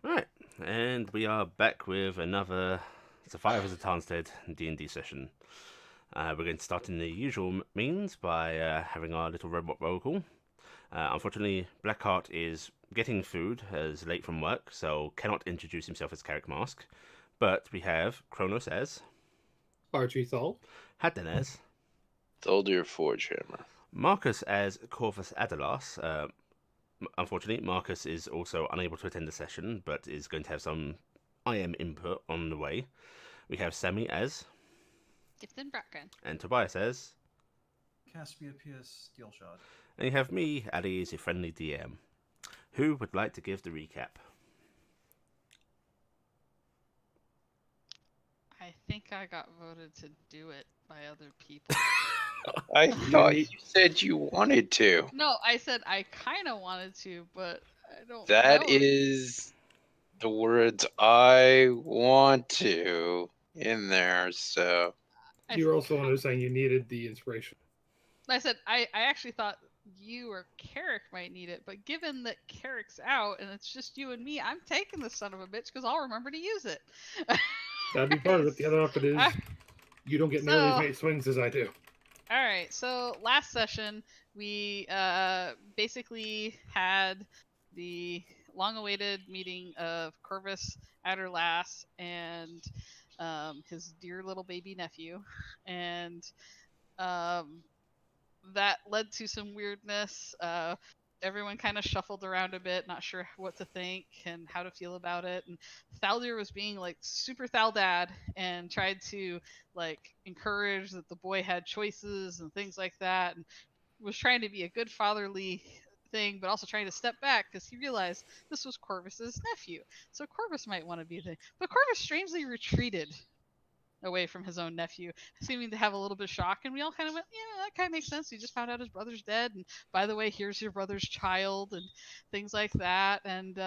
Right, and we are back with another Survivors of Tarnstead D&D session. We're going to start in the usual means by having our little robot roll call. Unfortunately, Blackheart is getting food as late from work, so cannot introduce himself as Carrick Mask. But we have Kronos as, Archie Thal. Hadden as, Thuldir Forgehammer. Marcus as Corvus Adalas. Unfortunately, Marcus is also unable to attend the session, but is going to have some IM input on the way. We have Sammy as, Gifted background. and Tobias as, Caspia P.S. Steelshot. and you have me, Ali, as your friendly DM. Who would like to give the recap? I think I got voted to do it by other people. I thought you said you wanted to. No, I said I kind of wanted to, but I don't That know. is the words "I want to" in there. So You were also one who was saying you needed the inspiration. I said I actually thought you or Carrick might need it, but given that Carrick's out and it's just you and me, I'm taking the son of a bitch because I'll remember to use it. That'd be part of it. The other option is you don't get nearly as many swings as I do. All right, so last session we basically had the long-awaited meeting of Corvus Adderlass and his dear little baby nephew, and that led to some weirdness. Everyone kind of shuffled around a bit, not sure what to think and how to feel about it. And Thaldir was being like super Thaldad and tried to like encourage that the boy had choices and things like that, and was trying to be a good fatherly thing, but also trying to step back because he realized this was Corvus's nephew. So Corvus might want to be the. But Corvus strangely retreated away from his own nephew, seeming to have a little bit of shock. And we all kind of went, yeah, that kind of makes sense. He just found out his brother's dead. And by the way, here's your brother's child and things like that. And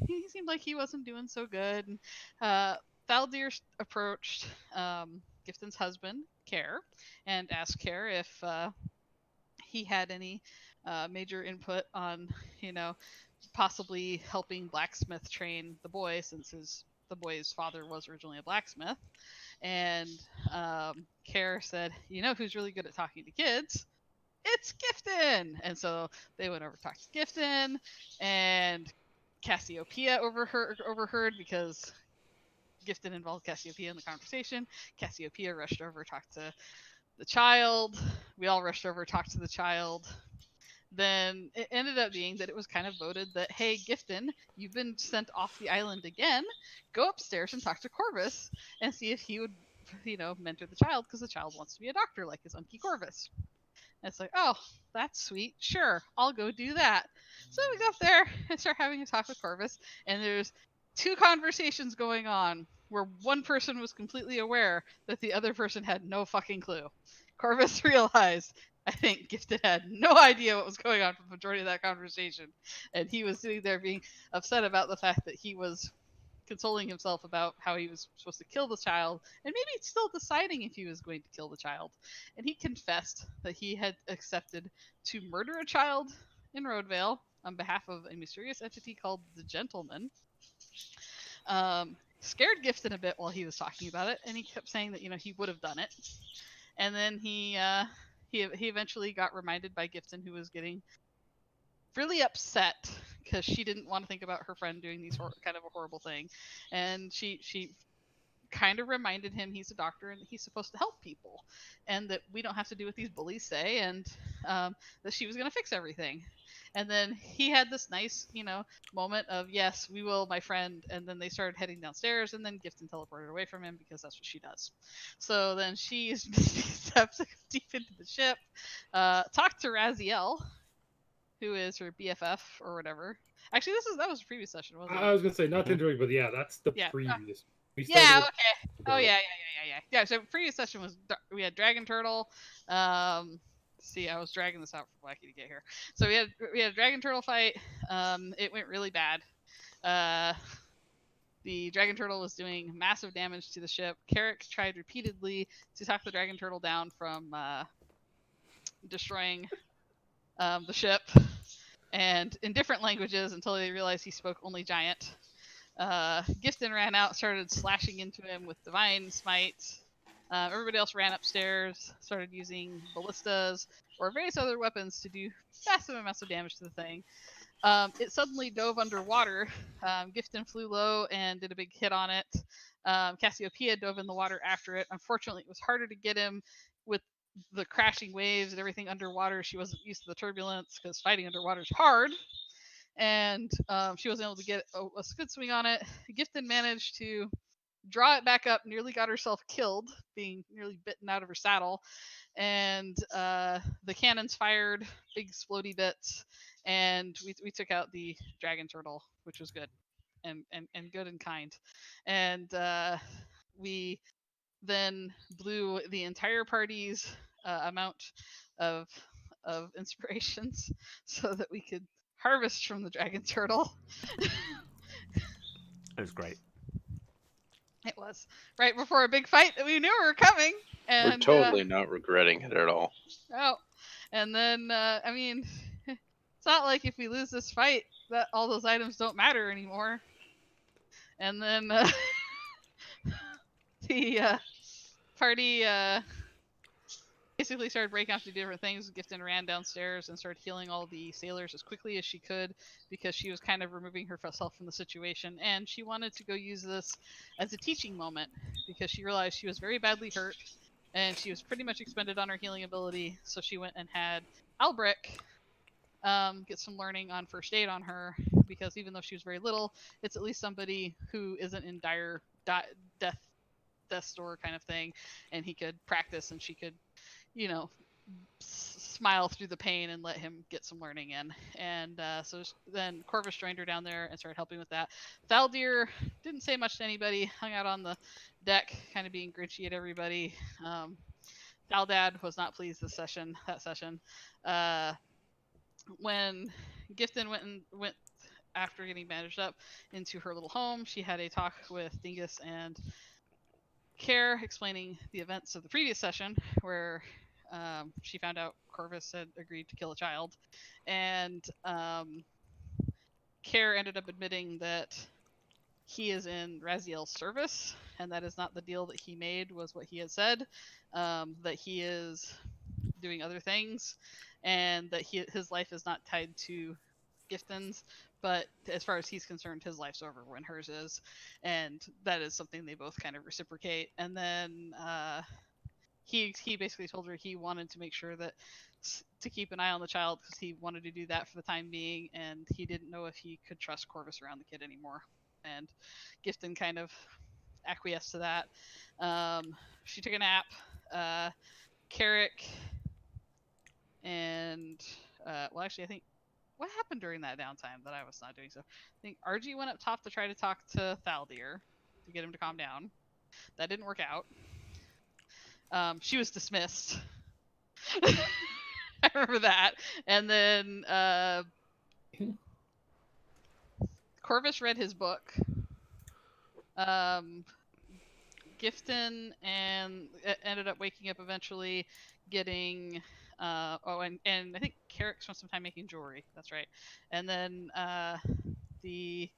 he seemed like he wasn't doing so good. And Thaldir approached Gifton's husband, Care, and asked Care if he had any major input on, possibly helping blacksmith train the boy, since the boy's father was originally a blacksmith. And Care said, "You know who's really good at talking to kids? It's Gifton." And so they went over to talk to Gifton, and Cassiopeia overheard because Gifton involved Cassiopeia in the conversation. Cassiopeia rushed over to talk to the child. We all rushed over to talk to the child. Then it ended up being that it was kind of voted that, hey, Gifton, you've been sent off the island again. Go upstairs and talk to Corvus and see if he would, mentor the child, because the child wants to be a doctor like his Unky Corvus. And it's like, oh, that's sweet. Sure, I'll go do that. So we go up there and start having a talk with Corvus, and there's two conversations going on where one person was completely aware that the other person had no fucking clue. Corvus realized, I think, Gifted had no idea what was going on for the majority of that conversation. And he was sitting there being upset about the fact that he was consoling himself about how he was supposed to kill the child, and maybe still deciding if he was going to kill the child. And he confessed that he had accepted to murder a child in Roadvale on behalf of a mysterious entity called the Gentleman. Scared Gifton a bit while he was talking about it, and he kept saying that he would have done it. And then he eventually got reminded by Gifton, who was getting really upset because she didn't want to think about her friend doing these kind of a horrible thing, and she kind of reminded him he's a doctor and he's supposed to help people, and that we don't have to do what these bullies say, and that she was going to fix everything. And then he had this nice, moment of, yes, we will, my friend. And then they started heading downstairs, and then Gifton teleported away from him because that's what she does. So then she steps deep into the ship, talked to Raziel, who is her BFF or whatever. Actually, that was a previous session, wasn't it? I was gonna say not to interrupt, but yeah, that's the previous. Yeah. Okay. Oh yeah. Yeah. So previous session was we had Dragon Turtle. See, I was dragging this out for Blackie to get here. So we had a Dragon Turtle fight. It went really bad. The Dragon Turtle was doing massive damage to the ship. Carrick tried repeatedly to talk the Dragon Turtle down from destroying the ship, and in different languages until they realized he spoke only giant. Gifton ran out, started slashing into him with Divine Smite. Everybody else ran upstairs, started using ballistas or various other weapons to do massive amounts of damage to the thing. It suddenly dove underwater. Gifton flew low and did a big hit on it. Cassiopeia dove in the water after it. Unfortunately, it was harder to get him with the crashing waves and everything underwater. She wasn't used to the turbulence because fighting underwater is hard. And she wasn't able to get a good swing on it. Gifton managed to draw it back up, nearly got herself killed, being nearly bitten out of her saddle. And the cannons fired big explodey bits, and we took out the dragon turtle, which was good and good and kind. And we then blew the entire party's amount of inspirations so that we could harvest from the dragon turtle. It was great. It was right before a big fight that we knew were coming, and We're totally not regretting it at all. oh, and then I mean, it's not like if we lose this fight that all those items don't matter anymore. And then the party basically started breaking off to different things. Gifton ran downstairs and started healing all the sailors as quickly as she could because she was kind of removing herself from the situation, and she wanted to go use this as a teaching moment because she realized she was very badly hurt and she was pretty much expended on her healing ability. So she went and had Albrick get some learning on first aid on her because even though she was very little, it's at least somebody who isn't in dire death door kind of thing, and he could practice and she could, you know, smile through the pain and let him get some learning in. And so then Corvus joined her down there and started helping with that. Thaldir didn't say much to anybody, hung out on the deck, kind of being grinchy at everybody. Thaldad was not pleased that session. When Gifton went after getting bandaged up into her little home, she had a talk with Dingus and Care explaining the events of the previous session where she found out Corvus had agreed to kill a child, and Care ended up admitting that he is in Raziel's service, and that is not the deal that he made, was what he had said, that he is doing other things, and that his life is not tied to Gifton's, but as far as he's concerned, his life's over when hers is, and that is something they both kind of reciprocate. And then he basically told her he wanted to make sure that to keep an eye on the child because he wanted to do that for the time being, and he didn't know if he could trust Corvus around the kid anymore. And Gifton kind of acquiesced to that. She took a nap. Carrick and well, actually, I think what happened during that downtime that I was not doing so. I think RG went up top to try to talk to Thaldir to get him to calm down. That didn't work out. She was dismissed. I remember that. And then Corvus read his book. Gifton and ended up waking up eventually, getting and I think Carrick spent some time making jewelry. That's right. And then the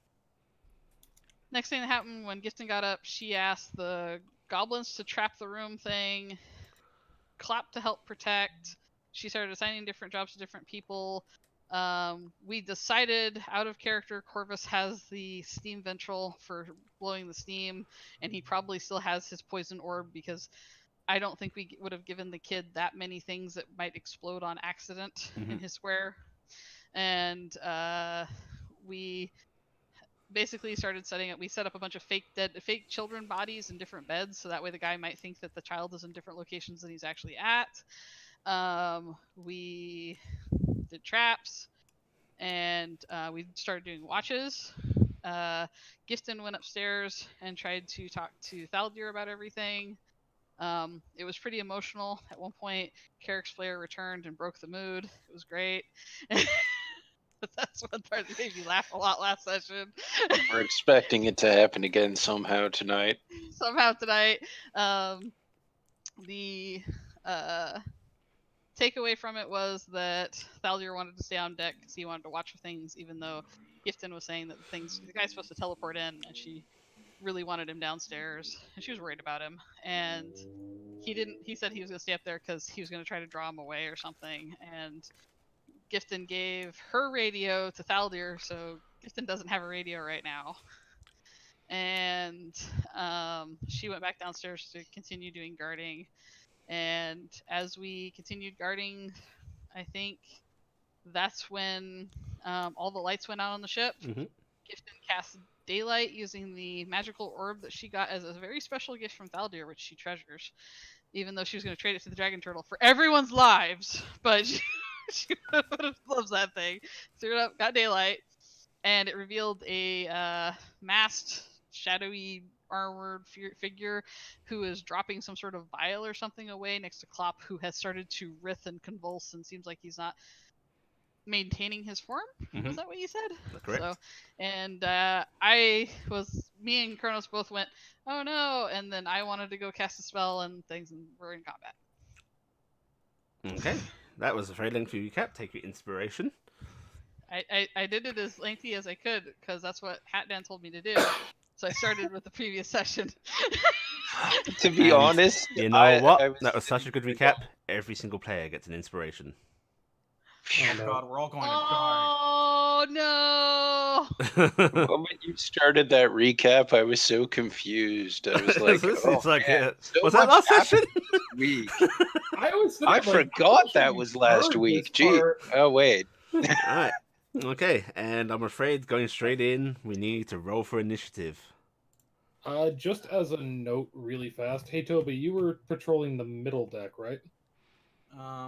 next thing that happened when Gifton got up, she asked the goblins to trap the room thing, clap to help protect. She started assigning different jobs to different people. We decided out of character Corvus has the steam ventral for blowing the steam, and he probably still has his poison orb because I don't think we would have given the kid that many things that might explode on accident in his square. And we basically started setting up. We set up a bunch of fake children bodies in different beds, so that way the guy might think that the child is in different locations than he's actually at. We did traps, and we started doing watches. Gifton went upstairs and tried to talk to Thaldir about everything. It was pretty emotional. At one point, Carrick's player returned and broke the mood. It was great. But that's one part that made me laugh a lot last session. We're expecting it to happen again somehow tonight. The takeaway from it was that Thaldir wanted to stay on deck because he wanted to watch for things, even though Gifton was saying that the guy's supposed to teleport in, and she really wanted him downstairs, and she was worried about him. And he didn't. He said he was gonna stay up there because he was gonna try to draw him away or something. And Gifton gave her radio to Thaldir, so Gifton doesn't have a radio right now. And she went back downstairs to continue doing guarding. And as we continued guarding, I think that's when all the lights went out on the ship. Mm-hmm. Gifton cast daylight using the magical orb that she got as a very special gift from Thaldir, which she treasures, even though she was going to trade it to the dragon turtle for everyone's lives. But she loves that thing. Threw it up, got daylight, and it revealed a masked, shadowy, armored figure who is dropping some sort of vial or something away next to Klopp, who has started to writhe and convulse and seems like he's not maintaining his form. Mm-hmm. Was that what you said? Correct. So, and me and Kronos both went, oh no, and then I wanted to go cast a spell and things, and we're in combat. Okay, that was a very lengthy recap. Take your inspiration. I did it as lengthy as I could because that's what Hatdan told me to do. So I started with the previous session. To be And honest, you know what? I That was such a good recap. Every single player gets an inspiration. Oh God, we're all going to die. Oh no! The moment you started that recap, I was so confused. I was like, It's like, man, so was that much last session? happened this week. I forgot that was last week. Gee. Oh, wait. Alright. Okay, and I'm afraid going straight in, we need to roll for initiative. Just as a note, really fast. Hey, Toby, you were patrolling the middle deck, right?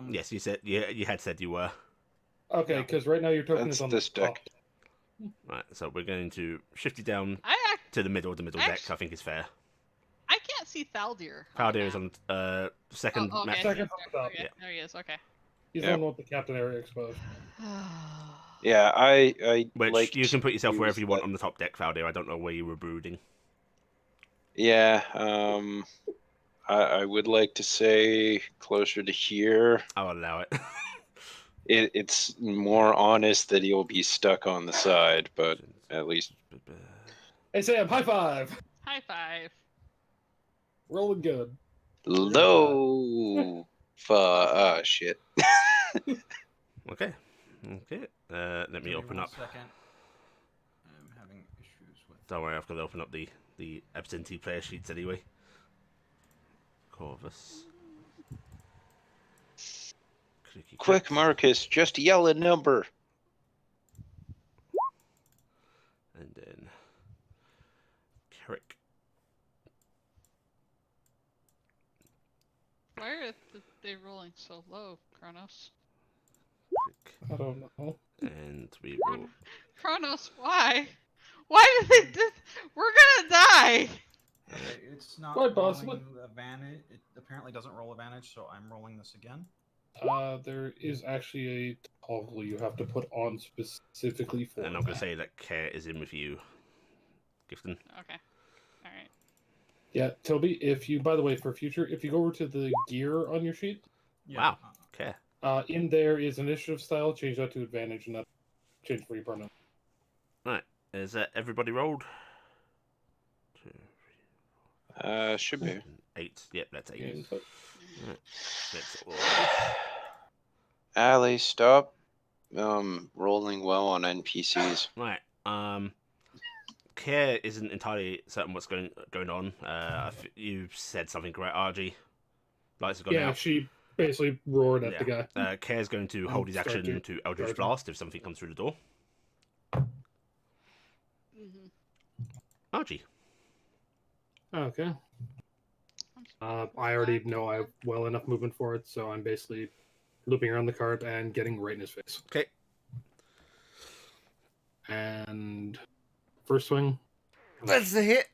Yes, you said you had said you were. Okay, Yeah. because right now your token That's is on this the top. deck. Right, so we're going to shift you down I to the middle of the middle deck. I think is fair. can't see Thaldir. Faldir is on second Oh, okay. map. Second from the top. Okay, Yeah. there he is. Okay. He's Yep. on with the captain area exposed. Yeah, I Which like you can put yourself use wherever you want that. on the top deck, Faldir. I don't know where you were brooding. Yeah, I would like to say closer to here. I'll allow it. It's more honest that he'll be stuck on the side, but at least Hey, Sam, high five! High five. Rolling good. low. Shit. Okay. Okay. Let me Give open one up. second. I'm having issues with. Don't worry, I've got to open up the absentee player sheets anyway. Corvus. Clicky Quick, clack. Marcus, just yell a number. And then Carrick. Why are they rolling so low, Kronos? Click. I don't know. And we will. Kronos, why? Why did they do? We're gonna die. Okay, it's not Right, boss, rolling advantage. It apparently doesn't roll advantage, so I'm rolling this again. There is actually a toggle you have to put on specifically for And I'm going that. to say that Care is in with you, Gifton. Okay. All right. Yeah, Toby, if you, by the way, for future, if you go over to the gear on your sheet, Yeah. Wow. Care. in there is initiative style, change that to advantage, and that change for you permanent. Right. Is that everybody rolled? 2, Should be. 8. Yep, that's 8. And so- Right. Let's all... Allie, stop rolling well on NPCs. Right. Care isn't entirely certain what's going on. You said something correct, RG. Lights have gone yeah, out. she basically roared at the guy. Care's going to hold his Start action to Eldritch charging. Blast if something comes through the door. RG. Okay. I already know I have well enough movement for it, so I'm basically looping around the cart and getting right in his face. Okay. And first swing. That's the hit.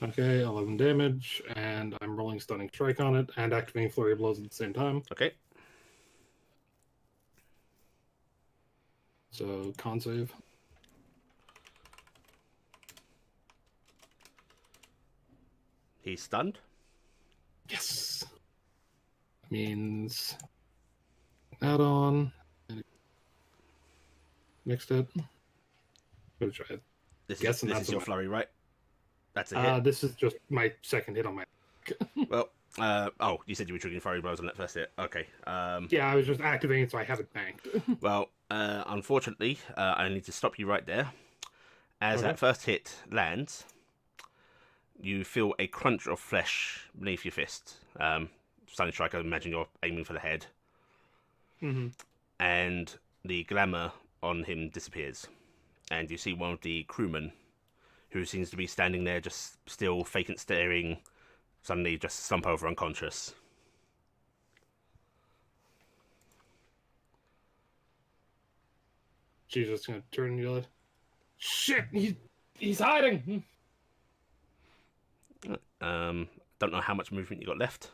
Okay, 11 damage, and I'm rolling Stunning Strike on it, and activating Flurry of Blows at the same time. Okay. So, con save. He's stunned. Yes! Means add on. Mixed it. Gonna try it. This Guessing is that's your a- flurry, right? That's a hit. This is just my second hit on my. Well, oh, you said you were triggering flurry blows on that first hit. Okay. Yeah, I was just activating it so I have it banked. Well, unfortunately, I need to stop you right there. As Okay. that first hit lands, you feel a crunch of flesh beneath your fist. Stunning strike, I imagine you're aiming for the head. Mm-hmm. And the glamour on him disappears. And you see one of the crewmen, who seems to be standing there just still vacant staring, suddenly just slump over unconscious. She's just gonna turn and yell, "Shit! He's hiding!" Don't know how much movement you got left,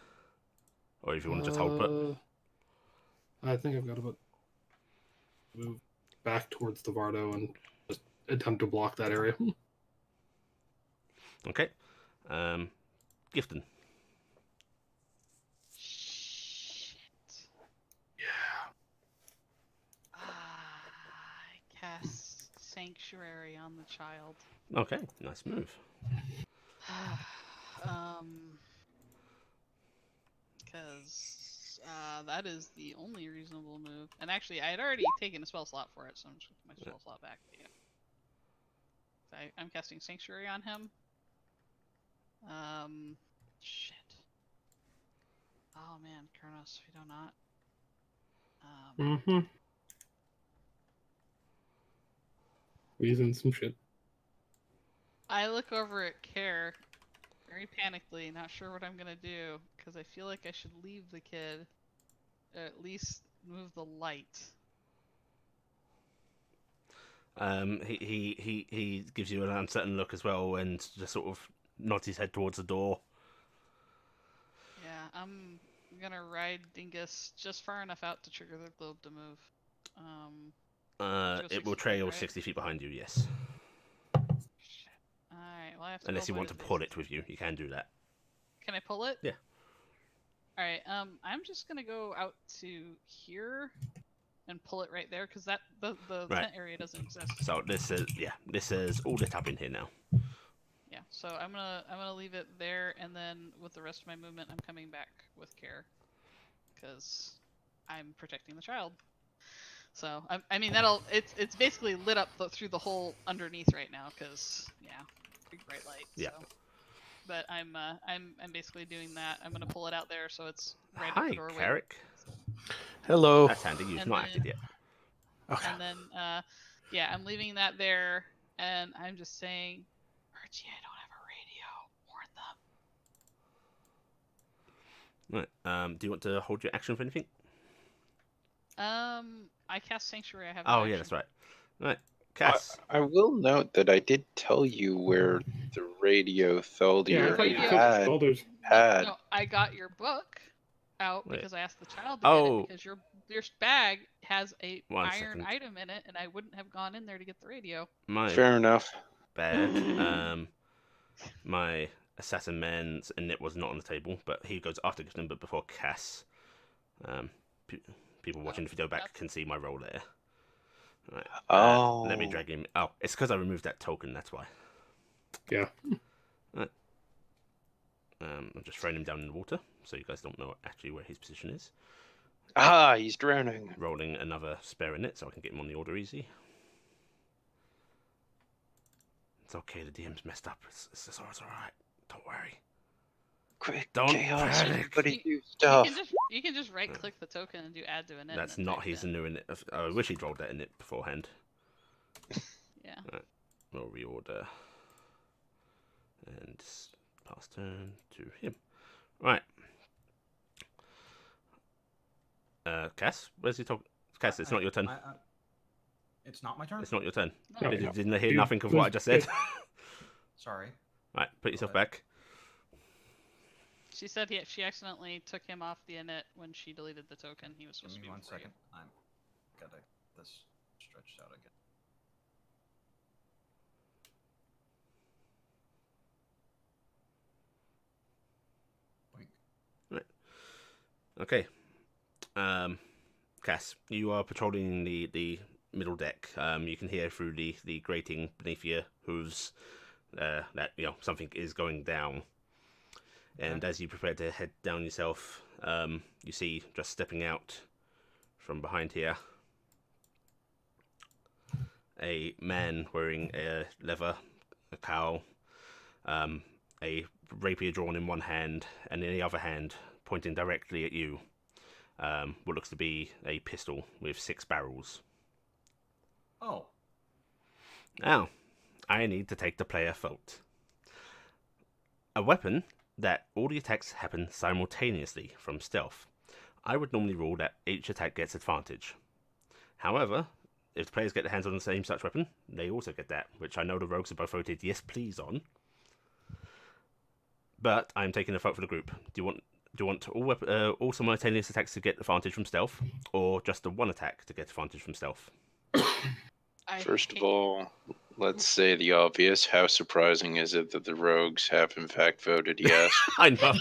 or if you want to just hold put. I think I've got to move back towards the Vardo and just attempt to block that area. Okay. Gifton. Shit. Yeah. I cast Sanctuary on the child. Okay, nice move. Because that is the only reasonable move. And actually, I had already taken a spell slot for it, so I'm just going to put my spell slot back. But yeah. So I'm casting Sanctuary on him. Shit. Oh man, Kronos, we do not. Mm-hmm. Reason some shit. I look over at Care, very panically, not sure what I'm gonna do, because I feel like I should leave the kid, or at least move the light. He gives you an uncertain look as well, and just sort of nods his head towards the door. Yeah, I'm gonna ride Dingus just far enough out to trigger the globe to move. It will 60 trail feet, right? 60 feet behind you, yes. Shit. Alright, well I have to Unless roll you want my to pull base. it with you, you can do that. Can I pull it? Yeah. Alright, I'm just gonna go out to here and pull it right there, because that the Right. tent area doesn't exist. So this is all lit up in here now. Yeah, so I'm gonna leave it there, and then with the rest of my movement, I'm coming back with Care, because I'm protecting the child. So I mean it's basically lit up through the hole underneath right now, because yeah, big bright light. Yeah. So. But I'm basically doing that. I'm gonna pull it out there so it's right at Hi, the doorway. Carrick. Hello. That's handy. You've And not then- acted yet. Okay. And then yeah, I'm leaving that there, and I'm just saying, Archie, I don't have a radio. Warn them. Right. Do you want to hold your action for anything? I cast Sanctuary. I have. Oh no yeah, action. that's right. Right. Cass. I will note that I did tell you where the radio Yeah, I Thaldir thought you Yeah. took had. shoulders. No, I got your book out Wait. because I asked the child to Oh. get it, because your bag has a 1 iron second. item in it, and I wouldn't have gone in there to get the radio. My Fair enough. bad. My assassin man's and it was not on the table, but he goes after Gifton, but before Cass. People watching the video back that's- can see my roll there. Right. Oh. Let me drag him. Oh, it's because I removed that token. That's why. Yeah. Right. I'm just throwing him down in the water, so you guys don't know actually where his position is. Ah, he's drowning. Rolling another spare in it, so I can get him on the order easy. It's okay. The DM's messed up. It's all right. Don't worry. Quick, Don't chaos! panic. Everybody do You stuff. can just right click the token and do add to an end. That's and not type his in. new in it. I wish he'd rolled that in it beforehand. Yeah. We'll reorder. And pass turn to him. Right. Cass, where's your token? Cass, it's not your turn. It's not my turn. It's not your turn. No. Okay. Didn't I hear You- nothing of what I just said? Sorry. Right, put yourself Okay. back. She said she accidentally took him off the init when she deleted the token. He was Give supposed to me be 1 before you. second. I'm gotta get this stretched out again. Boink. Okay. Cass, you are patrolling the middle deck. You can hear through the grating beneath your hooves that something is going down. And as you prepare to head down yourself, you see just stepping out from behind here a man wearing a cowl, a rapier drawn in one hand, and in the other hand, pointing directly at you, what looks to be a pistol with 6 barrels. Oh. Now, I need to take the player vote. A weapon that all the attacks happen simultaneously from stealth. I would normally rule that each attack gets advantage. However, if the players get their hands on the same such weapon, they also get that, which I know the rogues have both voted yes please on. But I'm taking a vote for the group. Do you want all simultaneous attacks to get advantage from stealth, or just the one attack to get advantage from stealth? First of all, let's say the obvious. How surprising is it that the rogues have in fact voted yes? I know.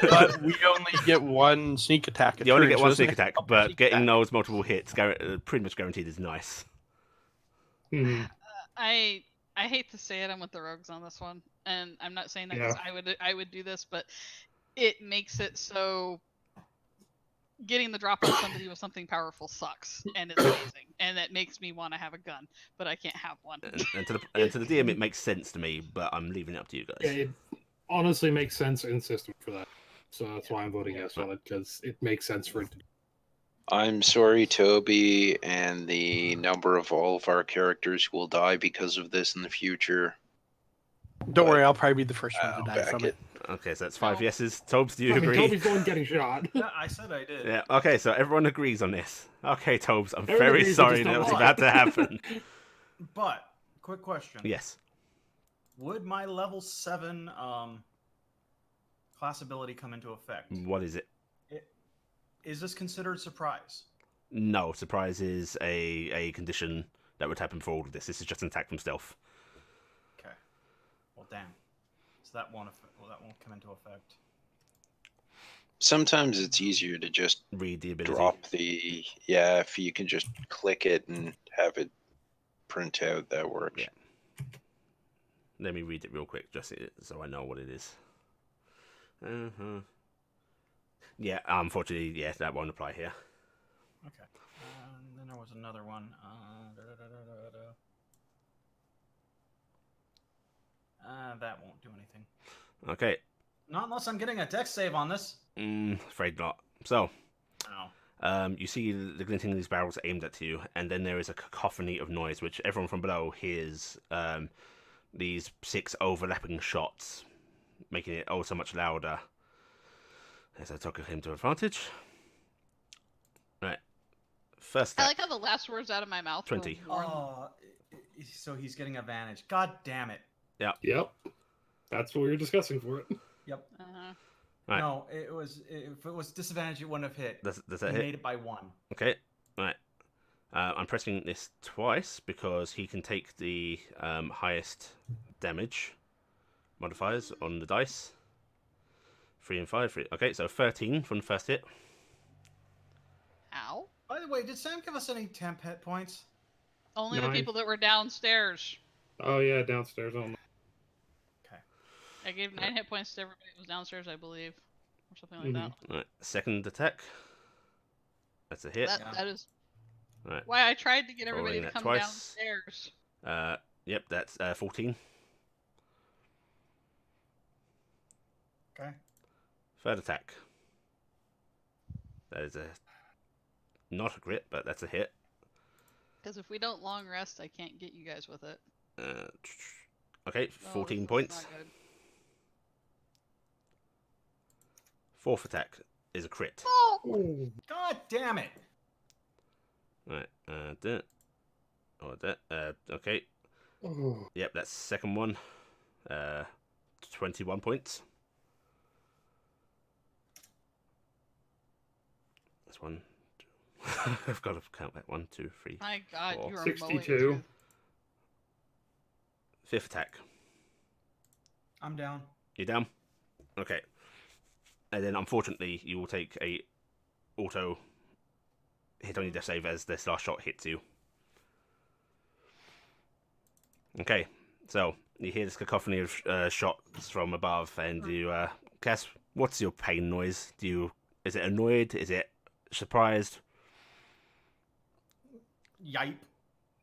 But we only get one sneak attack. You only turn, get so one isn't sneak it? attack, Oh, but sneak getting attack. those multiple hits pretty much guaranteed is nice. Mhm. I hate to say it, I'm with the rogues on this one, and I'm not saying that because I would do this, but it makes it so getting the drop on somebody with something powerful sucks, and it's amazing, and that makes me want to have a gun, but I can't have one. And to the DM, it makes sense to me, but I'm leaving it up to you guys. Yeah, it honestly makes sense in system for that. So that's why I'm voting yes on it, because it makes sense for it to. I'm sorry, Toby, and the number of all of our characters who will die because of this in the future. Don't worry, I'll probably be the first one to I'll die back from it. Okay, so that's 5 No. yeses. Tobes, do you I mean, agree? Toby's the one getting shot. Yeah, I said I did. Yeah, okay, so everyone agrees on this. Okay, Tobes, I'm Everyone very agrees, sorry they just that don't was like about it. to happen. But, quick question. Yes. Would my level 7 class ability come into effect? What is it? Is this considered surprise? No, surprise is a condition that would happen for all of this. This is just an attack from stealth. Okay. Well, damn. So that won't come into effect. Sometimes it's easier to just Read the ability. drop the... Yeah, if you can just click it and have it print out, that works. Yeah. Let me read it real quick, just so I know what it is. Yeah, unfortunately, yeah, that won't apply here. Okay. And then there was another one. That won't do anything. Okay. Not unless I'm getting a dex save on this. Afraid not. So, Oh. you see the glinting of these barrels aimed at you, and then there is a cacophony of noise, which everyone from below hears. These 6 overlapping shots, making it oh so much louder. As I took him to advantage. Right. First I attack. like how the last words out of my mouth 20. were warn. Oh, so he's getting advantage. God damn it. Yep. That's what we were discussing for it. Yep. Uh-huh. Right. No, if it was disadvantage, it wouldn't have hit. Does He that hit? made it by 1. Okay. Right. I'm pressing this twice because he can take the highest damage modifiers on the dice. 3 and 5. 3. Okay, so 13 from the first hit. Ow. By the way, did Sam give us any temp hit points? Only the 9. people that were downstairs. Oh yeah, downstairs only. Okay. I gave 9 hit points to everybody that was downstairs, I believe, or something like that. Right. Second attack. That's a hit. That is Right. why I tried to get everybody Rolling to that come twice. downstairs. Yep, that's 14. Okay. Third attack. That is not a crit, but that's a hit. Because if we don't long rest, I can't get you guys with it. Okay, Oh, 14 this is points. not good. Fourth attack is a crit. Ooh. God damn it. Right. Okay. Oh. Yep, that's second one. 21 points. That's one. I've got to count that. 1, 2, 3. My God, Four. you are 62. mowing Fifth attack. I'm down. You down? Okay. And then, unfortunately, you will take a auto hit on your death save as this last shot hits you. Okay, so you hear this cacophony of shots from above, and you, Cass, what's your pain noise? Is it annoyed? Is it surprised? Yipe.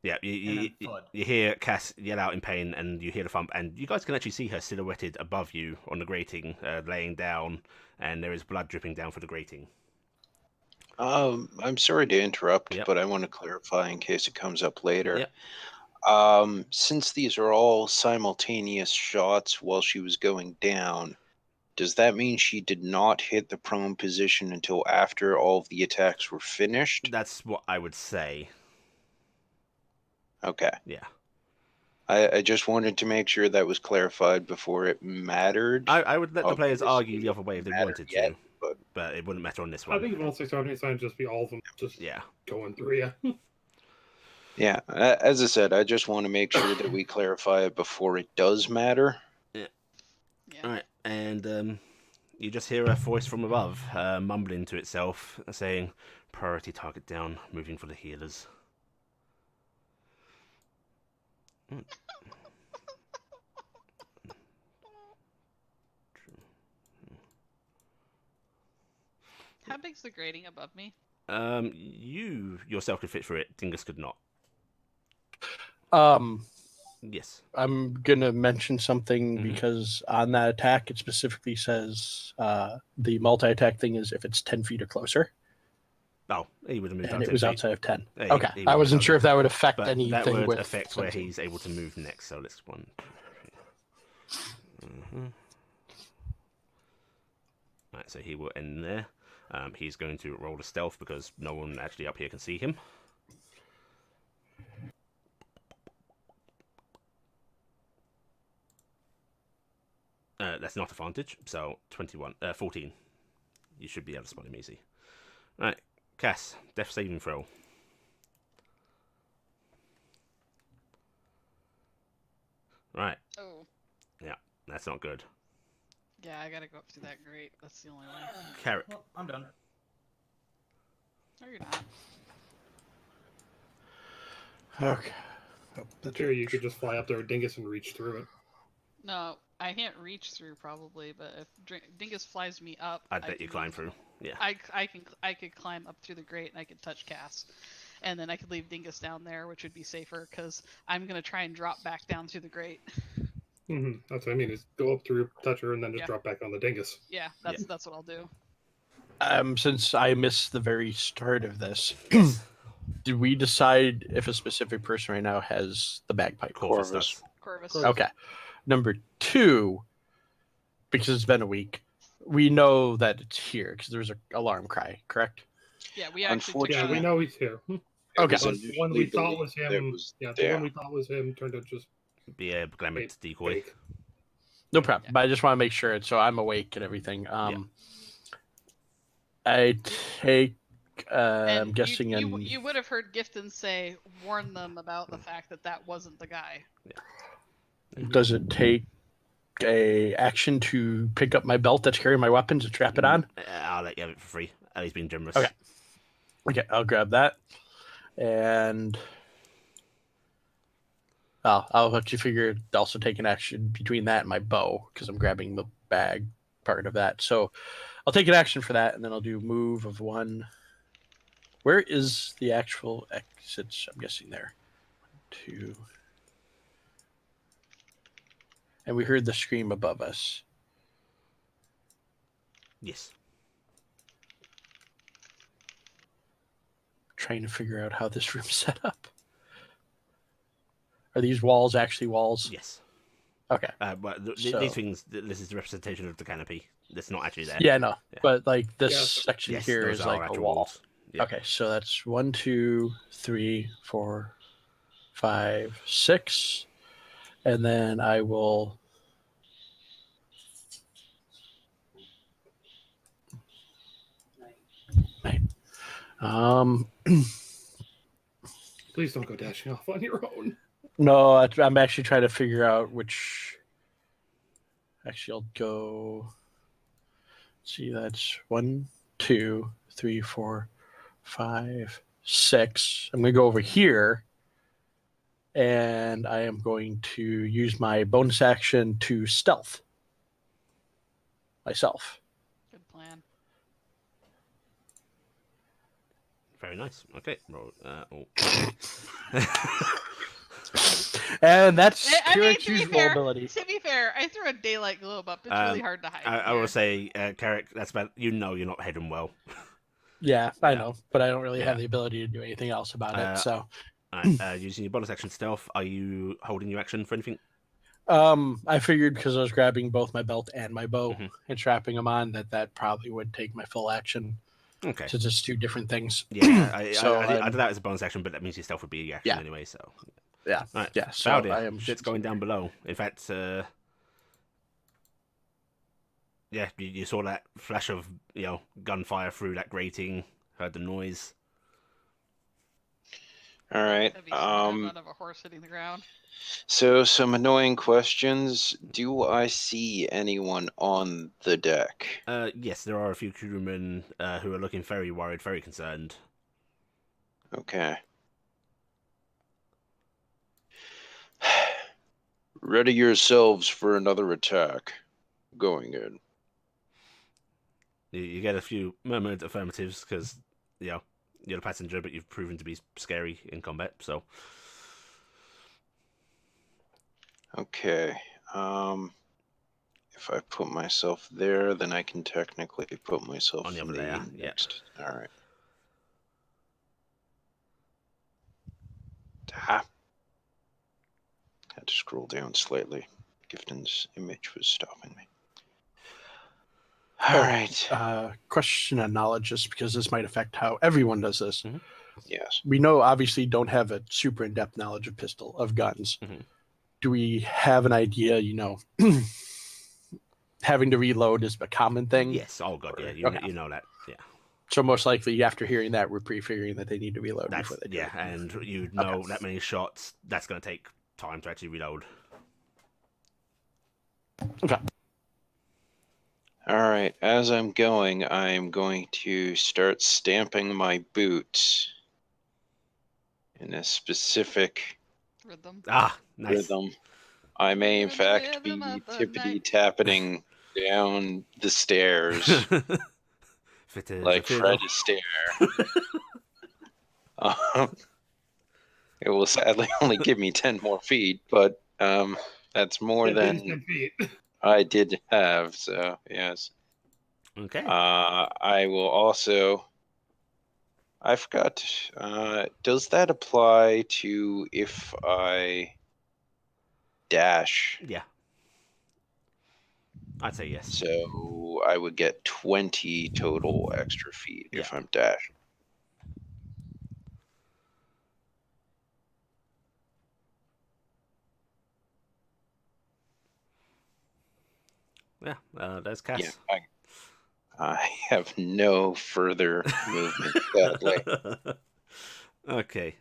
Yeah, And then thud. you hear Cass yell out in pain, and you hear the thump, and you guys can actually see her silhouetted above you on the grating, laying down, and there is blood dripping down for the grating. I'm sorry to interrupt, Yep. but I want to clarify in case it comes up later. Yep. Since these are all simultaneous shots while she was going down, does that mean she did not hit the prone position until after all of the attacks were finished? That's what I would say. Okay. Yeah. I just wanted to make sure that was clarified before it mattered. I would let the players Obviously, argue the other way if they it doesn't wanted matter to, yet, but it wouldn't matter on this I one. think if all 6 harmony signs just be all of them just Yeah. going through, yeah. Yeah, as I said, I just want to make sure that we clarify it before it does matter. Yeah. All right, and you just hear a voice from above, mumbling to itself, saying, "Priority target down, moving for the healers." How big's the grating above me? You yourself could fit through it. Dingus could not. Yes. I'm gonna mention something Mhm. because on that attack it specifically says the multi-attack thing is if it's 10 feet or closer, Oh, he would have moved and out it 10 was feet. outside of 10. Yeah, Okay, he I would wasn't have sure done if that would affect But anything that would with affect where sensing. he's able to move next. So let's one. Right, so he will end there. He's going to roll a stealth because no one actually up here can see him. That's not advantage, so 14. You should be able to spot him easy. Right, Cass, death saving throw. Right, Oh. yeah, that's not good. Yeah, I gotta go up through that grate. That's the only way. Carrot. Well, I'm done. No, you're not. Okay. I'm sure you could just fly up there with Dingus and reach through it. No, I can't reach through probably, but if Dingus flies me up, I'd I let you can climb move- through. Yeah. I could climb up through the grate and I could touch Cass, and then I could leave Dingus down there, which would be safer because I'm gonna try and drop back down through the grate. That's what I mean, is go up through, touch her, and then just Yeah. drop back on the Dingus. Yeah, that's what I'll do. Since I missed the very start of this, did we decide if a specific person right now has the bagpipe? Corvus Corvus. does. Corvus. Corvus. Okay. Number 2, because it's been a week, we know that it's here because there was an alarm cry, correct? Yeah, we actually took Yeah, we a- know he's here. It Okay. was But the one we initially thought was believed that him. was Yeah, the there. one we thought was him turned out just Be a glamour decoy. fake. No problem. Yeah. But I just want to make sure so I'm awake and everything. I take. I'm and guessing. you would have heard Gifton say, warn them about the fact that that wasn't the guy. Does it take a action to pick up my belt that's carrying my weapon to strap it on? I'll let you have it for free. He's been generous. Okay. Okay, I'll grab that, and I'll actually figure to also take an action between that and my bow because I'm grabbing the bag part of that. So I'll take an action for that, and then I'll do move of 1. Where is the actual exits? I'm guessing there. 2. And we heard the scream above us. Yes. Trying to figure out how this room's set up. Are these walls actually walls? Yes. Okay. But So- these things, this is the representation of the canopy. It's not actually there. Yeah, no. Yeah. But like this Yeah, section Yes, here those is are like a actual wall. walls. Yeah. Okay, so that's 1, 2, 3, 4, 5, 6. And then I will. Please don't go dashing off on your own. No, I'm actually trying to figure out which. Actually, I'll go. See, that's 1, 2, 3, 4, 5, 6. I'm gonna go over here. and I am going to use my bonus action to stealth myself. Good plan. Very nice. Okay. Roll. And that's I mean, Kiraku's roll ability. to be fair, I threw a daylight globe up. It's really hard to hide. I will say, Carrick, that's about, you're not hidden well. Yeah, I Yeah. know, but I don't really Yeah. have the ability to do anything else about it. So, Alright, using your bonus action stealth, are you holding your action for anything? I figured because I was grabbing both my belt and my bow Mhm. and strapping them on, that probably would take my full action. Okay. So just two different things. Yeah, I So did that as a bonus action, but that means your stealth would be your action Yeah. anyway, so. Yeah, Alright, yeah. So Valdir, I am shit's going down below. In fact, yeah, you saw that flash of, gunfire through that grating, heard the noise. All right. That'd be sound of a horse hitting the ground. So some annoying questions. Do I see anyone on the deck? Yes, there are a few crewmen who are looking very worried, very concerned. Okay. Ready yourselves for another attack. Going in. You get a few murmured affirmatives because, you're the passenger, but you've proven to be scary in combat, so. Okay. If I put myself there, then I can technically put myself On the in other layer, yeah. next. All right. Ah. Had to scroll down slightly. Gifton's image was stopping me. All right. Question on knowledge, just because this might affect how everyone does this. Mhm. Yes. We know, obviously, don't have a super in-depth knowledge of guns. Mhm. Do we have an idea? Having to reload is a common thing. Yes, oh god, yeah, Okay. you know that, yeah. So most likely, after hearing that, we're pre-figuring that they need to reload before they do Yeah, it. and you know that many shots, that's going to take time to actually reload. Okay. All right. As I'm going to start stamping my boots in a specific Rhythm. Ah, nice. rhythm. I may, in The fact, rhythm be of the tippity night. tapping down the stairs Fit as like a fiddle. Fred Astaire. It will sadly only give me 10 more feet, but that's more than I did have. So yes. Okay. I will also. I forgot. Does that apply to if I dash? Yeah. I'd say yes. So I would get 20 total extra feet Yeah. if I'm dashing. Yeah, there's Cass. Yeah, I have no further movement, sadly. Okay.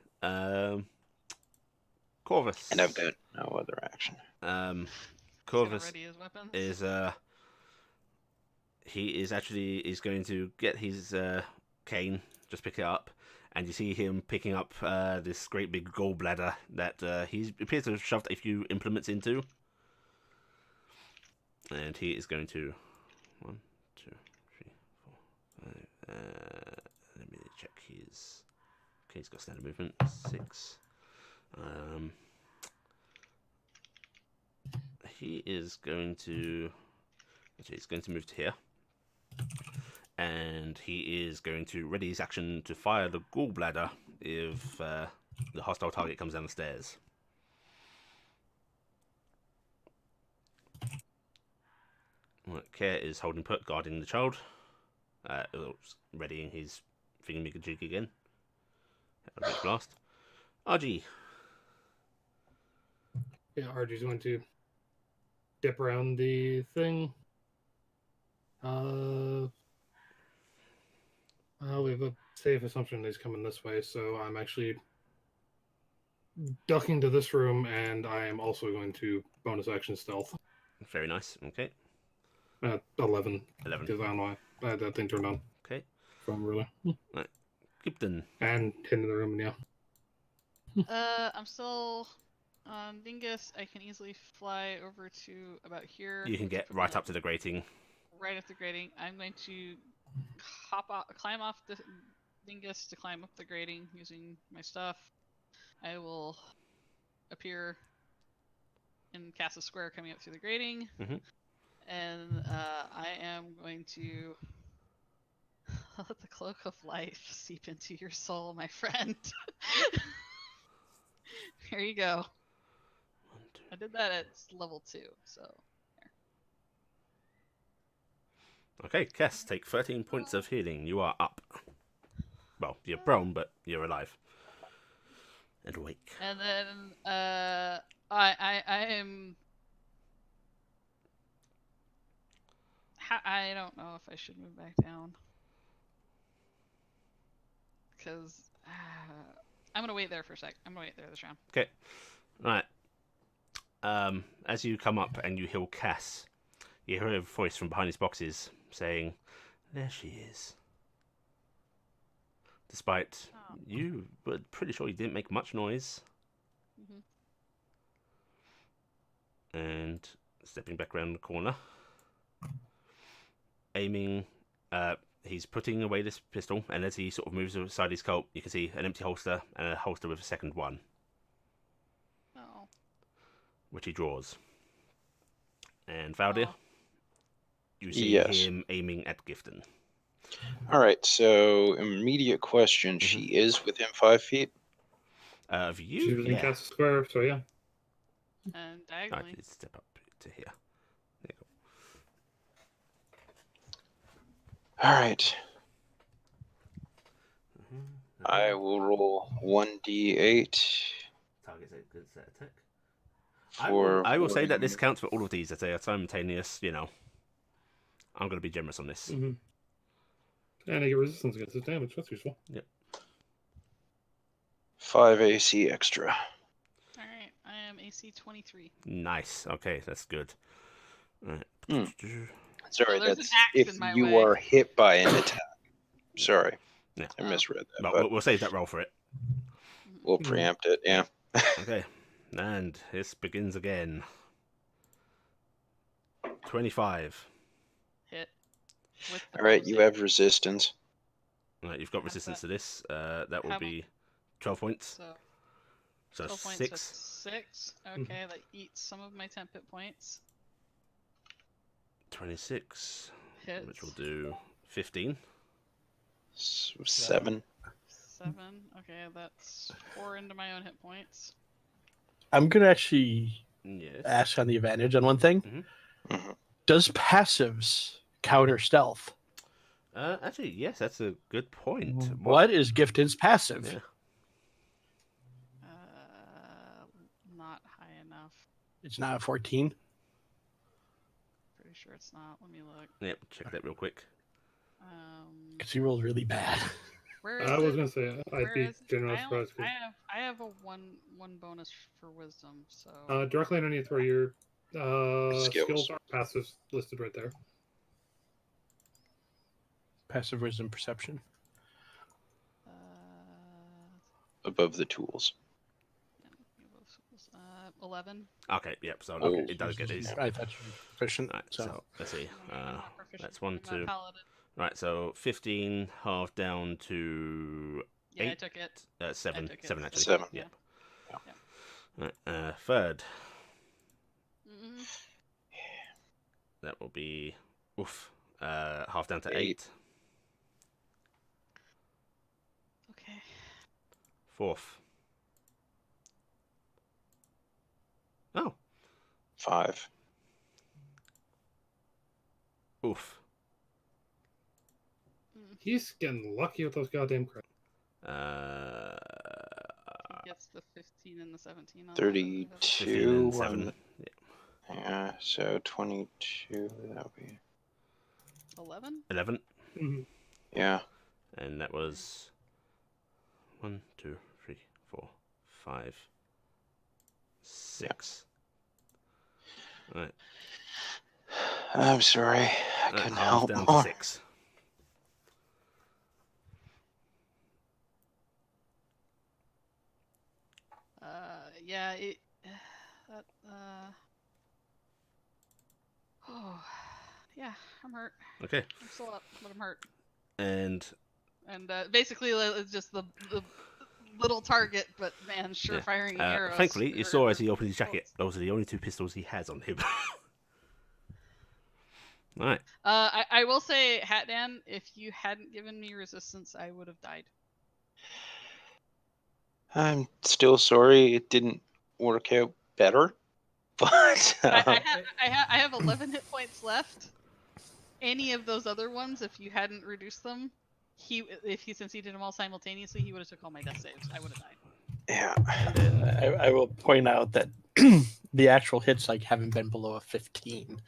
Corvus. And I've got no other action. He's gonna Corvus ready his weapons. is he's going to get his cane, just pick it up, and you see him picking up this great big gallbladder that he appears to have shoved a few implements into, and he is going to 1, 2, 3, 4, 5. Let me check his. Okay, he's got standard movement 6. He is going to. Actually, he's going to move to here. And he is going to ready his action to fire the gallbladder if the hostile target comes down the stairs. Care is holding put, guarding the child. Readying his thingamajig again. A rich blast. RG. Yeah, RG's going to dip around the thing. We have a safe assumption that he's coming this way, so I'm actually ducking to this room, and I am also going to bonus action stealth. Very nice. Okay. 11. 11. Because I don't know why that thing turned on. Okay. From really. Right. Gibden. And hit in the room, yeah. I'm still On Dingus, I can easily fly over to about here. You can which will get put me, right like, up to the grating. right at the grating. I'm going to climb off the Dingus to climb up the grating using my stuff. I will appear and cast a square coming up through the grating, and I am going to let the cloak of life seep into your soul, my friend. Here you go. I did that at level 2, so there. Okay, Cass, take 13 points of healing. You are up. Well, you're prone, but you're alive. And awake. And then I am. I don't know if I should move back down because I'm gonna wait there for a sec. I'm gonna wait there this round. Okay. Right. As you come up and you heal Cass, you hear a voice from behind his boxes saying, "There she is." Despite you were pretty sure you didn't make much noise. And stepping back around the corner, aiming. He's putting away this pistol, and as he sort of moves aside his coat, you can see an empty holster and a holster with a second one, Oh. which he draws. And Valdir, you see Yes. him aiming at Gifton. All right. So immediate question: She is within 5 feet. Of you, She's within yeah. cast square, so yeah. And I diagonally. did step up to here. There you All right. go. I will roll 1d8 Target's a good set attack. for. I will say that this counts for all of these as they are simultaneous. You know, I'm going to be generous on this. And I get resistance against its damage. That's useful. Yep. 5 AC extra. All right, I am AC 23. Nice. Okay, that's good. All right. Sorry, there's an that's axe if in my you way. are hit by an attack. Sorry, Yeah. I misread that. But But we'll save that roll for it. we'll preempt it. Yeah. Okay. And this begins again. 25. Hit. With the All right, bonus you hit. have resistance. All right, you've got How's resistance that? to this. That will How be 12 points. So So 12 points. 6. So 6. Okay, that eats some of my temp hit points. 26. Hits. Which will do 15. 7. 7. Okay, that's 4 into my own hit points. I'm gonna actually Yes. ask on the advantage on one thing. Mhm. Does passives counter stealth? Actually, yes, that's a good point. What is Gifton's passive? Yeah. Not high enough. It's not a 14. Pretty sure it's not. Let me look. Yep, check that real quick. Because he rolls really bad. Where is I was it? going to say, I'd Where be is it? generally I, only, surprised. I have a one bonus for wisdom, so Directly underneath where your skills Skills. are, passives listed right there. Passive wisdom perception. Above the tools. 11. Okay, yep, so Oh. it does get these. I thought you were proficient. Right, so let's see. I'm not proficient. That's 1, I'm 2. not paladin. Right, so 15 half down to Yeah, 8. I took it. 7. I took it. 7 actually. 7. Yep. Yeah. Right, third. Mm-hmm. That will be half down to 8. 8. Okay. Fourth. Oh. 5. Oof. He's getting lucky with those goddamn crap. He gets the 15 and the 17 on 15 32. and 7. Yeah, so 22. That'll be. 11? 11. Yeah. And that was 1, 2, 3, 4, 5, 6. Right. I'm sorry. I Right, couldn't half help down more. to 6. Yeah, that, oh, yeah, I'm hurt. Okay. I'm still up, but I'm hurt. And And basically, it's just the little target, but man, sure yeah. firing arrows. Thankfully, you saw as he opened his jacket, those are the only 2 pistols he has on him. Alright. I will say, Hatdan, if you hadn't given me resistance, I would have died. I'm still sorry it didn't work out better, but I have 11 hit points left. Any of those other ones, if you hadn't reduced them, since he did them all simultaneously, he would have took all my death saves. I would have died. yeah. And then I will point out that the actual hits like haven't been below a 15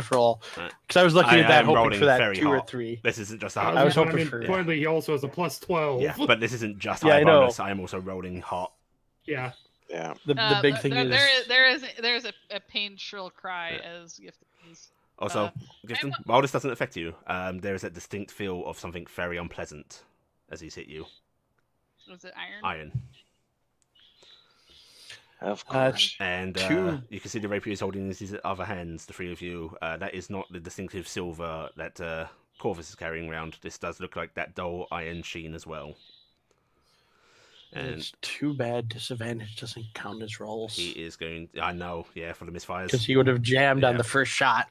for all. Right. Because I was looking at that, am hoping rolling for that very 2 or hot. 3. This isn't just a I was hoping for- Importantly, he also has a plus 12. Yeah, but this isn't just Yeah, high I know. bonus. I am also rolling hot. Yeah. Yeah. The big thing is there's a pained shrill cry as Gifted is. Also, Gifton, while this doesn't affect you, there is a distinct feel of something very unpleasant as he's hit you. Was it iron? Iron. Of course. And you can see the rapier is holding in his other hands, the 3 of you. That is not the distinctive silver that Corvus is carrying around. This does look like that dull iron sheen as well. And it's too bad disadvantage doesn't count as rolls. he is going... I know, yeah, for the misfires. Because he would have jammed on Yeah. the first shot.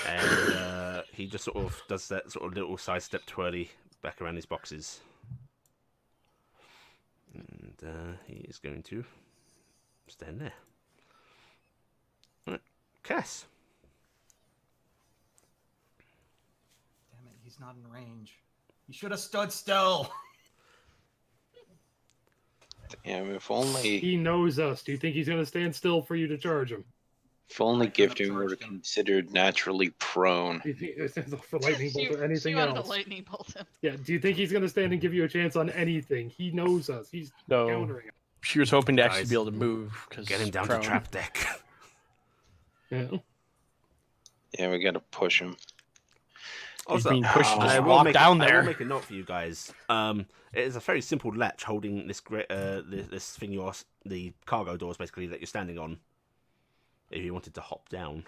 And he just sort of does that sort of little sidestep twirly back around his boxes. And he is going to stand there. Right. Cass. Damn it, he's not in range. He should have stood still. Damn, if only He knows us. Do you think he's going to stand still for you to charge him? Gifting charged were him. considered naturally prone. Do you think for lightning bolt or She anything wanted else? to lightning bolt him. Yeah. Do you think he's going to stand and give you a chance on anything? He knows us. He's No. countering She was hoping to actually Guys, be able to move. Cause Get him down prone. to trap deck. Yeah. Yeah, we gotta push him. He's Also, being pushed to I just will walk down I there. will make a note for you guys. It is a very simple latch holding this this thing the cargo doors basically that you're standing on. If you wanted to hop down.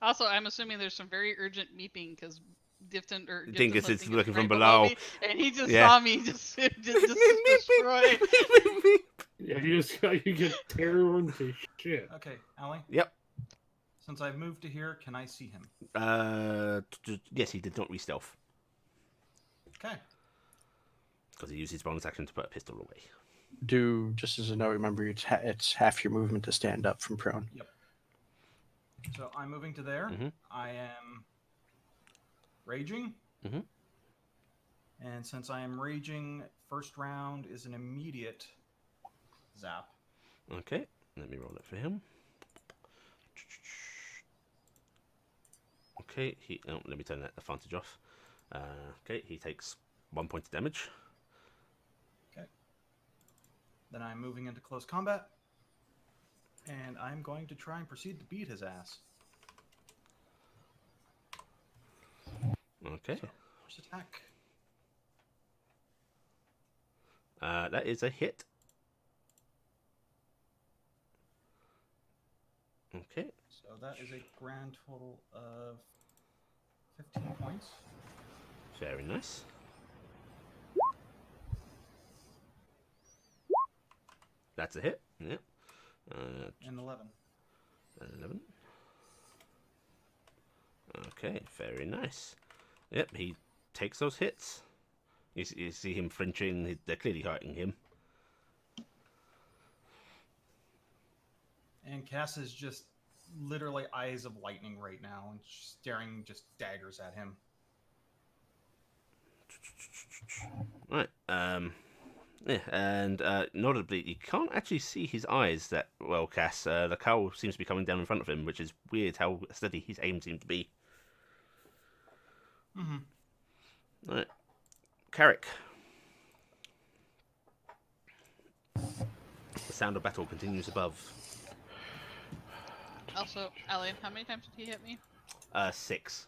Also, I'm assuming there's some very urgent meeping because Gifton Dingus is looking from right below. me, and he just Yeah. saw me just destroy. Yeah. You get turned to shit. Okay, Allie. Yep. Since I've moved to here, can I see him? Yes, he did not re-stealth Okay. because he used his bonus action to put a pistol away. Do just as a note, remember it's half your movement to stand up from prone. So I'm moving to there. Mhm. I am raging. Mhm. And since I am raging, first round is an immediate zap. Okay, let me roll it for him. Okay, let me turn that advantage off. Okay, he takes 1 point of damage. Then I'm moving into close combat. And I'm going to try and proceed to beat his ass. Okay, So, first attack. that is a hit. Okay, So that is a grand total of 15 points. very nice. That's a hit. Yep. And 11. 11. Okay, very nice. Yep, he takes those hits. You see him flinching. They're clearly hurting him. And Cass is just literally eyes of lightning right now and staring just daggers at him. Right. Yeah, and notably, you can't actually see his eyes that well, Cass. The cowl seems to be coming down in front of him, which is weird how steady his aim seems to be. Mm-hmm. Right. Carrick. The sound of battle continues above. Also, Allie, how many times did he hit me? 6.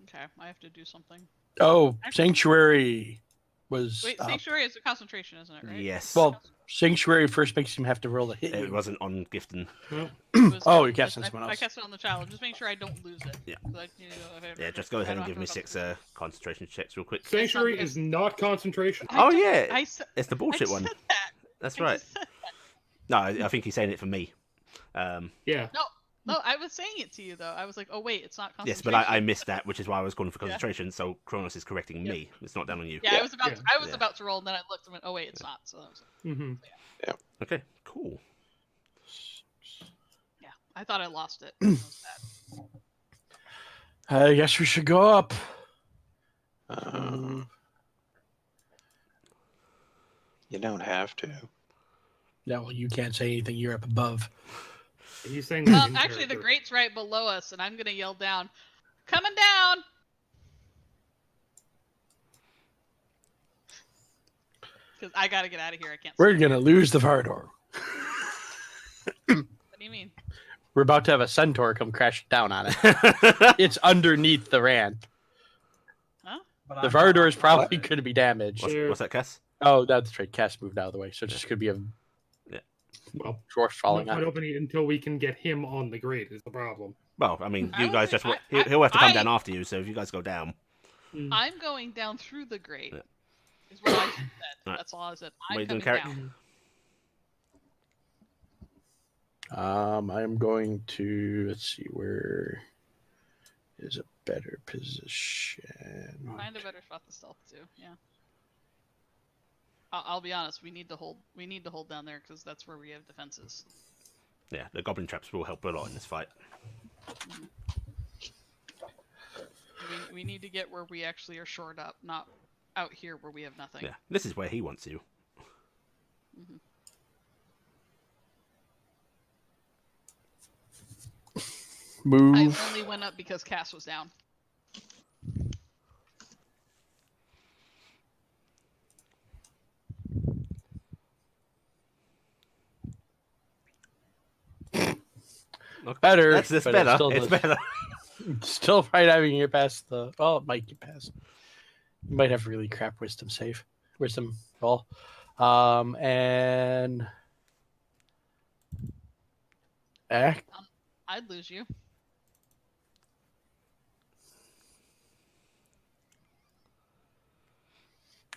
Okay, I have to do something. Oh, Sanctuary. was Wait, up. Sanctuary is a concentration, isn't it, right? Yes. Well, Sanctuary first makes him have to roll to hit It you. wasn't on gifting. It was Oh, on- you cast on I- someone I else. cast it on the child. Just make sure I don't lose it. Yeah. Like, Yeah, just go ahead I don't and give have me to 6 concentration. concentration checks real quick. Sanctuary It's is not concentration. I Oh, don't- yeah. I said, It's the I bullshit just one. said that. That's I right. just said that. No, I think he's saying it for me. Yeah. No, I was saying it to you though. I was like, oh wait, it's not Yes, concentration. but I missed that, which is why I was calling for Yeah. concentration. So Kronos is correcting Yep. me. It's not down on you. Yeah, Yeah. I was about Yeah. to, I was Yeah. about to roll, and then I looked and went, oh wait, it's not. So that was, Mm-hmm. Okay, cool. yeah, I thought I lost it. It was bad. I guess we should go up. You don't have to. No, you can't say anything. You're up above. He's saying that in Actually, the character. grate's right below us, and I'm gonna yell down, "Coming down!" Because I gotta get out of here. I can't. We're stay gonna lose the Vardor. here. What do you mean? We're about to have a centaur come crash down on it. It's underneath the ramp. But The I'm Vardor not- is probably going to be damaged. What's that, Cass? Oh, that's right. Cass moved out of the way, so it's just going to be a Well, dwarf falling not on it. opening it until we can get him on the grate is the problem. Well, I mean, I you don't guys think- just... I- he'll have to come I- down after you, so if you guys go down... I'm going down through the grate. Yeah. Is what I said. Right. That's all I said. What are I'm you doing, coming Carrick? down. I'm going to... Let's see, where is a better position? Find a better spot to stealth too. Yeah. I'll be honest. We need to hold. We need to hold down there because that's where we have defenses. Yeah, the goblin traps will help a lot in this fight. We need to get where we actually are shored up, not out here where we have nothing. Yeah, this is where he wants you. Mhm. Move. I only went up because Cass was down. Okay. Better, That's but better. still It's does- better. Still right having you past the... Oh, it might get past. You might have really crap wisdom save. Wisdom roll. And... I'd lose you.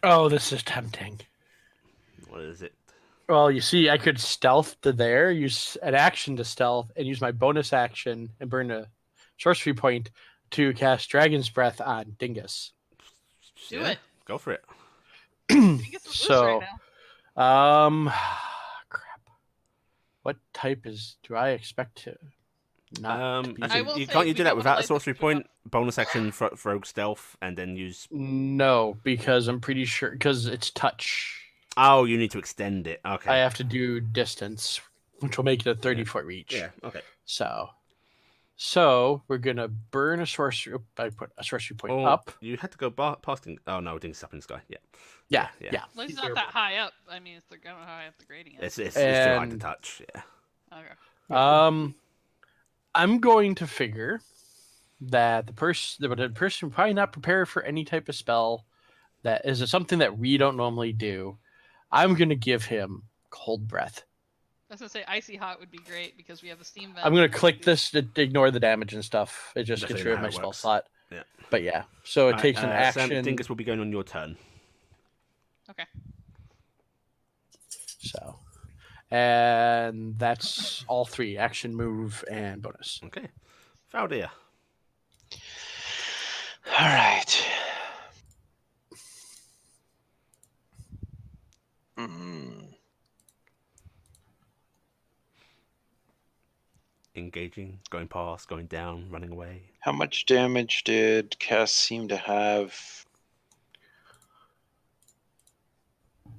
Oh, this is tempting. What is it? Well, you see, I could stealth to there, use an action to stealth, and use my bonus action and burn a sorcery point to cast Dragon's Breath on Dingus. Do Yeah, it. Go for it. Dingus is loose So, right now. crap. What type do I expect to not be? I Actually, will you say can't you we do that don't wanna without a light the sorcery switch point? Bonus action, throw stealth, and then use... No, because I'm pretty sure, because it's touch. Oh, you need to extend it. Okay. I have to do distance, which will make it a 30-foot reach. Yeah, okay. So we're gonna burn a sorcery. I put a sorcery point Oh, up. you had to go past... Oh, no, Dingus up in the sky. Yeah. Yeah, yeah. yeah. Well, he's He's not that high up. I mean, it's the how high up the grading is. It's too high to And- touch. Yeah. Okay. I'm going to figure that the person probably not prepared for any type of spell that is something that we don't normally do. I'm going to give him cold breath. I was gonna say icy hot would be great because we have a steam vent. I'm going to click this to ignore the damage and stuff. It just That's gets really rid of how my it spell works. slot. Yeah. But yeah, so it Right, takes an action. Sam, Dingus will be going on your turn. Okay. So, and that's all three: action, move, and bonus. Okay. Valdir. All right. Engaging, going past, going down, running away. How much damage did Cass seem to have?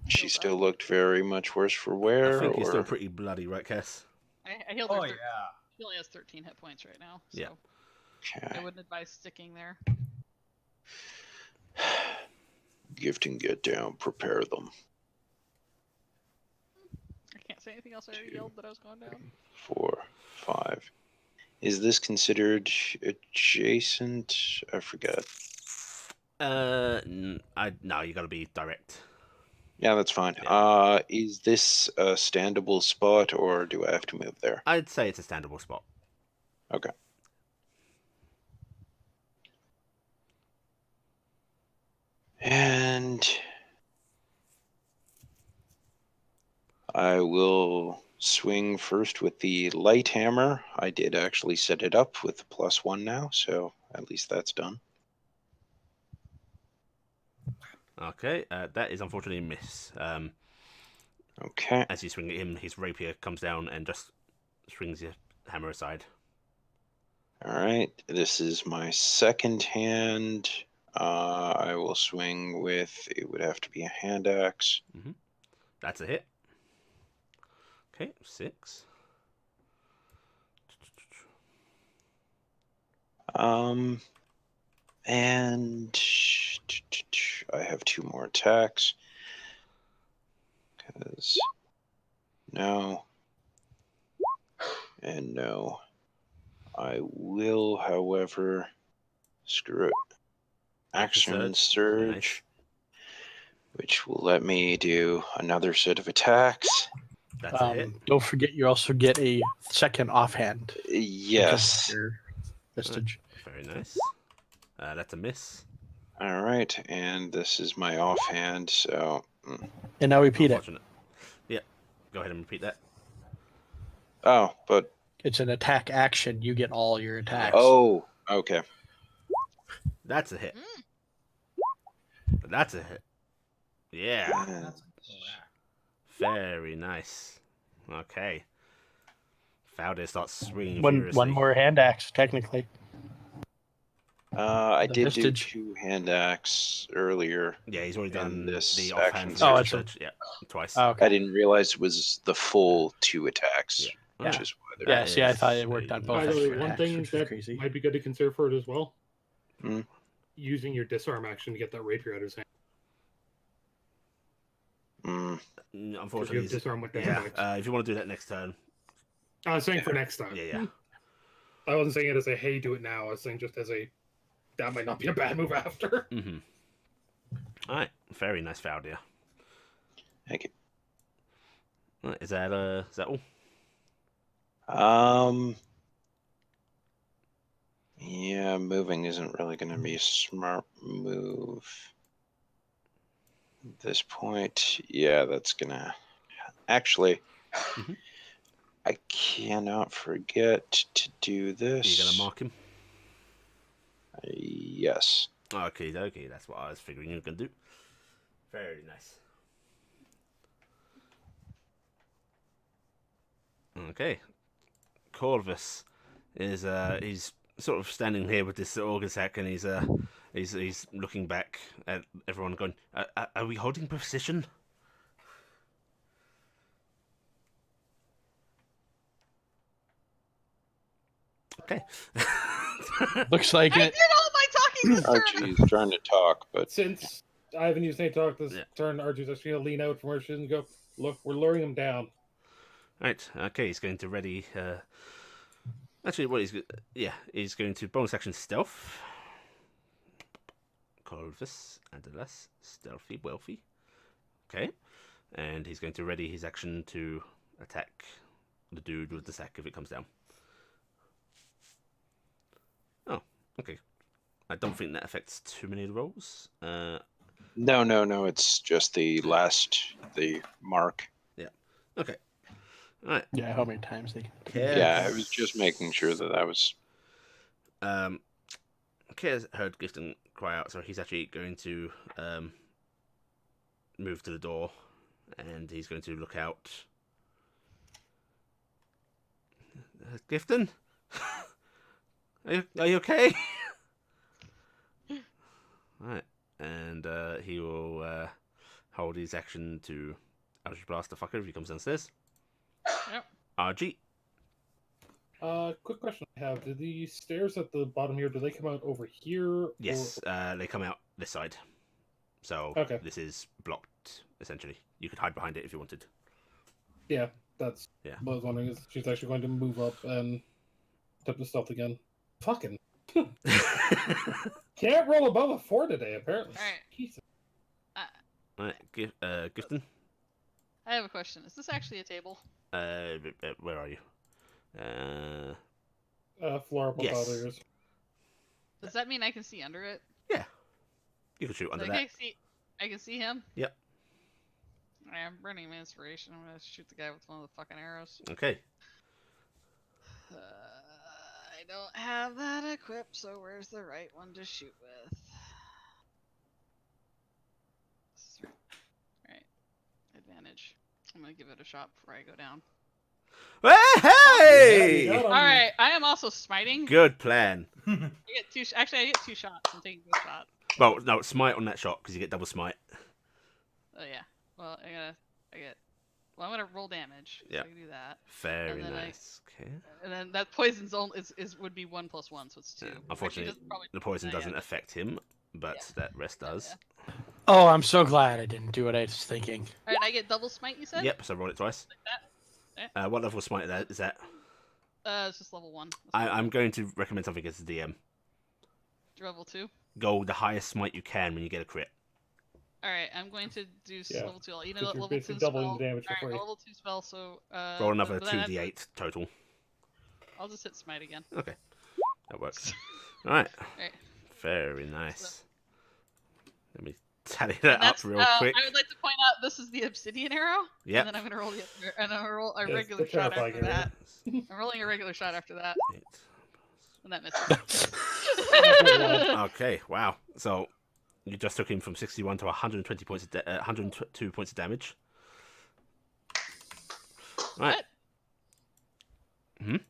She Healed still up. looked very much worse for wear. I think you're still or- pretty bloody, right, Cass? I healed her. Oh yeah. She only has 13 hit points right now. So Yeah. I Okay. wouldn't advise sticking there. Gift and get down. Prepare them. I can't say anything else. I already yelled that I was going down. 4, 5. Is this considered adjacent? I forgot. No, you gotta be direct. Yeah, that's fine. Is this a standable spot, or do I have to move there? I'd say it's a standable spot. Okay. And I will swing first with the light hammer. I did actually set it up with the +1 now, so at least that's done. Okay, that is unfortunately a miss. Okay. As you swing at him, his rapier comes down and just swings your hammer aside. All right. This is my second hand. I will swing with, it would have to be a hand axe. That's a hit. Okay, 6. And I have 2 more attacks. Because no. And no. I will, however, screw it. Action surge, Nice. which will let me do another set of attacks. That's a hit. Don't forget, you also get a second offhand. Yes. Your vestige. Very nice. That's a miss. All right, and this is my offhand, so And now repeat it. Unfortunate. Yeah, go ahead and repeat that. oh, but It's an attack action. You get all your attacks. oh, okay. That's a hit. That's a hit. Yeah. That's Very nice. Okay. Faldir starts swinging One furiously. more hand axe, technically. I The did vestige. do 2 hand axe earlier. Yeah, he's already done And this the action offhand. surge. Oh, it's a- surge. Yeah, twice. Oh, okay. I didn't realize it was the full 2 attacks, Yeah. which Yeah. is why they're Yeah, see, I thought it is worked on a both. By the nice way, That's one attacks, thing which was that crazy. might be good to consider for it as well. Hmm. Using your disarm action to get that rapier out of his hand. Mm, Because you Unfortunately, have disarm with yeah. hand axe. If you want to do that next turn, I was saying for next time. yeah. I wasn't saying it as a hey, do it now. I was saying just as a that might not be a bad move after. Mm-hmm. All right, very nice Faldir. thank you. Right, is that all? Yeah, moving isn't really going to be a smart move. At this point, yeah, that's gonna. Actually, Mhm. I cannot forget to do this. Are you gonna mark him? Yes. Okay, that's what I was figuring you were gonna do. Very nice. Okay, Corvus is he's sort of standing here with this organ sack, and he's looking back at everyone, going, "Are we holding precision?" Okay. Looks like I it. did all my talking this turn. Archie's trying to talk, but Since I haven't used any talk this Yeah. turn, Archie's actually going to lean out from where she is and go, look, we're luring him down. Right. Okay. He's going to ready. Actually, what he's going to bonus action stealth. Corvus and a less stealthy, wealthy. Okay, and he's going to ready his action to attack the dude with the sack if it comes down. Oh, okay. I don't think that affects too many of the rolls. no, it's just the mark. Okay. All right. Yeah, how many times they can. Yeah, I was just making sure that was. Kair's heard Gifton cry out, so he's actually going to move to the door, and he's going to look out. Gifton? Are you okay? Right, and he will hold his action to Eldritch Blast the fucker if he comes downstairs. Yep. RG. Quick question I have. Do the stairs at the bottom here, do they come out over here? Yes, they come out this side. So Okay. this is blocked, essentially. You could hide behind it if you wanted. Yeah, that's Yeah. what I was wondering. Is she's actually going to move up and tip the stealth again. Fucking. can't roll above a 4 today, apparently. All right. Jesus. Right, Gifton. I have a question. Is this actually a table? Where are you? Floor up Yes. above yours. Does that mean I can see under it? You can shoot under Like, that. I can see him? Yep. Alright, I'm burning my inspiration. I'm gonna shoot the guy with one of the fucking arrows. Okay. I don't have that equipped, so where's the right one to shoot with? Alright. Advantage. I'm gonna give it a shot before I go down. Hey! Yeah, you got him. Alright, I am also smiting. Good plan. I get I get 2 shots. I'm taking a shot. Well, no, smite on that shot because you get double smite. Oh yeah. Well, I'm gonna roll damage. So Yeah. I can do that. Very And then nice. Okay. And then that poison's would be 1 + 1, so it's 2. Yeah, Actually, unfortunately, it doesn't probably the poison yeah, doesn't affect him, but Yeah. that rest does. Oh, I'm so glad I didn't do what I was thinking. Alright, I get double smite, you said? Yep, so roll it twice. Like that? What level of smite is that? It's just level 1. I'm going to recommend something as a DM. Level 2. Go the highest smite you can when you get a crit. Alright, I'm going to do Yeah, level 2. I'll eat a 'cause you're level 2 basically doubling spell. the damage for Alright, free. level 2 spell, so... Roll another but then I have to- 2d8 total. I'll just hit smite again. Okay, that works. Alright. Alright. Very nice. Let me tally And that up that's, real quick. I would like to point out this is the obsidian arrow. Yep. And then I'm gonna roll and I'm gonna roll a Yes, regular the shot terrifying after arrow. that. I'm rolling a regular shot after that, 8. and that misses. Okay, wow. So you just took him from 61 to 120 points, 102 points of damage. Right. What?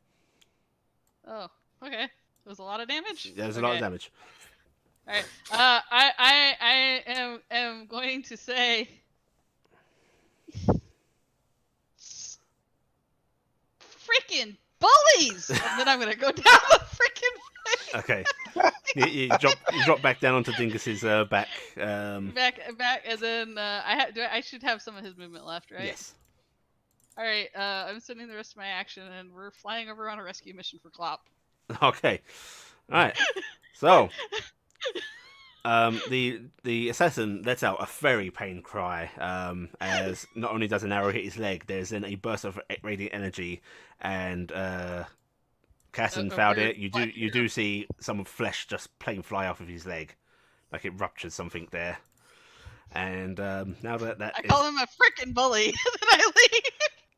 Oh, okay. It was a lot of damage. There's a lot of damage. All right. I am going to say. Freaking bullies! And then I'm gonna go down the freaking Okay. You drop back down onto Dingus's back. back, and then I should have some of his movement left, right? Yes. All right. I'm spending the rest of my action, and we're flying over on a rescue mission for Klopp. Okay. All right. So, the assassin lets out a very pain cry as not only does an arrow hit his leg, there's then a burst of radiant energy, and Cass and found it. You do see some flesh just plain fly off of his leg, like it ruptured something there. And now that I is, call him a freaking bully, and then I leave.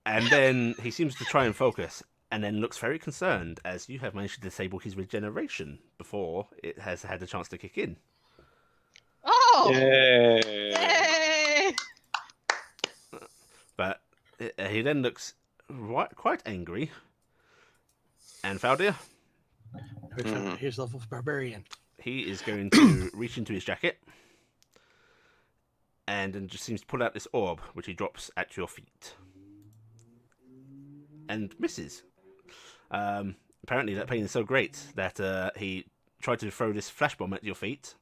and then he seems to try and focus, and then looks very concerned as you have managed to disable his regeneration before it has had a chance to kick in. Oh! Yay! Yay! But he then looks quite angry. And Faldir, Here's level barbarian. he is going to reach into his jacket and then just seems to pull out this orb, which he drops at your feet. And misses. Apparently that pain is so great that he tried to throw this flash bomb at your feet.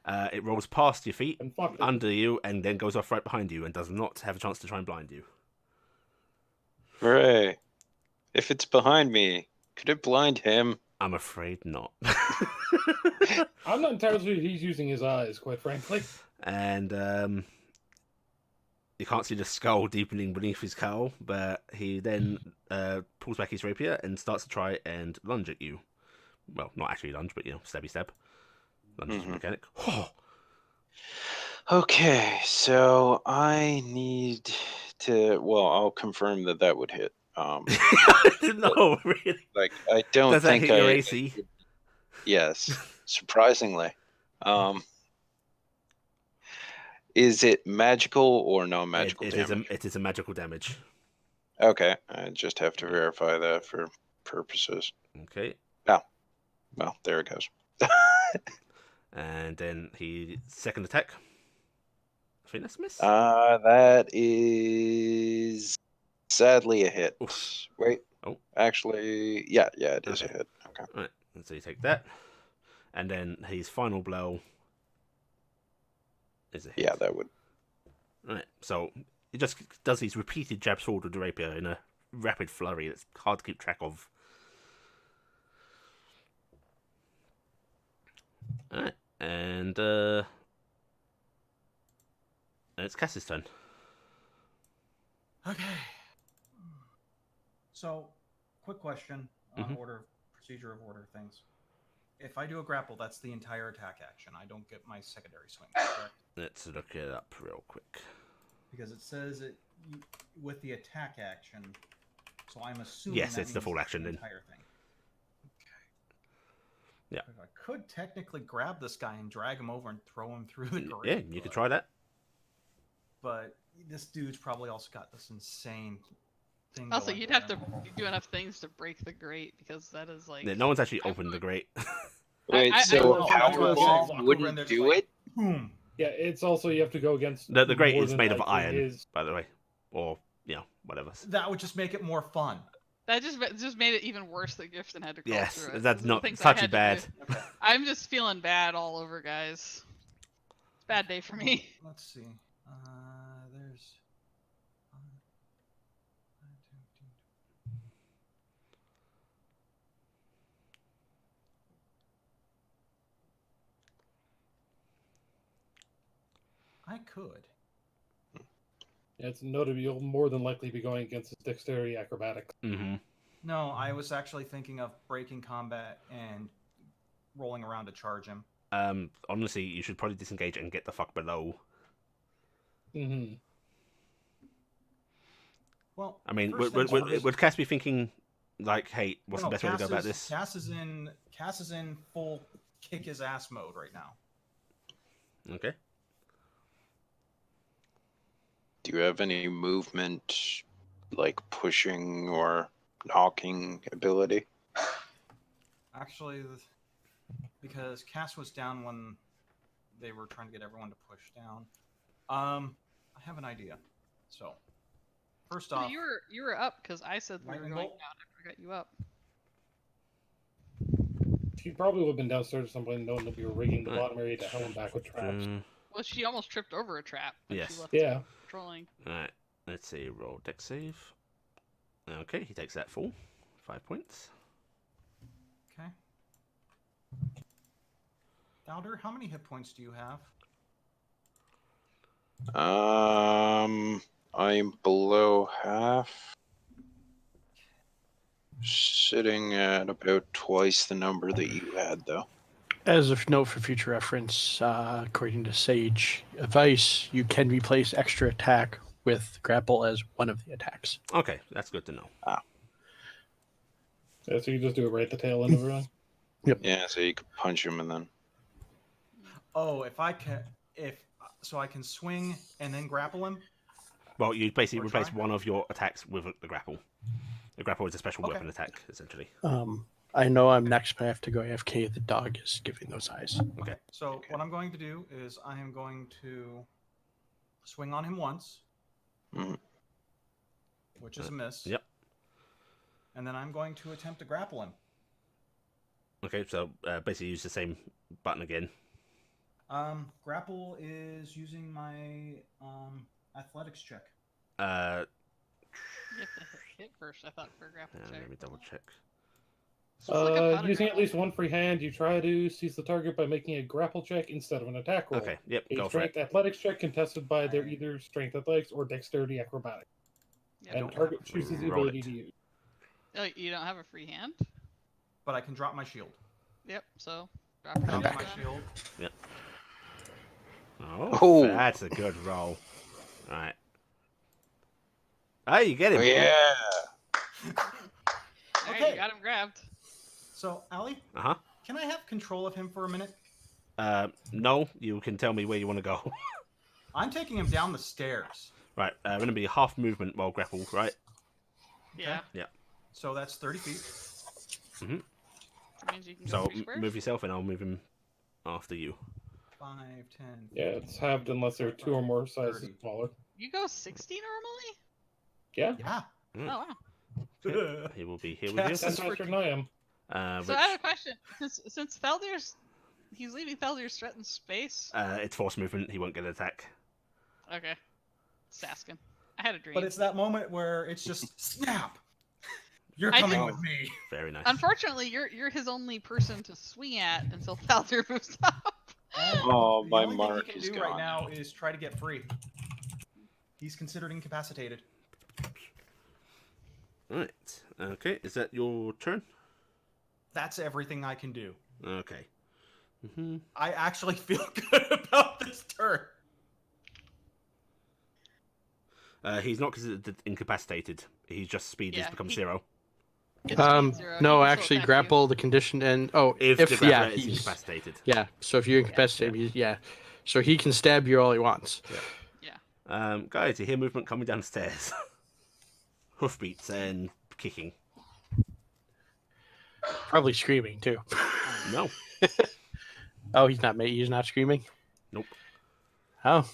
It rolls past your feet, And fuck it. under you, and then goes off right behind you and does not have a chance to try and blind you. Hooray. If it's behind me, could it blind him? I'm afraid not. I'm not entirely sure he's using his eyes, quite frankly. And you can't see the skull deepening beneath his cowl, but he then pulls back his rapier and starts to try and lunge at you. Well, not actually lunge, but stabby stab. Lunge is a mechanic. Okay, so I need to. Well, I'll confirm that would hit. No, really. Like I don't Does that think hit your AC? Yes, surprisingly. Is it magical or non-magical damage? It is a magical damage. Okay, I just have to verify that for purposes. Okay. Well, there it goes. And then he second attack. I think that's a miss. That is sadly a hit. Oof. Wait. Oh. Actually, yeah, it is a hit. Okay. Right. And so you take that, and then his final blow is a hit. Yeah, that would. Right. So he just does these repeated jabs forward with the rapier in a rapid flurry that's hard to keep track of. Alright, and it's Cass's turn. Okay. So, quick question on procedure of order things. If I do a grapple, that's the entire attack action. I don't get my secondary swing, correct? Let's look it up real quick. Because it says with the attack action, so I'm assuming Yes, that it's the means full action the then. entire thing. Yeah. I could technically grab this guy and drag him over and throw him through the grate. Yeah, you could try that. But this dude's probably also got this insane thing. Also, going you'd for have to him. do enough things to break the grate because that is like. Yeah, no one's actually I opened the grate. Wait, I so know, a I was gonna say, powerbomb walk over and wouldn't they're just do like- it? Boom. Yeah, it's also you have to go against The grate more is than made of likely iron, his- by the way, or whatever. That would just make it more fun. That just made it even worse that Gifton had to crawl Yes, through it. that's Those are the not things I such had to bad. do. Okay. I'm just feeling bad all over, guys. It's a bad day for me. Let's see. There's. I could. Yeah, it's noted you'll more than likely be going against his dexterity acrobatics. Mm-hmm. No, I was actually thinking of breaking combat and rolling around to charge him. Honestly, you should probably disengage and get the fuck below. Mm-hmm. Well, I mean, first things first. would Cass be thinking, like, hey, what's No, the best way to go Cass about is- this? Cass is in full kick his ass mode right now. Okay. Do you have any movement, like pushing or knocking ability? Actually, because Cass was down when they were trying to get everyone to push down. I have an idea. So, first But off, you were up because I said we were Lightning going bolt? down after I got you up. She probably would have been downstairs or something, knowing that we were rigging the Alright. bottom area to hell and back with traps. Well, she almost tripped over a trap when Yes. she left Yeah. patrolling. Alright, let's see, roll deck save. Okay, he takes that full. 5 points. okay. Dowder, how many hit points do you have? I'm below half. Sitting at about twice the number that you had, though. As a note for future reference, according to Sage advice, you can replace extra attack with grapple as one of the attacks. Okay, that's good to know. Yeah, so you just do it right at the tail end of everything. Yeah, so you could punch him and then. Oh, I can swing and then grapple him. Well, you basically Or replace try? one of your attacks with the grapple. The grapple is a special Okay. weapon attack, essentially. I know I'm next, but I have to go AFK. The dog is giving those eyes. Okay. So Okay. what I'm going to do is I am going to swing on him once, Mhm. which is a miss. Yep. And then I'm going to attempt to grapple him. Okay, so basically use the same button again. Grapple is using my athletics check. You have to hit first, I thought, for a grapple check. Let me double check. So it's like a powder Using at grapple. least one free hand, you try to seize the target by making a grapple check instead of an attack roll. Okay, yep, A go for it. strength athletics check contested by their either strength athletics or dexterity acrobatics. Yeah, And don't target have- chooses the roll ability it. to use. Oh, you don't have a free hand? But I can drop my shield. Yep, so drop your Drop shield my then. shield. Oh, Oh. that's a good roll. Alright. Hey, you get him. Oh, yeah! Alright, Okay. you got him grabbed. So, Allie, Uh-huh. can I have control of him for a minute? No, you can tell me where you want to go. I'm taking him down the stairs. Right, we're going to be half movement while grappled, right? Yeah, So that's 30 feet. that means you can go So 3 squares. move yourself and I'll move him after you. 5, 10. Yeah, it's halved unless they're 2 or more sizes 30. smaller. You go 60 normally? Yeah, Yeah. Mm. Oh, wow. He will be here with Cass you. is 10 faster than I am. So I have a question. Since Thaldir's... He's leaving Thaldir's threatened space? It's force movement. He won't get an attack. Okay. Just asking. I had a dream. But it's that moment where it's just snap. You're I coming think- with me. Very nice. Unfortunately, you're his only person to swing at until Thaldir moves up. Oh, The my only thing mark he can is do right gone. now is try to get free. He's considered incapacitated. Right. Okay. Is that your turn? That's everything I can do. Okay. I actually feel good about this turn. He's not considered incapacitated. He's just speed has Yeah, become he- 0. It's speed 0. He No, can still actually, attack you. grapple the condition and If the yeah, grappler is he's incapacitated. yeah. So if you incapacitate him, yeah. So he can stab you all he wants. Guys, you hear movement coming downstairs. Hoofbeats and kicking. Probably screaming too. No. Oh, he's not screaming. Nope. Oh,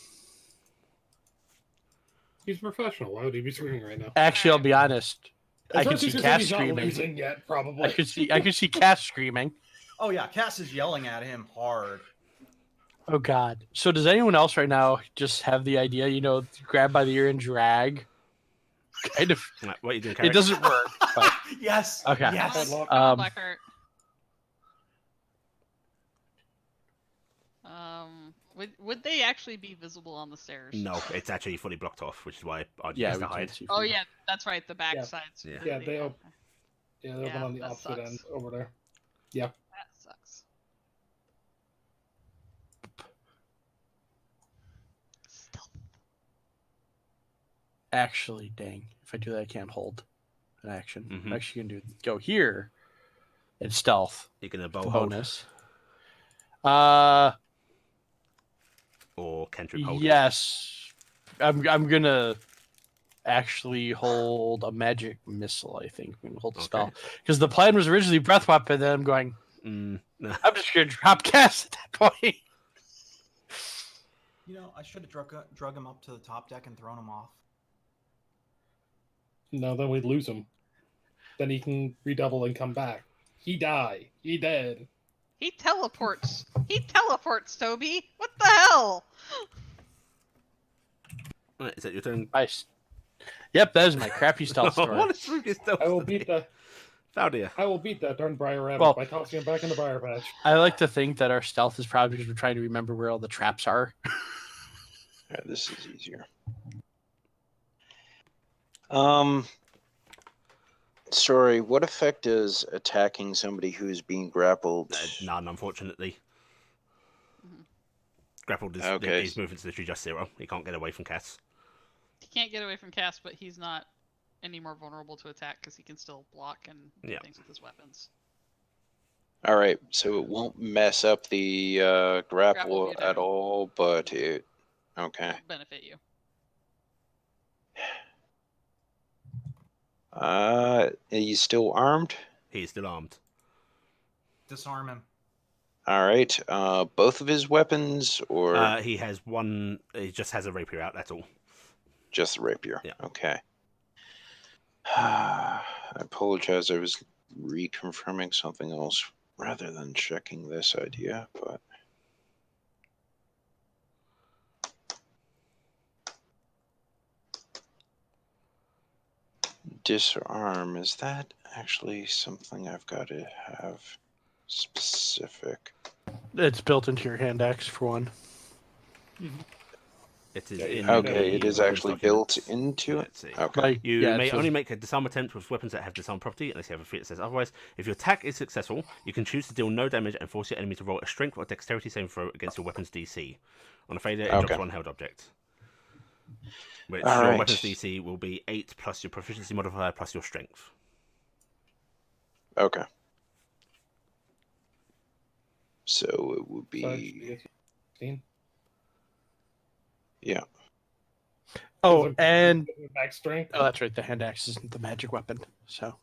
He's a professional. Why would he be screaming right now? actually, I'll be honest. I could see Especially since Cass he's not screaming. losing yet, I probably. could see Cass screaming. Oh yeah, Cass is yelling at him hard. Oh God. So does anyone else right now just have the idea? Grab by the ear and drag. Kind of. Right, what are you doing, It Carrick? doesn't work. But Yes. Okay. Yes. Come Come on, Um, Blackheart. Would they actually be visible on the stairs? No, it's actually fully blocked off, which is why I'd yeah, use we to hide. can't see. Oh from yeah, that's right. The back Yeah. side's Yeah. Yeah, really- they open Yeah, on the that opposite sucks. end over there. That sucks. Stealth. Actually, dang. If I do that, I can't hold an action. Mhm. I'm actually going to go here and stealth. You're going to bow hold Bonus. or cantrip hold. Yes. I'm going to actually hold a magic missile, I think. I'm going to hold a Okay. spell. Because the plan was originally breath weapon, then I'm going, No. I'm just going to drop cast at that point. I should have drug him up to the top deck and thrown him off. No, then we'd lose him. Then he can redouble and come back. He die. He dead. He teleports. He teleports, Toby. What the hell? Right, is that your turn? Yep, that is my crappy stealth story. What is with your stealth? I will beat Faldia. I will beat that darn Briar Rabbit Well- by tossing him back in the Briar Patch. I like to think that our stealth is probably because we're trying to remember where all the traps are. Yeah, this is easier. Sorry, what effect does attacking somebody who is being grappled? None, unfortunately. Mhm. Grappled is Okay. his movement's literally just 0. He can't get away from Cass. He can't get away from cast, but he's not any more vulnerable to attack because he can still block and do Yeah. things with his weapons. All right, so it won't mess up the grapple view at down. all, but it. Okay. It'll benefit you. He's still armed. He is still armed. Disarm him. All right. Both of his weapons, or He has one. He just has a rapier out. That's all. just the rapier? Yeah. Okay. I apologize. I was reconfirming something else rather than checking this idea, but. Disarm, is that actually something I've got to have specific? It's built into your hand axe for one. It is Yeah, in Okay, the it is weapons actually built documents. into it. Let's see. Okay. Like, You yeah, it may says- only make a disarm attempt with weapons that have disarm property, unless you have a feat that says otherwise. If your attack is successful, you can choose to deal no damage and force your enemy to roll a strength or dexterity saving throw against your weapon's DC. On a failure, it Okay. drops one held object. Which All your right. weapon's DC will be 8 plus your proficiency modifier plus your strength. Okay. So it would So it should be be 16. yeah. Oh, and Max strength. oh, that's right. The hand axe isn't the magic weapon, so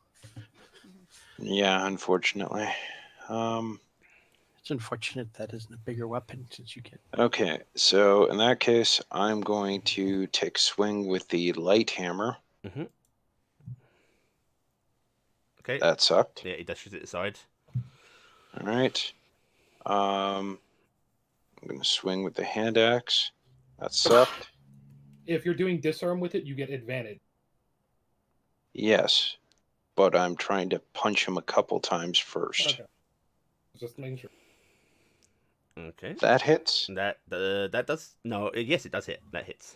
Yeah, unfortunately. it's unfortunate that isn't a bigger weapon since you get. Okay, so in that case, I'm going to take swing with the light hammer. Okay. That sucked. Yeah, he dashes it aside. All right. I'm going to swing with the hand axe. That sucked. If you're doing disarm with it, you get advantage. Yes. but I'm trying to punch him a couple times first. Okay. Just making sure. Okay. That hits. That does no. Yes, it does hit. That hits.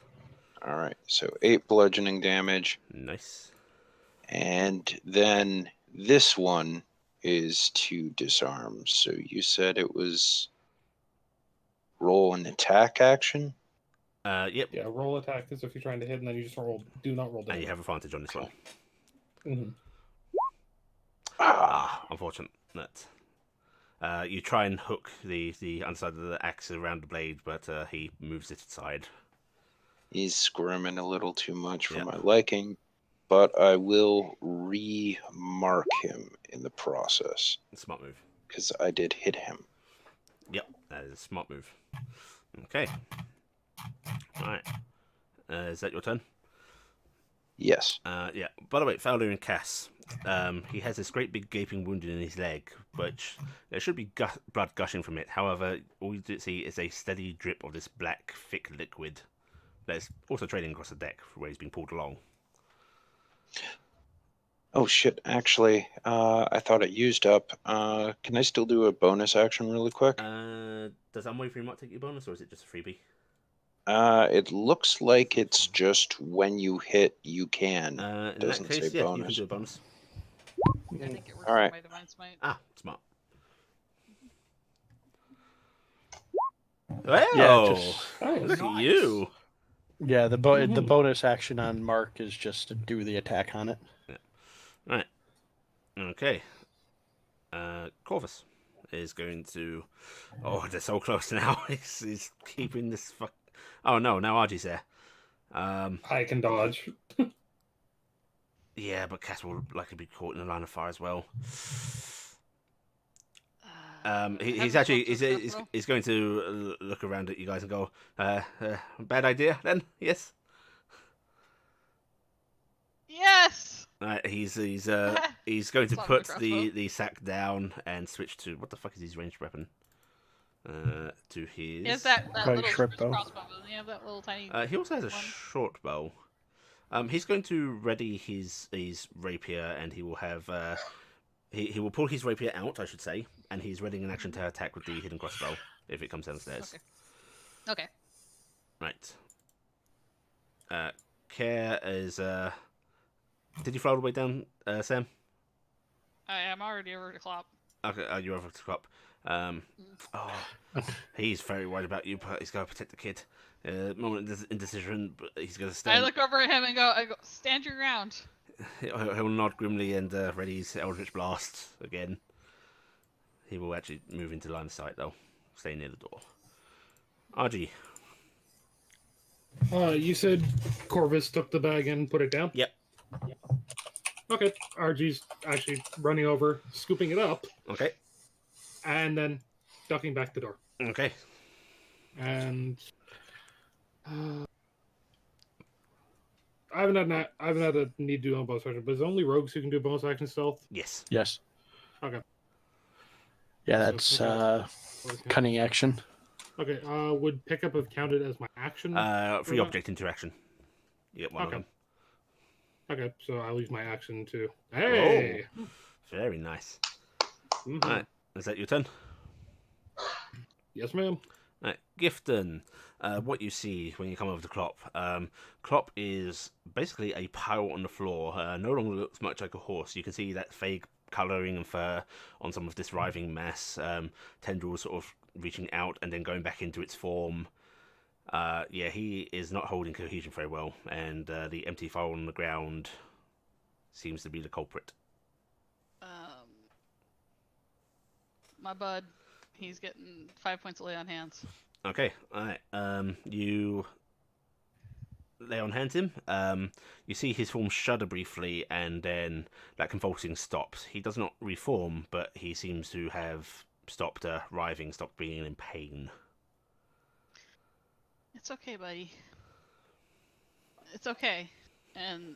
All right, so 8 bludgeoning damage, Nice. and then this one is to disarm. So you said it was roll an attack action. Yep. Yeah, roll attack is if you're trying to hit, and then you just do not roll And damage. you have advantage on this one. Unfortunate. That you try and hook the underside of the axe around the blade, but he moves it aside. He's squirming a little too much for Yeah. my liking, but I will remark him in the process Smart move. because I did hit him. Yep, that is a smart move. Okay. Alright. Is that your turn? Yes. Yeah. By the way, Fowler and Cass, he has this great big gaping wound in his leg, which there should be blood gushing from it. However, all you see is a steady drip of this black, thick liquid that is also trailing across the deck where he's being pulled along. Oh shit, actually, I thought it used up. Can I still do a bonus action really quick? Does Unwavering Might take your bonus, or is it just a freebie? It looks like it's just when you hit, you can. In that Doesn't case, say yeah, you can bonus. do a bonus. I think it works All right. for my divine smite. Ah, smart. Well, Yeah, just look at Nice. you. yeah. The bonus action on Mark is just to do the attack on it. Right. Okay. Corvus is going to. Oh, they're so close now. He's keeping this fuck. Oh no! Now Archie's there. I can dodge. Yeah, but Cass will likely be caught in the line of fire as well. He's actually he's going to look around at you guys and go, bad idea then? Yes. Yes. Right, he's going to It's on put the the sack down and switch to what the fuck is his ranged weapon? To his. He has that Probably little short bow. crossbow. Doesn't he have that little tiny? He also has a one? short bow. He's going to ready his rapier, and he will have he will pull his rapier out, I should say, and he's readying an action to attack with the hidden crossbow if it comes downstairs. Okay. Right. Care is. Did you fly all the way down, Sam? I am already over to Clop. Okay, you're over to Crop. Oh, he's very worried about you, but he's got to protect the kid. Moment of indecision, but he's going to stand. I look over at him and go, stand your ground. He'll nod grimly and ready his Eldritch Blast again. He will actually move into line of sight, though. Stay near the door. RG. You said Corvus took the bag and put it down? Yep. Okay. RG's actually running over, scooping it up, Okay. and then ducking back the door. Okay. And I haven't had a need to do a bonus action, but it's only rogues who can do bonus action stealth. Yes. Yes. Okay. Yeah, that's cunning action. Okay. Would pickup have counted as my action? Free object interaction. You get one of Okay. them. Okay, so I'll use my action to. Hey. Very nice. Mhm. Alright, is that your turn? Yes, ma'am. Right, Gifton. What you see when you come over to Clop. Clop is basically a pile on the floor. No longer looks much like a horse. You can see that vague colouring and fur on some of this writhing mass. Tendrils sort of reaching out and then going back into its form. Yeah, he is not holding cohesion very well, and the empty file on the ground seems to be the culprit. My bud, he's getting 5 points of lay on hands. Okay, alright. You lay on hands him. You see his form shudder briefly, and then that convulsing stops. He does not reform, but he seems to have stopped writhing, stopped being in pain. It's okay, buddy. It's okay. And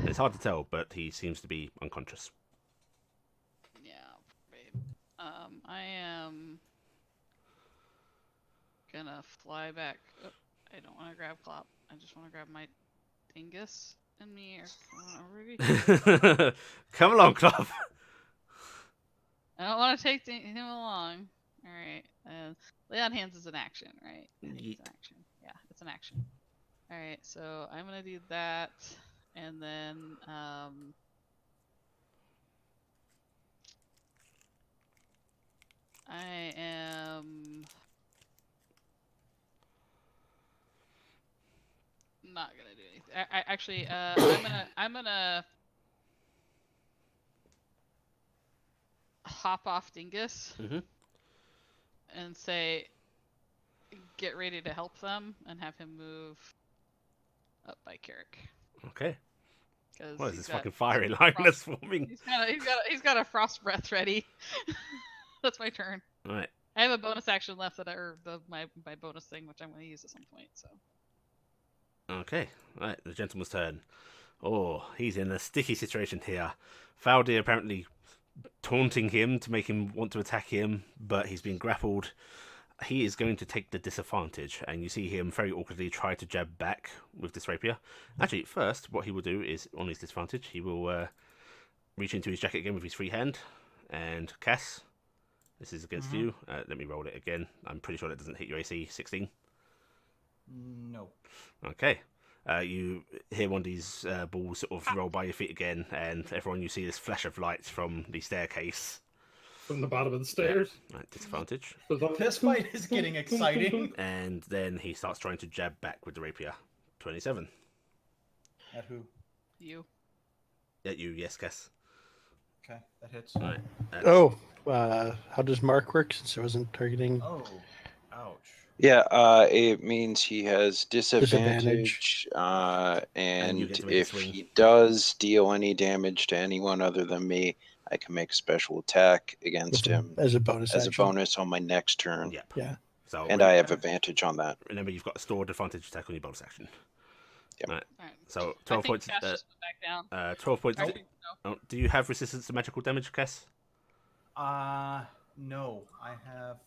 It's hard to tell, but he seems to be unconscious. yeah, babe. I am gonna fly back. Oh, I don't want to grab Clop. I just want to grab my dingus and me are going over here. Come along, Club. I don't want to take him along. All right. Lay on hands is an action, right? Yeet. It's an action. Yeah, it's an action. All right. So I'm gonna do that, and then I am not gonna do anything. Actually, I'm gonna hop off Dingus Mhm. and say, get ready to help them, and have him move up by Carrick. Okay. Because What is this fucking fiery line that's forming? He's got a frost breath ready. That's my turn. All right. I have a bonus action left my bonus thing, which I'm going to use at some point. So. Okay. All right. The gentleman's turn. Oh, he's in a sticky situation here. Faldi apparently taunting him to make him want to attack him, but he's been grappled. He is going to take the disadvantage, and you see him very awkwardly try to jab back with this rapier. Actually, first, what he will do is, on his disadvantage, he will reach into his jacket again with his free hand, and Cass, this is against you. Let me roll it again. I'm pretty sure that doesn't hit your AC. 16? No. Okay. You hear one of these balls sort of roll by your feet again, and everyone, you see this flash of light from the staircase. From the bottom of the stairs. Right, disadvantage. This fight is getting exciting. And then he starts trying to jab back with the rapier. 27. At who? You. At you, yes, Cass. Okay, that hits. All right. Oh, how does Mark work since I wasn't targeting? Oh, ouch. Yeah, it means he has disadvantage, And and you get to make a if swing. he does deal any damage to anyone other than me, I can make a special attack against him As a bonus as a action. bonus on my next turn. Yep. Yeah. So And I have advantage on that. remember, you've got a stored advantage attack on your bonus action. Yep. Right. All right. So I 12 think points. Cass just went back down. 12 points. Actually, no. Oh, do you have resistance to magical damage, Cass? No, I have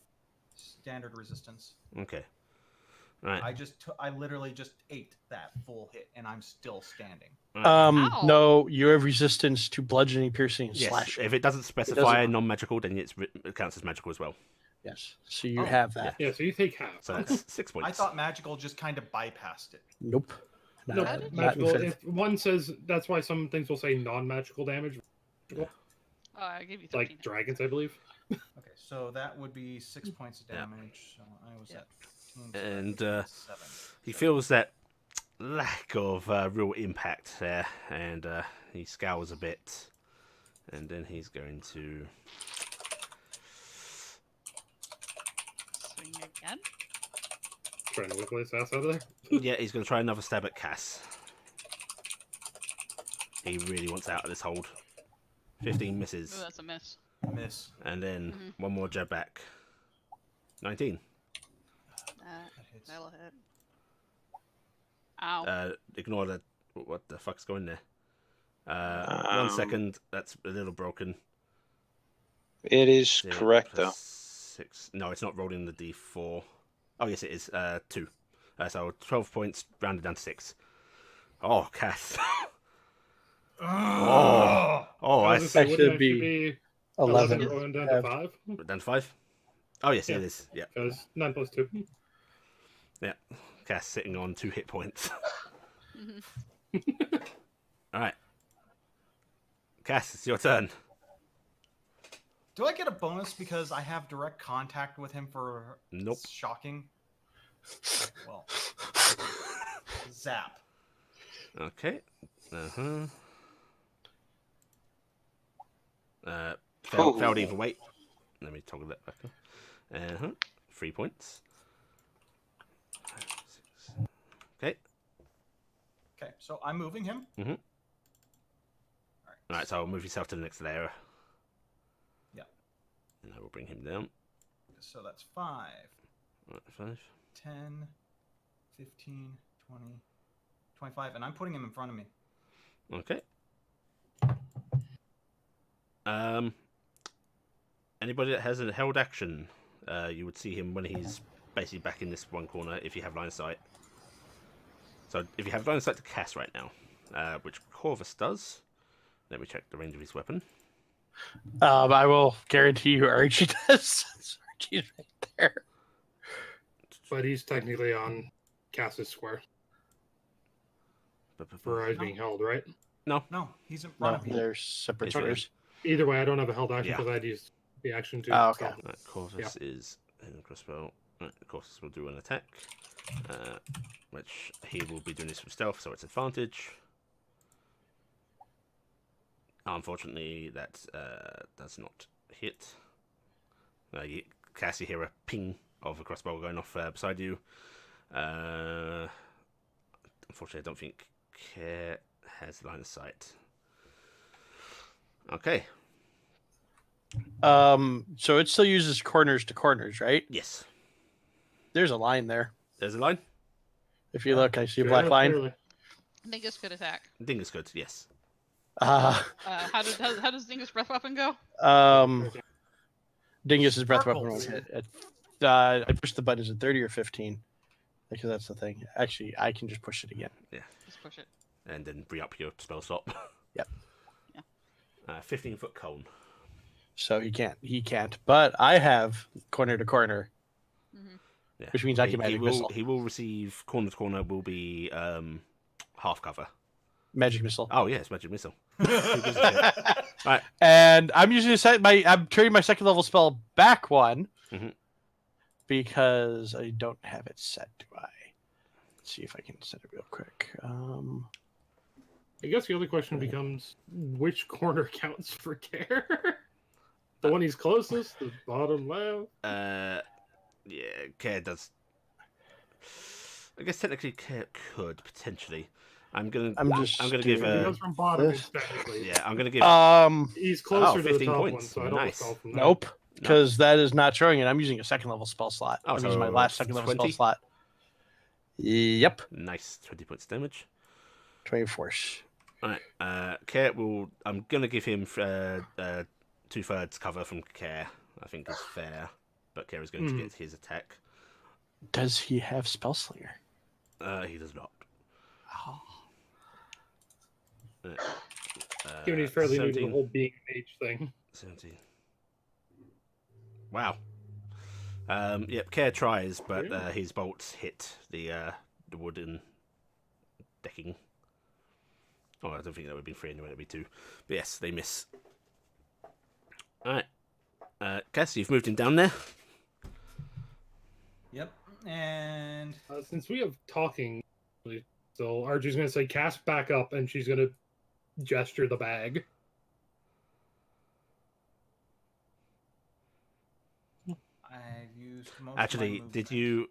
standard resistance. Okay. Right. I literally just ate that full hit, and I'm still standing. Ow. No, you have resistance to bludgeoning, piercing, and Yes. slashing. If it doesn't specify doesn't. non-magical, then it counts as magical as well. Yes. So you Oh, have that. Yeah, so you take half. So that's 6 points. I thought magical just kind of bypassed it. Nope. No, How did you- magical. in If one says that's why some things will say non-magical damage, Oh, I gave you 13. like dragons, I believe. Okay, so that would be 6 points of damage. So I was at 15. So And, that's 7. He So- feels that lack of real impact there, and he scowls a bit, and then he's going to Swing again. Trying to wiggle his ass out of there. yeah, he's going to try another stab at Cass. He really wants out of this hold. 15 Oh, misses, that's a miss. Miss. and then Mhm. one more jab back. 19. That hits. That'll hit. Ow. Ignore that. What the fuck's going there? 1 Um, second. That's a little broken. It is Six correct, plus though. 6. No, it's not rolling the d4. Oh, yes, it is. 2. So 12 points rounded down to 6. Oh, Cass. Oh. Oh, I I was see. gonna say, wouldn't it Actually, be 11. 11 going down to 5? Down to 5? Oh, yes, Yeah. it is. Yeah. Because 9 plus 2. Yeah. Cass sitting on 2 hit points. Mhm. Alright. Cass, it's your turn. Do I get a bonus because I have direct contact with him for Nope. shocking? Well, zap. Okay. Uh-huh. Oh. Failed even weight. Let me toggle that back up. 3 points. 5, 6. Okay. Okay, so I'm moving him. Mhm. Alright, so I'll move yourself to the next layer. Yeah. And I will bring him down. So that's 5, Alright, 5. 10, 15, 20, 25, and I'm putting him in front of me. Okay. Anybody that has a held action, you would see him when he's basically back in this one corner if you have line of sight. So if you have line of sight to Cass right now. which Corvus does. Let me check the range of his weapon. I will guarantee you Archie does. Archie's right there. But he's technically on Cass's square. For eyes being held, right? No, he's in front No, of me. they're separate It's right. squares. Either way, I don't have a held action Yeah. because I'd use the action to. Oh, okay. stealth. Right, Corvus is in the crossbow. Right, Corvus will do an attack, which he will be doing this with stealth, so it's advantage. Unfortunately, that does not hit. Cassie hear a ping of a crossbow going off beside you. Unfortunately, I don't think Care has line of sight. Okay. So it still uses corners to corners, right? Yes. There's a line there. There's a line. If you Yeah. look, I see a black line. Clearly. Dingus could attack. Dingus good. Yes. How does Dingus breath weapon go? Dingus's breath weapon Sparkles. won't hit. I push the button. Is it 30 or 15? Because that's the thing. Actually, I can just push it again. Just push it. And then bring up your spell slot. Yep. Yeah. 15-foot cone. So he can't. But I have corner to corner, Yeah. which means I can magic missile. He will receive corner to corner. Will be half cover. Magic missile. Oh yes, magic missile. Who gives a shit? Right. And I'm using I'm turning my second level spell back one Mhm. because I don't have it set. Do I? Let's see if I can set it real quick. I guess the other question becomes which corner counts for Care? The one he's closest, the bottom left. Yeah, Care does. I guess technically Care could potentially. I'm gonna give He goes from bottom this. technically. yeah. I'm gonna give. He's closer to the 15 top points. one, so I don't Nice. recall from that. Nope, because that is not showing it. I'm using a second level spell slot. Oh, I'm using my so last second level 20? spell slot. Yep, Nice 20 points damage. 20 force. Alright, Care will. I'm gonna give him 2/3 cover from Care. I think is fair, but Care is going to get his attack. Does he have spell slinger? He does not. Oh. Given he's fairly new to the 17. whole being mage thing. 17. Wow. Yep, Care tries, but his bolts hit the wooden decking. Oh, I don't think that would be 3 anyway, that'd be 2. But yes, they miss. Alright. Cass, you've moved him down there. Yep. And Since we have talking, so Archie's going to say cast back up, and she's going to gesture the bag. I've used most Actually, of my did movement. you...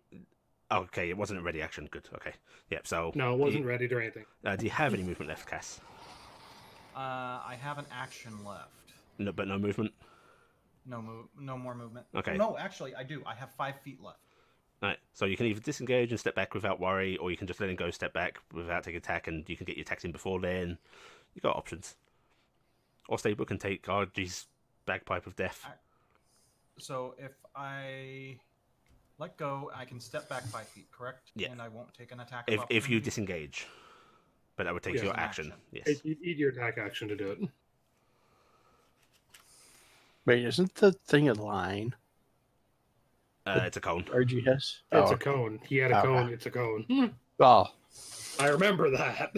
Oh, okay, it wasn't a ready action. Good, okay. Yep, so... No, it wasn't ready or anything. Do you have any movement left, Cass? I have an action left. No, but no movement? No more movement. Okay. No, actually, I do. I have 5 feet left. Right, so you can either disengage and step back without worry, or you can just let him go step back without taking attack, and you can get your attacks in before then. You got options. Or stay book and take RG's bagpipe of death. So if I let go, I can step back 5 feet, correct? Yeah. And I won't take an attack. of If you opportunity? disengage. But that would take Yeah, your an action. action. Yes. You need your attack action to do it. Wait, isn't the thing a line? It's a cone. RG has? It's Oh, a cone. He had a Okay. cone. It's a cone. oh, I remember that.